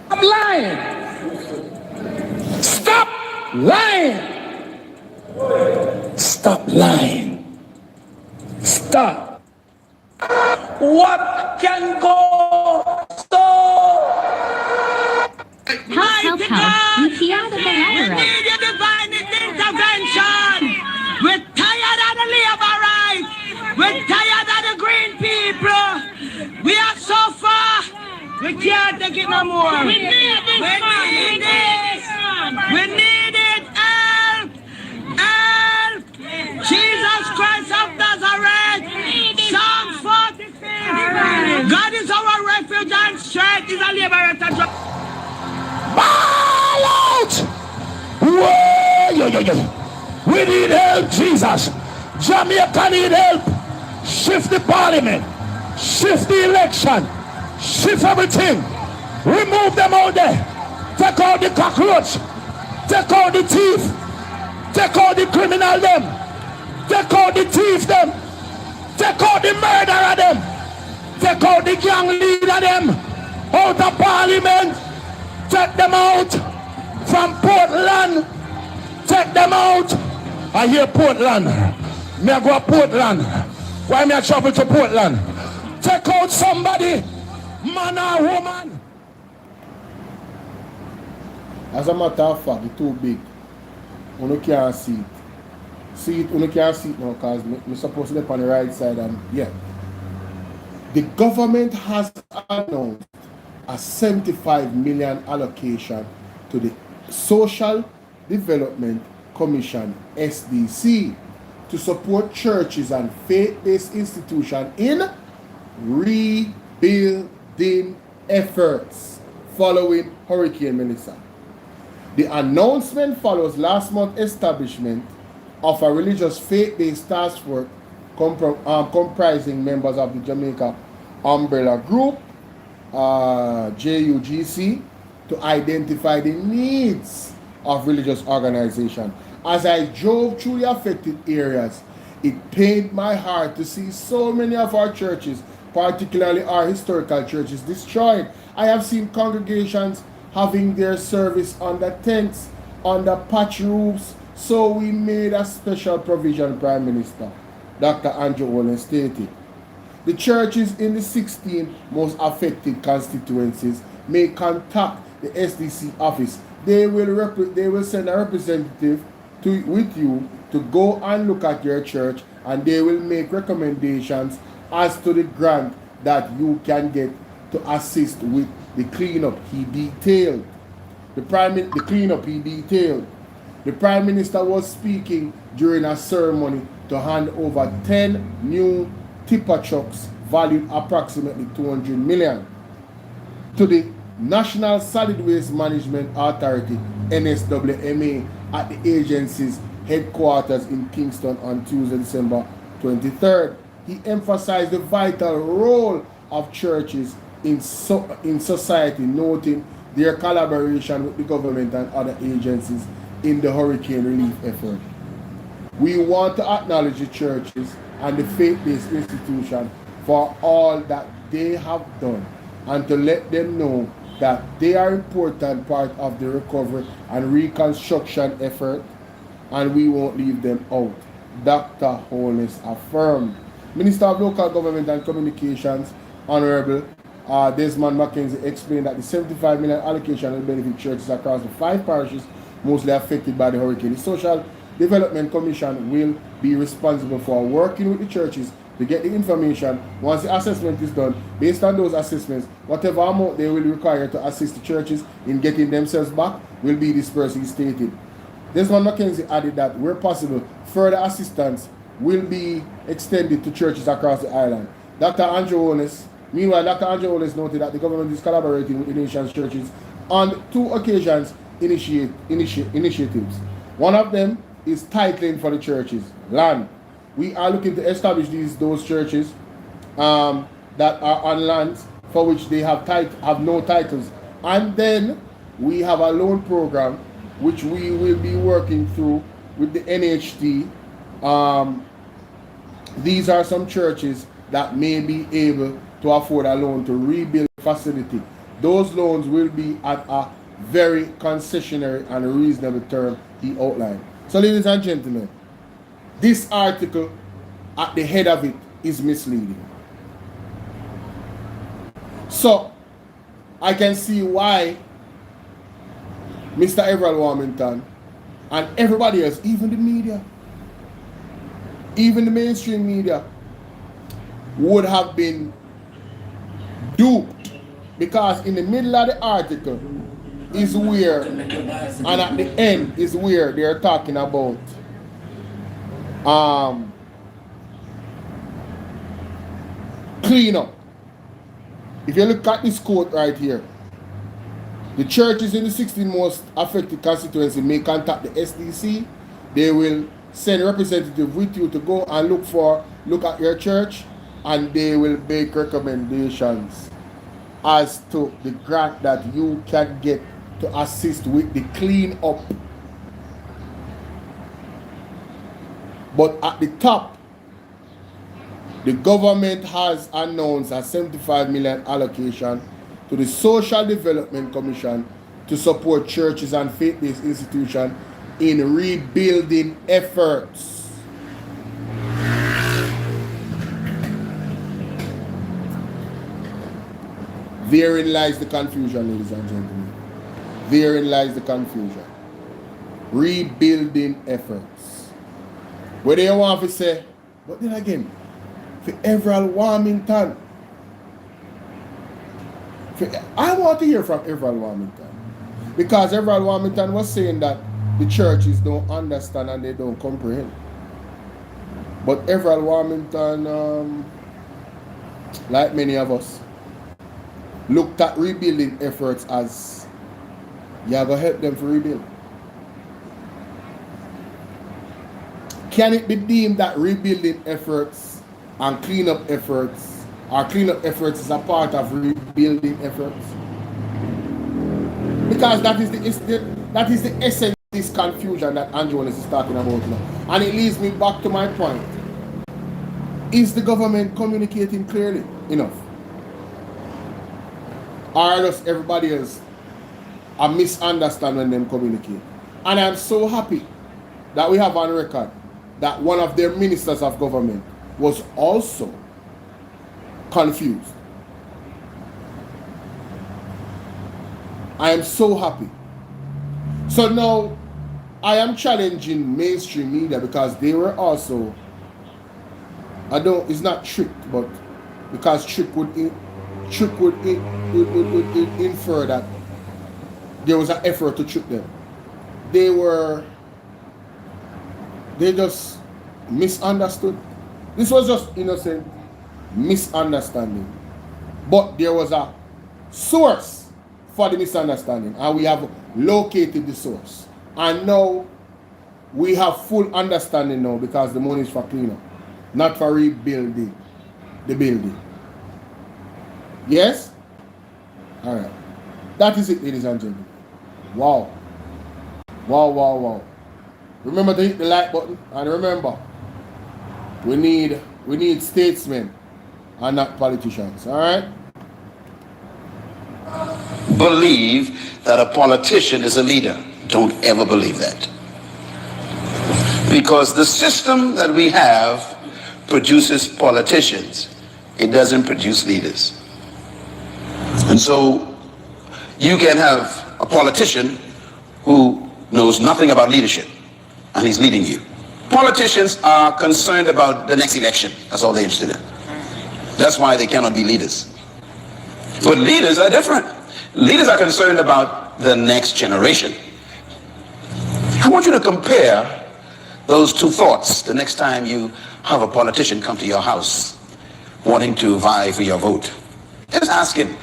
Stop lying! Stop lying! Stop lying! Stop! What can go so? Help, you hear the deliverance. intervention. We're tired of the labor rights. We're tired of the green people. We are so far. We can't take it no more. We need this. We need this. We need it. Help. Help. Jesus Christ of Nazareth. Psalm 45. God is our refuge and strength. Is a liberator. Ball out! Whoa! We need help, Jesus. Jamaica need help. Shift the parliament. Shift the election. Shift everything. Remove them out there. Take out the cockroach. Take out the thief. Take out the criminal them. Take out the thief them. Take out the murderer them. Take out the gang leader them. Out of parliament. Take them out from Portland. Take them out. I hear Portland. Me I go to Portland. Why me I travel to Portland? Take out somebody, man or woman. As a matter of fact, it's too big. You can't see it. You can't see it now because I'm supposed to be on the right side and yeah. The government has announced a 75 million allocation to the Social Development Commission, SDC, to support churches and faith-based institutions in rebuilding efforts following Hurricane Melissa. The announcement follows last month's establishment of a religious faith-based task force comprising members of the Jamaica Umbrella Group, JUGC, to identify the needs of religious organizations. As I drove through the affected areas, it pained my heart to see so many of our churches, particularly our historical churches, destroyed. I have seen congregations having their service under tents, under patch roofs, so we made a special provision, Prime Minister, Dr. Andrew Olin stated. The churches in the 16 most affected constituencies may contact the SDC office. They will send a representative with you to go and look at your church, and they will make recommendations as to the grant that you can get to assist with the cleanup, he detailed. The Prime Minister was speaking during a ceremony to hand over 10 new tipper trucks valued approximately 200 million to the National Solid Waste Management Authority, NSWMA, at the agency's headquarters in Kingston on Tuesday, December 23rd. He emphasized the vital role of churches in society, noting their collaboration with the government and other agencies in the hurricane relief effort. We want to acknowledge the churches and the faith-based institutions for all that they have done and to let them know that they are an important part of the recovery and reconstruction effort, and we won't leave them out, Dr. Holness affirmed. Minister of Local Government and Communications, Honorable Desmond Mackenzie, explained that the 75 million allocation will benefit churches across the 5 parishes mostly affected by the hurricane. The Social Development Commission will be responsible for working with the churches to get the information. Once the assessment is done, based on those assessments, whatever amount they will require to assist the churches in getting themselves back will be dispersed, he stated. Desmond Mackenzie added that where possible, further assistance will be extended to churches across the island. Meanwhile, Dr. Andrew Olin noted that the government is collaborating with the nation's churches on 2 occasions initiatives. One of them is titling for the churches, land. We are looking to establish those churches that are on lands for which they have no titles. And then we have a loan program which we will be working through with the NHT. These are some churches that may be able to afford a loan to rebuild the facility. Those loans will be at a very concessionary and reasonable term, he outlined. So, ladies and gentlemen, this article at the head of it is misleading. So, I can see why Mr. Everett Warmington and everybody else, even the media, even the mainstream media, would have been duped, because in the middle of the article is where, and at the end is where they're talking about clean up. If you look at this quote right here, the churches in the 16 most affected constituency may contact the SDC. They will send representative with you to go and look at your church, and they will make recommendations as to the grant that you can get to assist with the clean up. But at the top, the government has announced a 75 million allocation to the Social Development Commission to support churches and faith-based institutions in rebuilding efforts. Therein lies the confusion, ladies and gentlemen. Therein lies the confusion. Rebuilding efforts. Where they want to say, but then again, for Everall Warmington, I want to hear from Everall Warmington, because Everall Warmington was saying that the churches don't understand and they don't comprehend. But Everall Warmington, like many of us, looked at rebuilding efforts as you have to help them to rebuild. Can it be deemed that rebuilding efforts and cleanup efforts, or cleanup efforts is a part of rebuilding efforts? Because that is the essence of this confusion that Andrew is talking about now. And it leads me back to my point. Is the government communicating clearly enough? Or does everybody else a misunderstand when them communicate? And I'm so happy that we have on record that one of their ministers of government was also confused. I am so happy. So now I am challenging mainstream media, because they were also, it's not tricked, but because trick would infer that there was an effort to trick them. They just misunderstood. This was just innocent misunderstanding. But there was a source for the misunderstanding, and we have located the source. And now we have full understanding now, because the money is for cleanup, not for rebuilding the building. Yes? All right. That is it, ladies and gentlemen. Wow. Wow, wow, wow. Remember to hit the like button, and remember, we need statesmen and not politicians. All right? Believe that a politician is a leader. Don't ever believe that. Because the system that we have produces politicians. It doesn't produce leaders. And so you can have a politician who knows nothing about leadership, and he's leading you. Politicians are concerned about the next election. That's all they're interested in. That's why they cannot be leaders. But leaders are different. Leaders are concerned about the next generation. I want you to compare those two thoughts the next time you have a politician come to your house wanting to vie for your vote. Just ask him,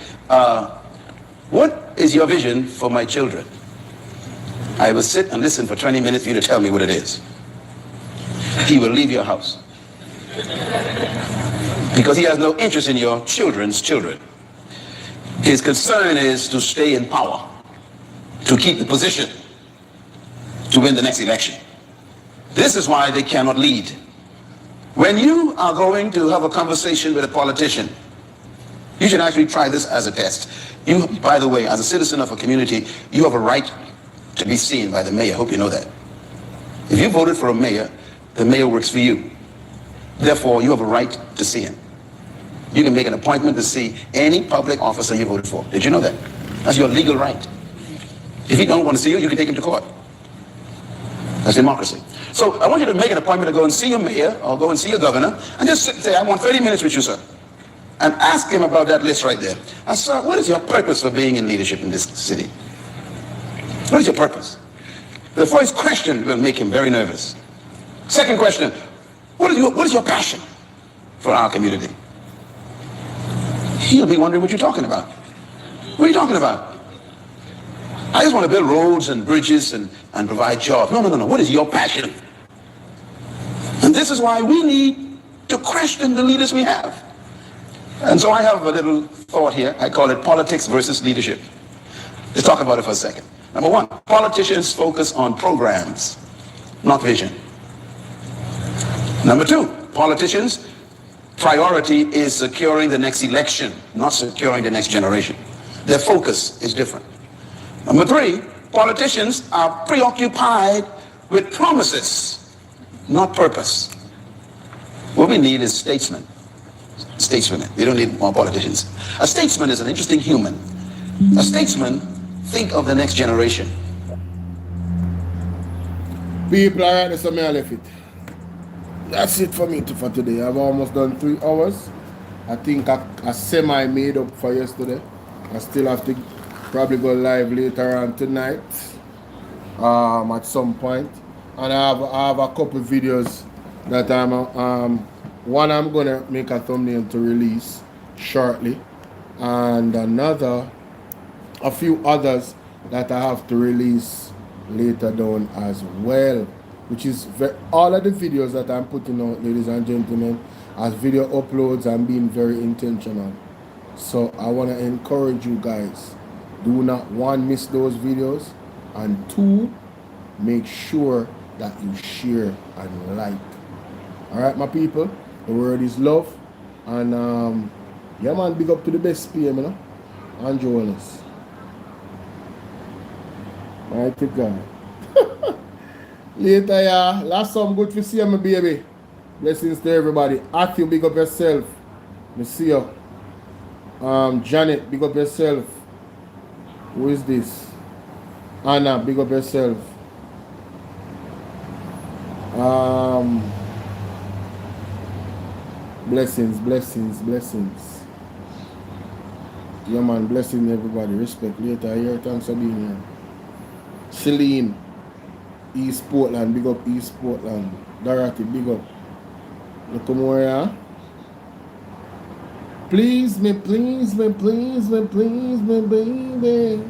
what is your vision for my children? I will sit and listen for 20 minutes for you to tell me what it is. He will leave your house. Because he has no interest in your children's children. His concern is to stay in power, to keep the position, to win the next election. This is why they cannot lead. When you are going to have a conversation with a politician, you should actually try this as a test. You, by the way, as a citizen of a community, you have a right to be seen by the mayor. I hope you know that. If you voted for a mayor, the mayor works for you. Therefore, you have a right to see him. You can make an appointment to see any public officer you voted for. Did you know that? That's your legal right. If he don't want to see you, you can take him to court. That's democracy. So I want you to make an appointment to go and see your mayor or go and see your governor and just sit and say, I want 30 minutes with you, sir. And ask him about that list right there. And sir, what is your purpose for being in leadership in this city? What is your purpose? The first question will make him very nervous. Second question, what is your passion for our community? He'll be wondering what you're talking about. What are you talking about? I just want to build roads and bridges and provide jobs. No. What is your passion? And this is why we need to question the leaders we have. And so I have a little thought here. I call it politics versus leadership. Let's talk about it for a second. Number one, politicians focus on programs, not vision. Number two, politicians' priority is securing the next election, not securing the next generation. Their focus is different. Number three, politicians are preoccupied with promises, not purpose. What we need is statesmen. Statesmen. We don't need more politicians. A statesman is an interesting human. A statesman think of the next generation. People, all right, so I left it. That's it for me for today. I've almost done 3 hours. I think I semi made up for yesterday. I still have to probably go live later on tonight, at some point. And I have a couple videos that one I'm gonna make a thumbnail to release shortly, and a few others that I have to release later down as well, which is all of the videos that I'm putting out, ladies and gentlemen, as video uploads. I'm being very intentional. So I want to encourage you guys, do not, one, miss those videos, and two, make sure that you share and like. All right, my people, the word is love. And yeah, man, big up to the best PM, you know, and Jonas. Mighty God. Later, yeah. Last some good to see you, my baby. Blessings to everybody. Matthew, big up yourself. Me see you. Janet, big up yourself. Who is this? Anna, big up yourself. Blessings, blessings, blessings. Yeah, man, blessing everybody. Respect. Later, here. Thanks for being here. Celine, East Portland, big up East Portland. Dorothy, big up. Look more, yeah. Please me, please me, please me, please me, baby.